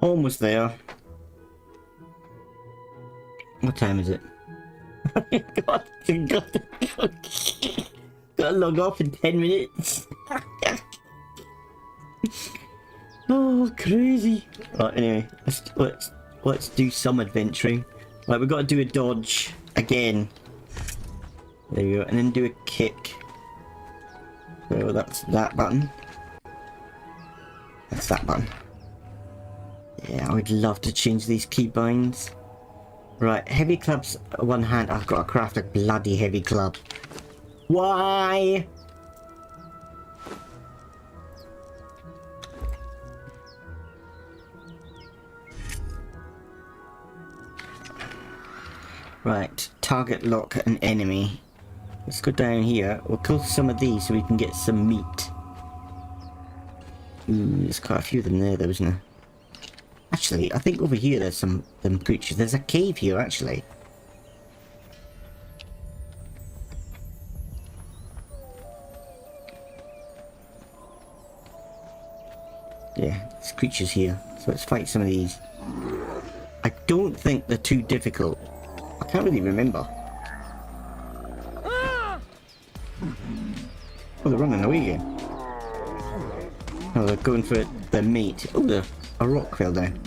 Almost there. What time is it? God, gotta log off in 10 minutes. Oh, crazy. Right, anyway, let's do some adventuring. Right, we've got to do a dodge again. There you go, and then do a kick. So that's that button. That's that button. Yeah, I would love to change these keybinds. Right, heavy clubs one hand. I've got to craft a bloody heavy club. Why? Right, target lock an enemy. Let's go down here. We'll kill some of these so we can get some meat. Ooh, there's quite a few of them there though, isn't there? actually, I think over here there's some creatures. There's a cave here, actually. Yeah, there's creatures here. So let's fight some of these. I don't think they're too difficult. I can't really remember. Oh, they're running away again. Oh, they're going for their mate. Oh, a rock fell down.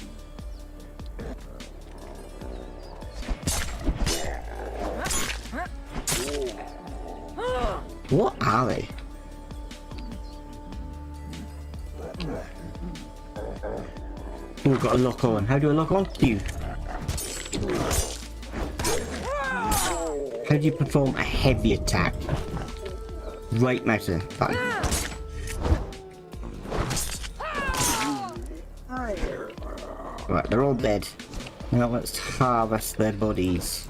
What are they? Oh, we've got a lock on. How do I lock on? You. How do you perform a heavy attack? Right mouse button. Right, they're all dead. Now let's harvest their bodies.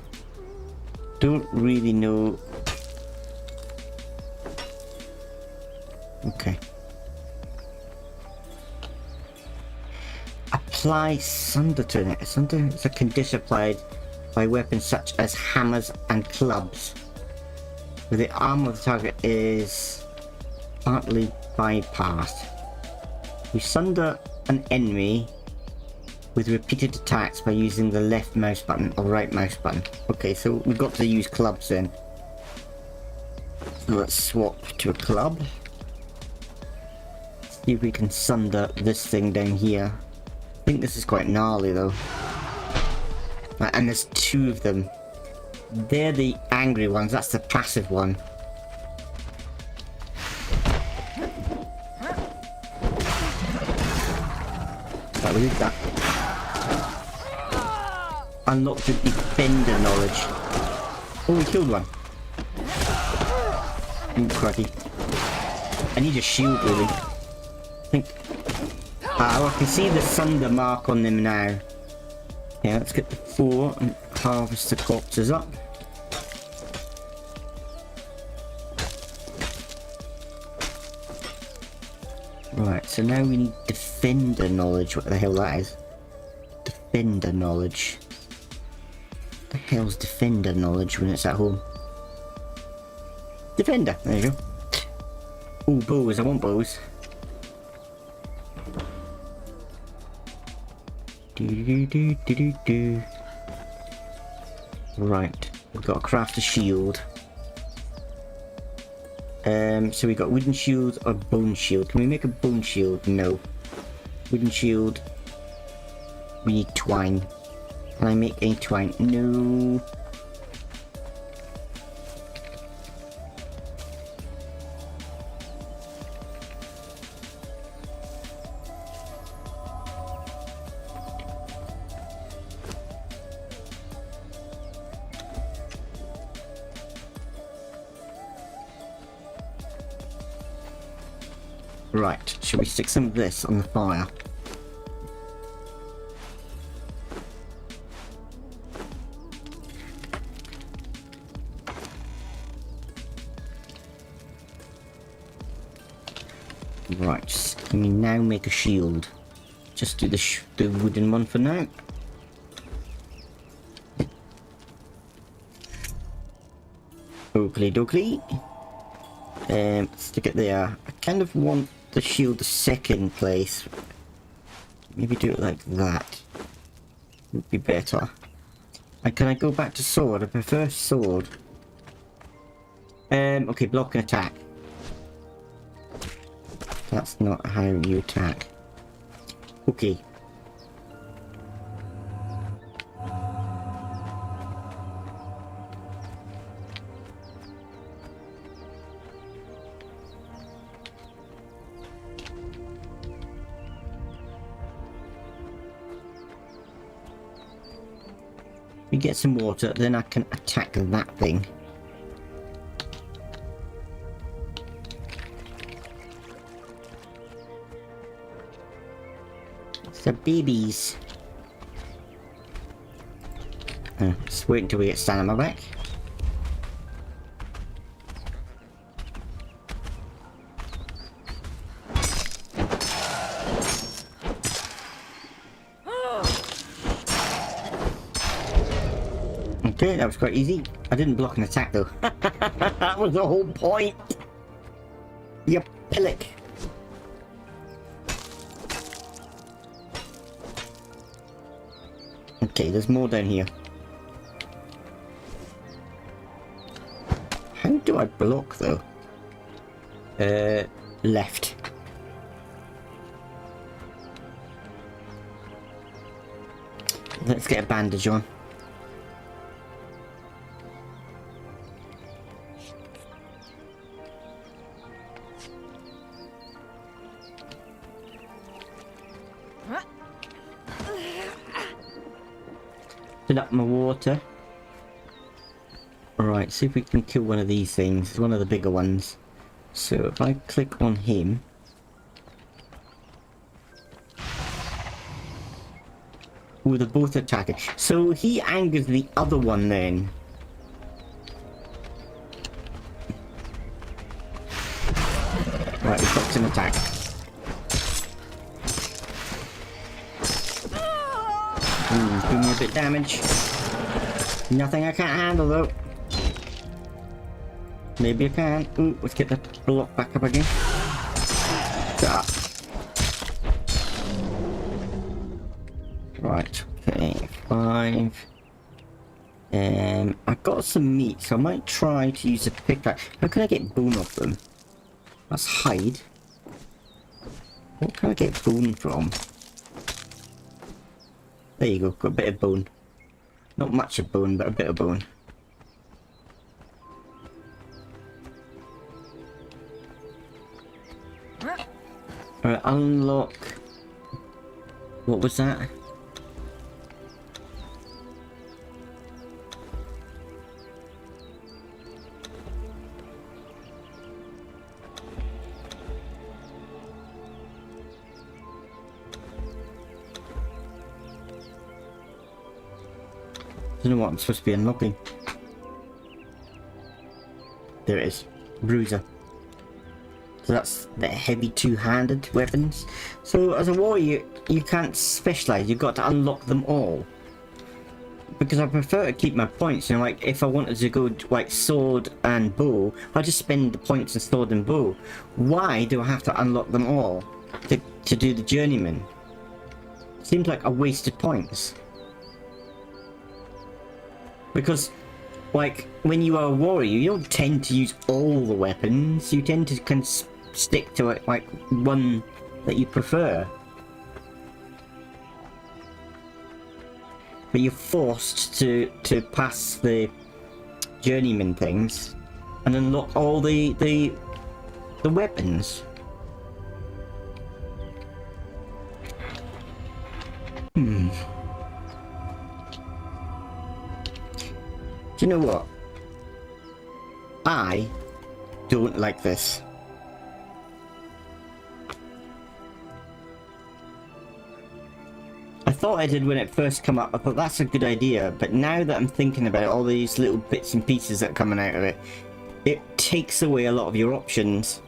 Don't really know. Okay. Apply Sunder to it. Sunder is a condition applied by weapons such as hammers and clubs, where the arm of the target is partly bypassed. You sunder an enemy with repeated attacks by using the left mouse button or right mouse button. Okay, so we've got to use clubs then. So let's swap to a club. See if we can sunder this thing down here. I think this is quite gnarly though. And there's two of them. They're the angry ones, that's the passive one. Right, we did that. Unlock the defender knowledge. Oh, we killed one. Ooh, crikey. I need a shield really. I think. Oh, I can see the sunder mark on them now. Yeah, let's get the 4 and harvest the corpses up. Right, so now we need defender knowledge. What the hell that is? Defender knowledge. What the hell's defender knowledge when it's at home? Defender, there you go. Oh, bows, I want bows. Do. Right, we've got to craft a shield. So we got wooden shield or bone shield. Can we make a bone shield? No. Wooden shield. We need twine. Can I make any twine? No. Right, shall we stick some of this on the fire? Right, can we now make a shield? Just do the wooden one for now. Oakley dokley. Stick it there. I kind of want the shield the second place. Maybe do it like that. Would be better. And can I go back to sword? I prefer sword. Okay, block and attack. That's not how you attack. Okay. We get some water, then I can attack that thing. It's the babies. Just wait until we get stamina back. Okay, that was quite easy. I didn't block an attack though. That was the whole point. You pillock. Okay, there's more down here. How do I block though? Left. Let's get a bandage on. Fill up my water. Alright, see if we can kill one of these things. It's one of the bigger ones. So if I click on him. Oh, they're both attacking. So he angers the other one then. Right, we got some attack. Doing me a bit damage. Nothing I can't handle though. Maybe I can. Ooh, let's get the block back up again. Ah. Right, okay, 5. I got some meat, so I might try to use a pickaxe. How can I get bone off them? Let's hide. What can I get bone from? There you go, got a bit of bone. Not much of bone, but a bit of bone. Alright, unlock. What was that? I don't know what I'm supposed to be unlocking. There it is. Bruiser. So that's the heavy two-handed weapons. So as a warrior, you can't specialise. You've got to unlock them all. Because I prefer to keep my points. You know, like if I wanted to go like sword and bow, I just spend the points in sword and bow. Why do I have to unlock them all to do the journeyman? Seems like a wasted points. Because, like, when you are a warrior, you don't tend to use all the weapons. You tend to stick to it, like one that you prefer. But you're forced to pass the journeyman things and unlock all the weapons. Do you know what? I don't like this. I thought I did when it first came up. I thought that's a good idea, but now that I'm thinking about all these little bits and pieces that are coming out of it, it takes away a lot of your options.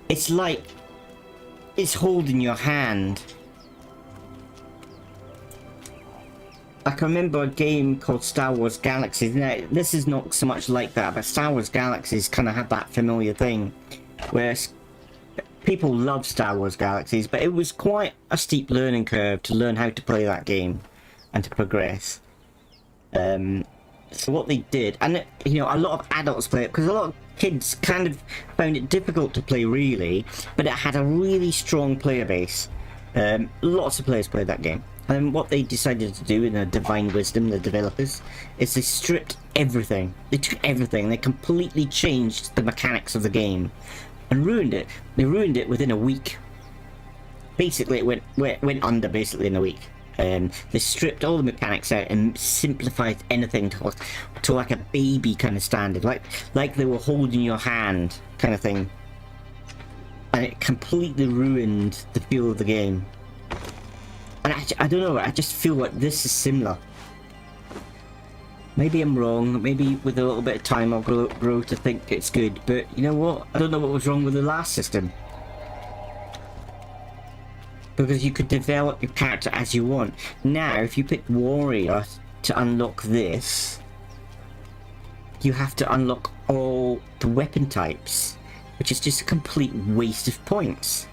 It's like it's holding your hand. I can remember a game called Star Wars Galaxies. Now, this is not so much like that, but Star Wars Galaxies kind of had that familiar thing, where people love Star Wars Galaxies, but it was quite a steep learning curve to learn how to play that game and to progress. So what they did, and you know, a lot of adults play it because a lot of kids kind of found it difficult to play, really, but it had a really strong player base. Lots of players played that game. And what they decided to do in their divine wisdom, the developers, is they stripped everything. They took everything. They completely changed the mechanics of the game and ruined it. They ruined it within a week. Basically, it went under basically in a week. They stripped all the mechanics out and simplified anything to like a baby kind of standard, like they were holding your hand kind of thing. And it completely ruined the feel of the game. And I don't know, I just feel like this is similar. Maybe I'm wrong, maybe with a little bit of time I'll grow to think it's good, but you know what? I don't know what was wrong with the last system. because you could develop your character as you want. Now, if you pick warrior to unlock this, you have to unlock all the weapon types, which is just a complete waste of points.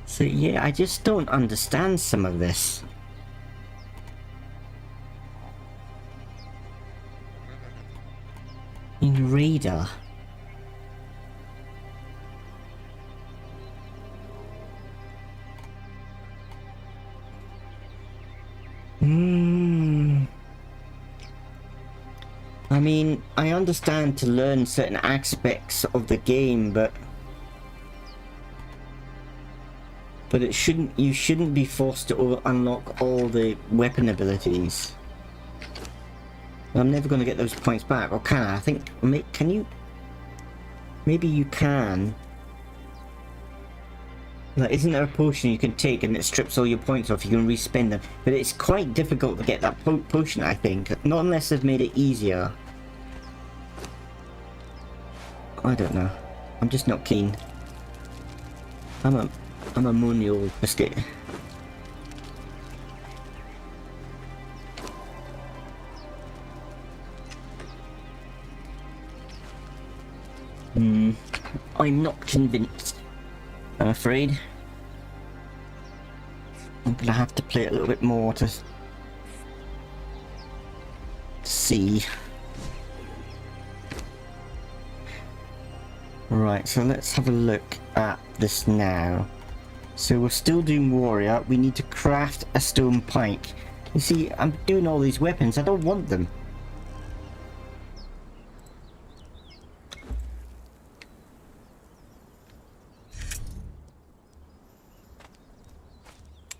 So yeah, I just don't understand some of this. In Raider. I mean, I understand to learn certain aspects of the game, but it shouldn't. You shouldn't be forced to unlock all the weapon abilities. I'm never going to get those points back, or can I? I think. Can you? Maybe you can. Like, isn't there a potion you can take and it strips all your points off? You can respend them, but it's quite difficult to get that potion. I think, not unless they've made it easier. I don't know. I'm just not keen. I'm a moony old biscuit. I'm not convinced, I'm afraid. I'm gonna have to play it a little bit more to see. Right, so let's have a look at this now. So we're still doing warrior. We need to craft a stone pike. You see, I'm doing all these weapons. I don't want them.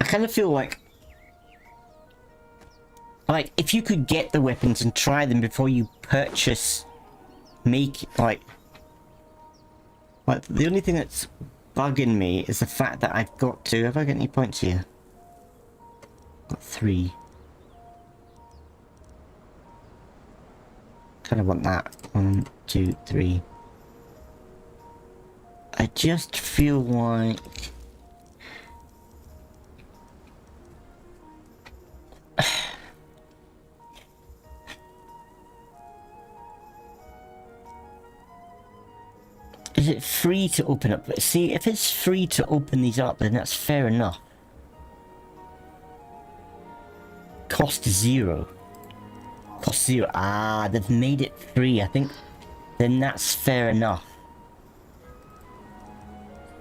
I kind of feel like if you could get the weapons and try them before you purchase, the only thing that's bugging me is the fact that I've got to... Have I got any points here? Got 3. Kind of want that. 1, 2, 3. I just feel like... Is it free to open up? See, if it's free to open these up, then that's fair enough. Cost 0. Cost 0. Ah, they've made it free. I think then that's fair enough.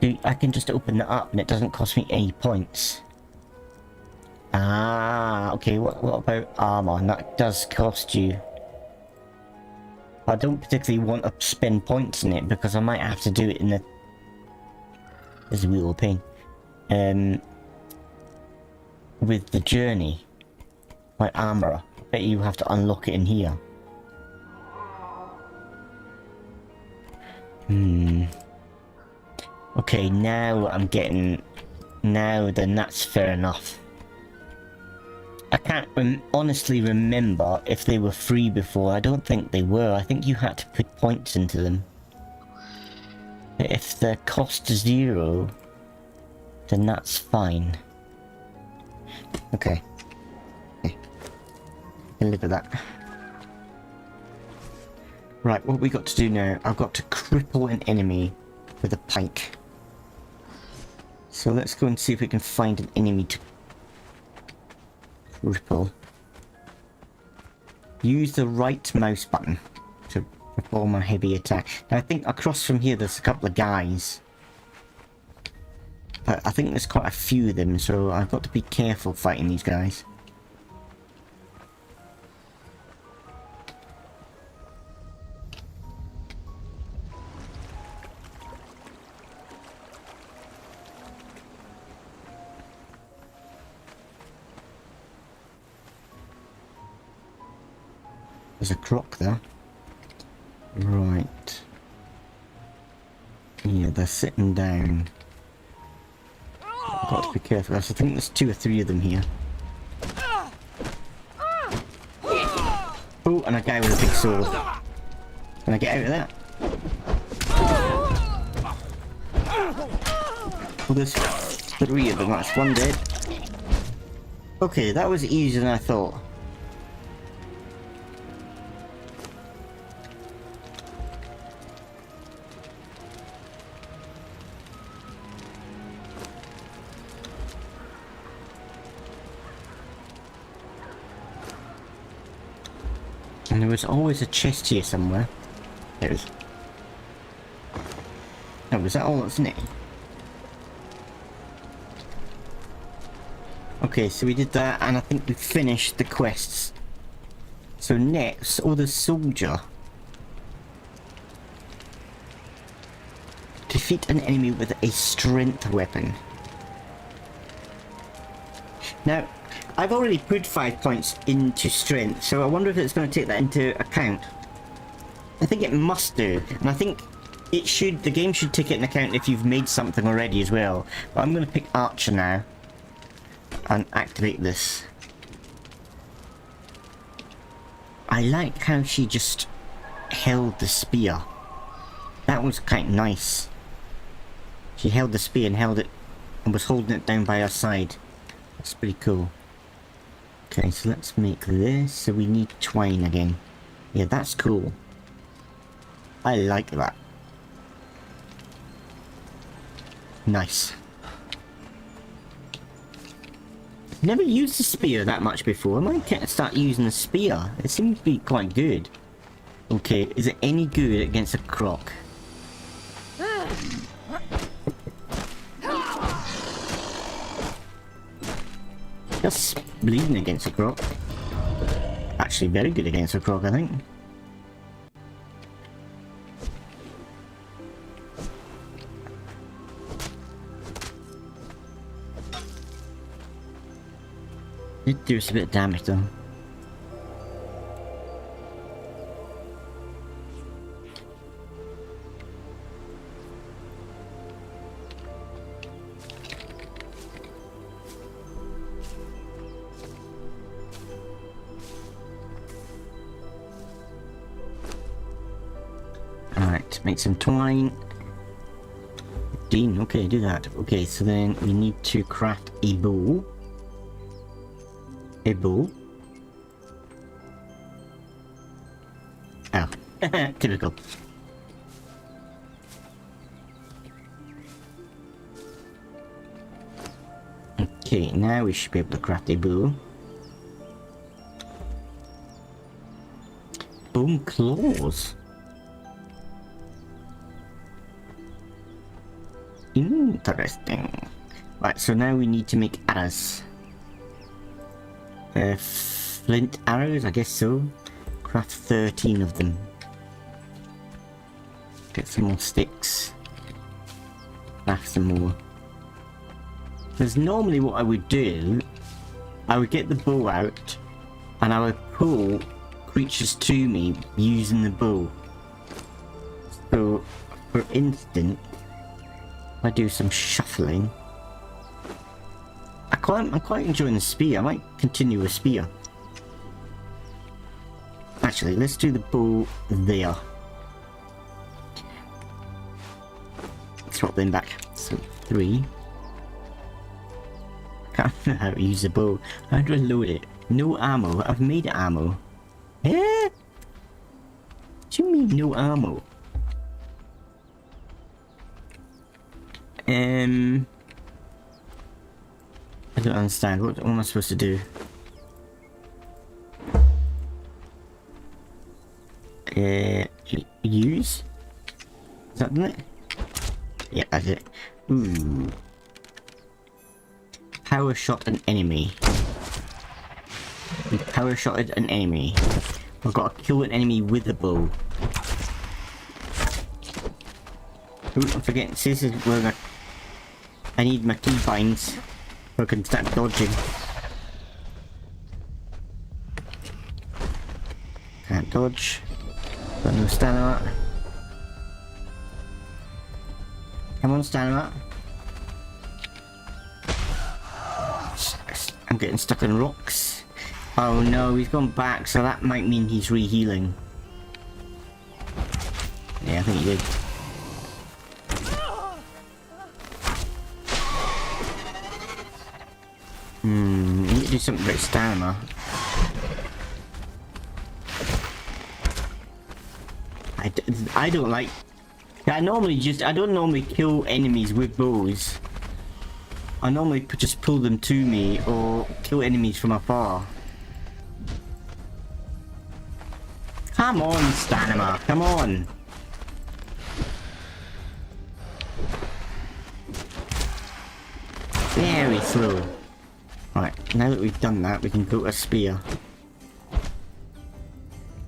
So I can just open that up and it doesn't cost me any points. Ah, okay. What about armor? That does cost you. I don't particularly want to spend points in it because I might have to do it in the... There's a wheel of pain. With the journey. My armor. I bet you have to unlock it in here. Okay, now I'm getting... Now then that's fair enough. I can't honestly remember if they were free before. I don't think they were. I think you had to put points into them. But if they're cost 0, then that's fine. Okay. I can live with that. Right, what we got to do now? I've got to cripple an enemy with a pike. So let's go and see if we can find an enemy to cripple. Use the right mouse button to perform a heavy attack. Now, I think across from here there's a couple of guys. But I think there's quite a few of them, so I've got to be careful fighting these guys. There's a croc there. Right. Yeah, they're sitting down. I've got to be careful. I think there's 2 or 3 of them here. Oh, and a guy with a big sword. Can I get out of that? Well, there's 3 of them, that's 1 dead. Okay, that was easier than I thought. And there was always a chest here somewhere. There was. Oh, was that all that's in it? Okay, so we did that, and I think we finished the quests. So next, the soldier. Defeat an enemy with a strength weapon. Now, I've already put 5 points into strength, so I wonder if it's going to take that into account. I think it must do, and I think it should. The game should take it into account if you've made something already as well. But I'm going to pick Archer now and activate this. I like how she just held the spear. That was quite nice. She held the spear and held it and was holding it down by her side. That's pretty cool. Okay, so let's make this. So we need twine again. Yeah, that's cool. I like that. Nice. Never used the spear that much before. I might start using the spear. It seems to be quite good. Okay, is it any good against a croc? Just bleeding against a croc. Actually, very good against a croc, I think. Did do us a bit of damage though. Alright, make some twine. 15, okay, do that. Okay, so then we need to craft a bow. A bow. Oh, typical. Okay, now we should be able to craft a bow. Bone claws. Interesting. Right, so now we need to make arrows. Flint arrows, I guess so. Craft 13 of them. Get some more sticks. Craft some more. Because normally what I would do, I would get the bow out and I would pull creatures to me using the bow. So, for instance, if I do some shuffling, I'm quite enjoying the spear. I might continue with spear. Actually, let's do the bow there. Swap them back. So 3. Can't remember how to use the bow. How do I load it? No ammo. I've made ammo. Eh? What do you mean no ammo? I don't understand. What am I supposed to do? Use? Is that it? Yeah, that's it. Ooh. Power shot an enemy. We power shotted an enemy. I've got to kill an enemy with a bow. Ooh, I'm forgetting. See, this is where I need my keybinds so I can start dodging. Can't dodge. Got no stamina. Come on, stamina. I'm getting stuck in rocks. Oh no, he's gone back, so that might mean he's re-healing. Yeah, I think he did. I need to do something about stamina. I don't like... I don't normally kill enemies with bows. I normally just pull them to me or kill enemies from afar. Come on, stamina, come on! Very slow. Right, now that we've done that, we can go to a spear.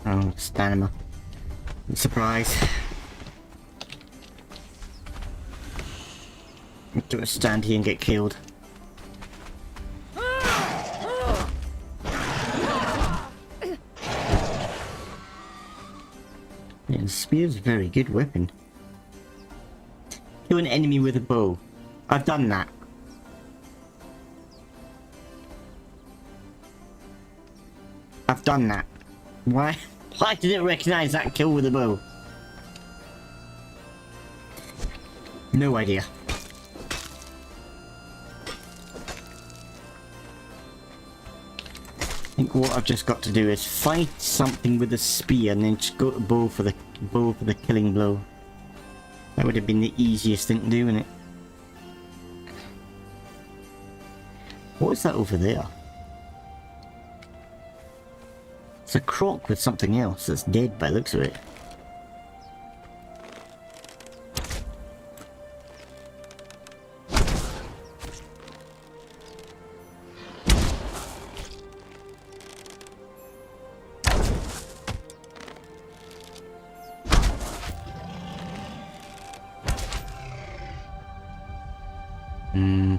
Oh, stamina. Surprise. Don't stand here and get killed. Yeah, the spear's a very good weapon. Kill an enemy with a bow. I've done that. I've done that. Why? Why did it recognize that kill with a bow? No idea. I think what I've just got to do is fight something with a spear and then just go to bow for the killing blow. That would have been the easiest thing to do, wouldn't it? What is that over there? It's a croc with something else that's dead by the looks of it.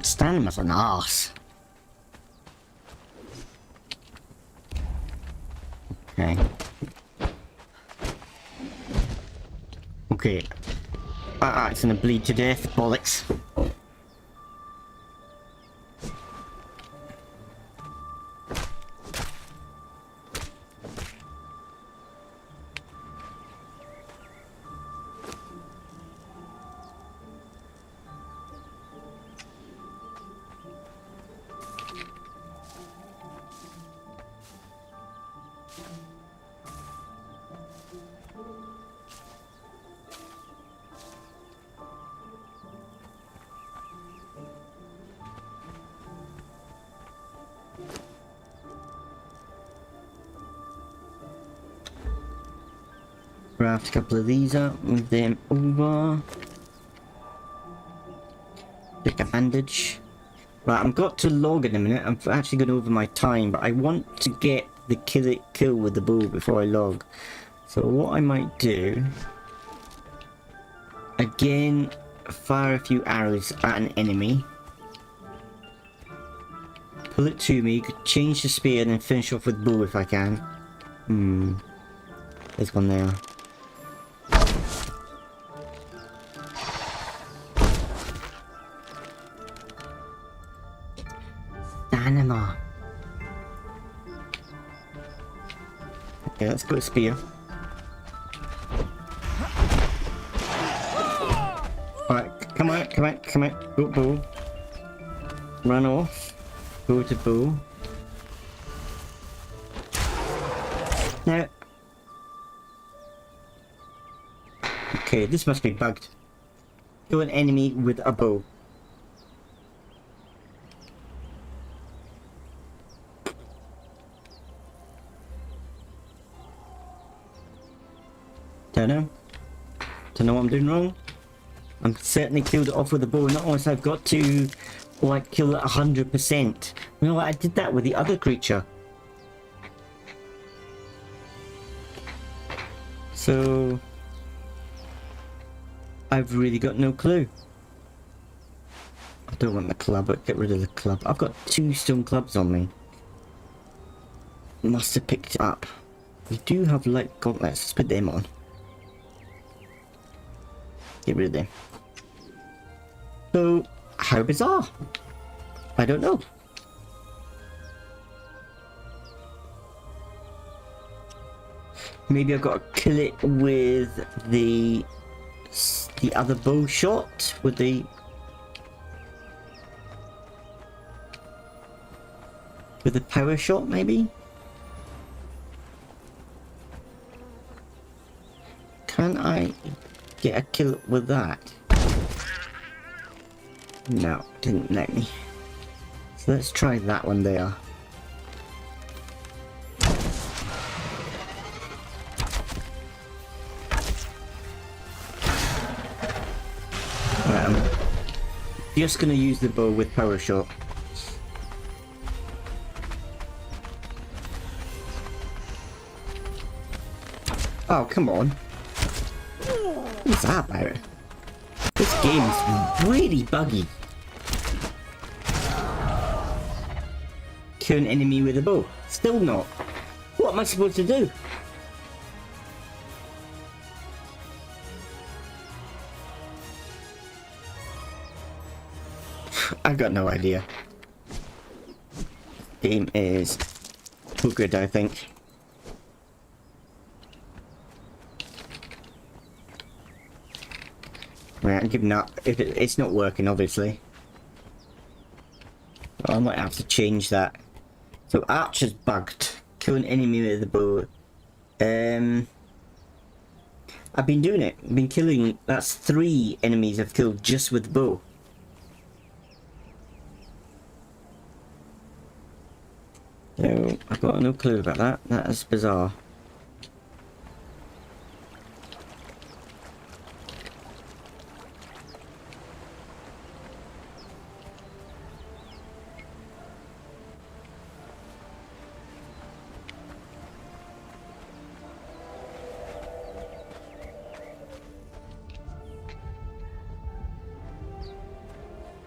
Stamina's an arse. Okay. Okay. It's gonna bleed to death, bollocks. Craft a couple of these up, move them over. Pick a bandage. Right, I've got to log in a minute. I'm actually going over my time, but I want to get the kill with the bow before I log. So what I might do, again, fire a few arrows at an enemy. Pull it to me, change the spear, and then finish off with bow if I can. There's one there. Anima. Okay, let's go to spear. Alright, come out. Go bow. Run off. Go to bow. Now. Okay, this must be bugged. Kill an enemy with a bow. Don't know what I'm doing wrong. I'm certainly killed it off with a bow, not unless I've got to like kill it 100%. You know what, I did that with the other creature. So I've really got no clue. I don't want the club, but get rid of the club. I've got 2 stone clubs on me. Must have picked it up. We do have light gauntlets, let's put them on. Get rid of them. So, how bizarre? I don't know. Maybe I've got to kill it with the other bow shot, with the power shot, maybe? Can I get a kill with that? No, didn't let me. So let's try that one there. Right, I'm just gonna use the bow with power shot. Oh, come on. What's that about? This game is really buggy. Kill an enemy with a bow. Still not. What am I supposed to do? I've got no idea. Game is good, I think. Right, I'm giving up. If it's not working, obviously. I might have to change that. So Archer's bugged. Kill an enemy with a bow. I've been doing it. I've been killing. That's 3 enemies I've killed just with the bow. So I've got no clue about that. That is bizarre.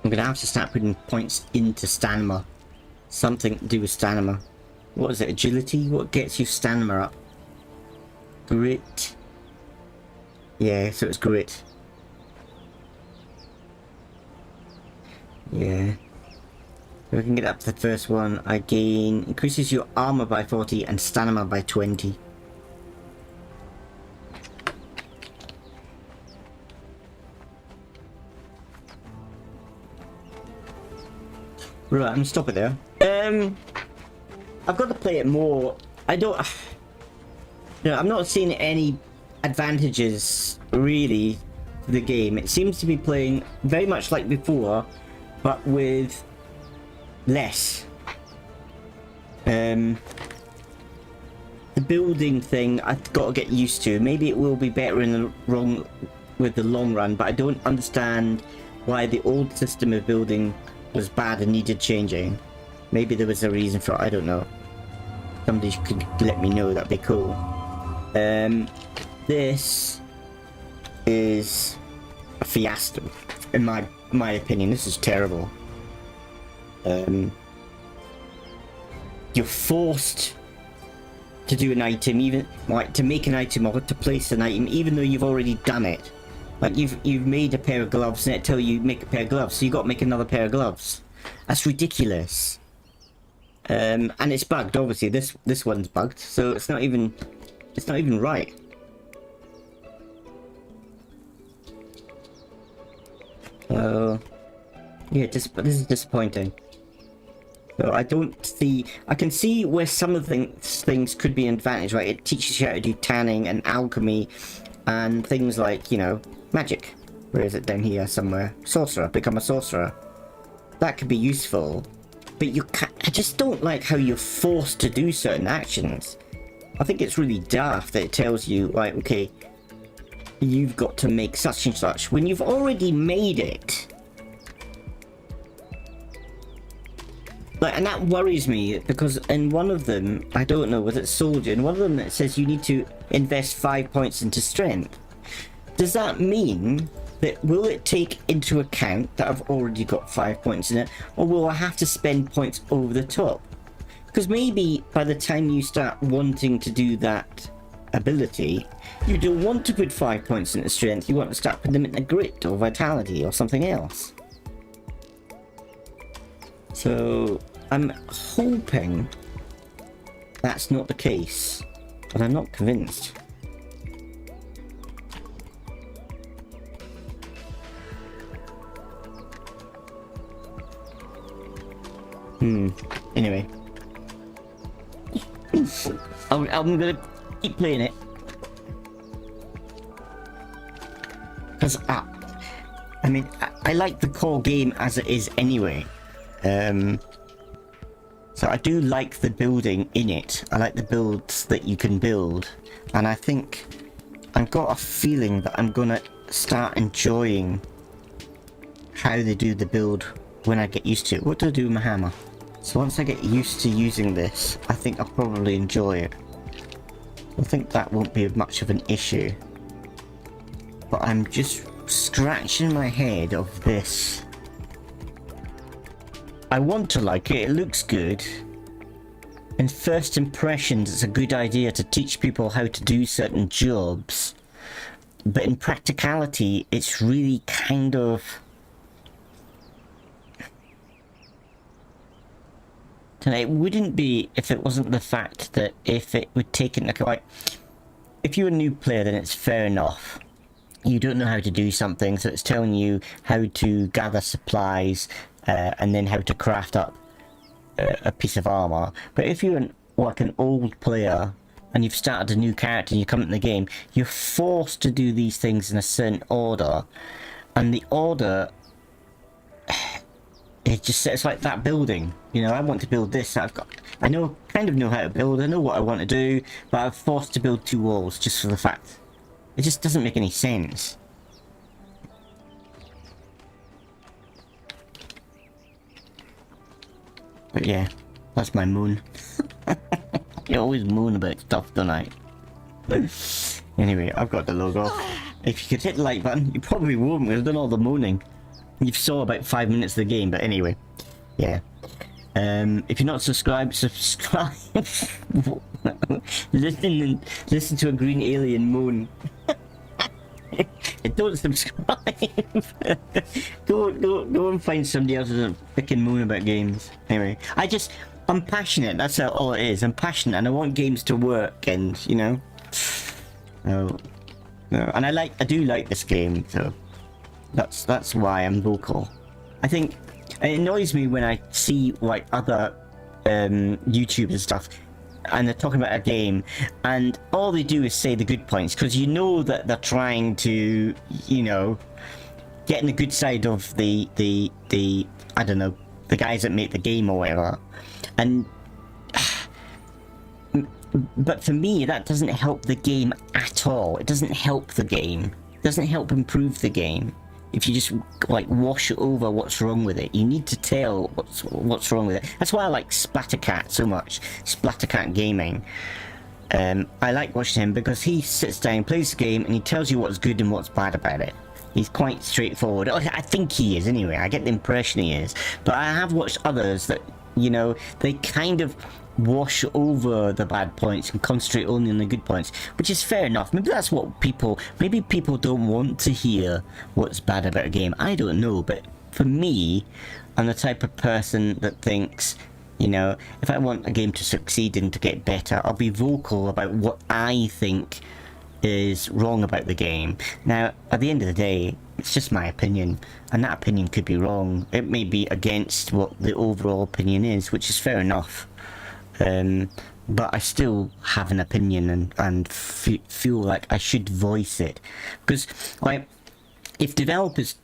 I'm gonna have to start putting points into stamina. Something to do with stamina. What is it? Agility? What gets you stamina up? Grit. Yeah, so it's grit. Yeah. If I can get up to the first one, I gain... increases your armor by 40 and stamina by 20. Right, I'm gonna stop it there. I've got to play it more. I don't... No, I'm not seeing any advantages, really, to the game. It seems to be playing very much like before, but with less. The building thing, I've got to get used to. Maybe it will be better in the long run, but I don't understand why the old system of building was bad and needed changing. Maybe there was a reason for it, I don't know. Somebody could let me know, that'd be cool. This is a fiasco, in my opinion. This is terrible. You're forced to do an item, even like to make an item or to place an item, even though you've already done it. Like you've made a pair of gloves and it tells you make a pair of gloves, so you got to make another pair of gloves. That's ridiculous. And it's bugged. Obviously, this one's bugged, so it's not even right. So yeah, this is disappointing. So I don't see. I can see where some of the things could be an advantage, right? It teaches you how to do tanning and alchemy and things like, you know, magic. Where is it down here somewhere? Sorcerer. Become a sorcerer. That could be useful. But you can't, I just don't like how you're forced to do certain actions. I think it's really daft that it tells you, like, okay, you've got to make such and such when you've already made it. Like, and that worries me, because in one of them, I don't know whether it's soldier, in one of them it says you need to invest 5 points into strength. Does that mean that will it take into account that I've already got 5 points in it, or will I have to spend points over the top? Because maybe by the time you start wanting to do that ability, you don't want to put 5 points into strength, you want to start putting them into grit or vitality or something else. So I'm hoping that's not the case. but I'm not convinced. Anyway. I'm gonna keep playing it. Because I mean, I like the core game as it is anyway. So I do like the building in it. I like the builds that you can build. And I think I've got a feeling that I'm gonna start enjoying how they do the build when I get used to it. What do I do with my hammer? So once I get used to using this, I think I'll probably enjoy it. I think that won't be much of an issue. But I'm just scratching my head of this. I want to like it, it looks good. In first impressions, it's a good idea to teach people how to do certain jobs. But in practicality, it's really kind of... It wouldn't be if it wasn't the fact that if it would take into account... If you're a new player, then it's fair enough. You don't know how to do something, so it's telling you how to gather supplies and then how to craft up a piece of armor. But if you're like an old player and you've started a new character and you come into the game, you're forced to do these things in a certain order. And the order... it's like that building. You know, I want to build this. I kind of know how to build. I know what I want to do, but I'm forced to build 2 walls just for the fact. It just doesn't make any sense. But yeah, that's my moon. I always moon about stuff, don't I? Anyway, I've got the logo. If you could hit the like button, you probably won't. We've done all the mooning. You've saw about 5 minutes of the game, but anyway, yeah. If you're not subscribed, subscribe. listen to a green alien moan. Don't subscribe. go and find somebody else who's freaking moan about games. Anyway, I'm passionate. That's all it is. I'm passionate, and I want games to work. And you know, and I do like this game. So. That's why I'm vocal. I think it annoys me when I see like other YouTubers and stuff, and they're talking about a game, and all they do is say the good points, because you know that they're trying to, you know, get in the good side of the I don't know, the guys that make the game or whatever, and but for me that doesn't help the game at all. It doesn't help the game. It doesn't help improve the game. If you just like wash over what's wrong with it, you need to tell what's wrong with it. That's why I like Splattercat so much. Splattercat Gaming. I like watching him because he sits down, plays the game, and he tells you what's good and what's bad about it. He's quite straightforward. I think he is anyway. I get the impression he is. But I have watched others that, you know, they kind of wash over the bad points and concentrate only on the good points, which is fair enough. Maybe that's what maybe people don't want to hear what's bad about a game. I don't know, but for me, I'm the type of person that thinks, you know, if I want a game to succeed and to get better, I'll be vocal about what I think is wrong about the game. Now, at the end of the day, it's just my opinion, and that opinion could be wrong. It may be against what the overall opinion is, which is fair enough. But I still have an opinion and feel like I should voice it, because like if developers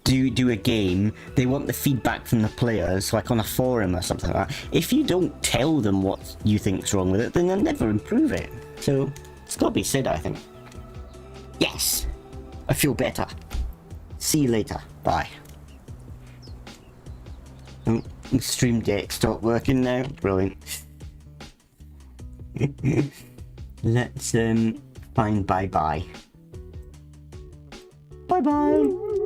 do a game, they want the feedback from the players, like on a forum or something like that. If you don't tell them what you think's wrong with it, then they'll never improve it. So it's got to be said, I think. Yes, I feel better. See you later. Bye. Stream Deck stopped working now. Brilliant. Let's find bye bye. Bye bye.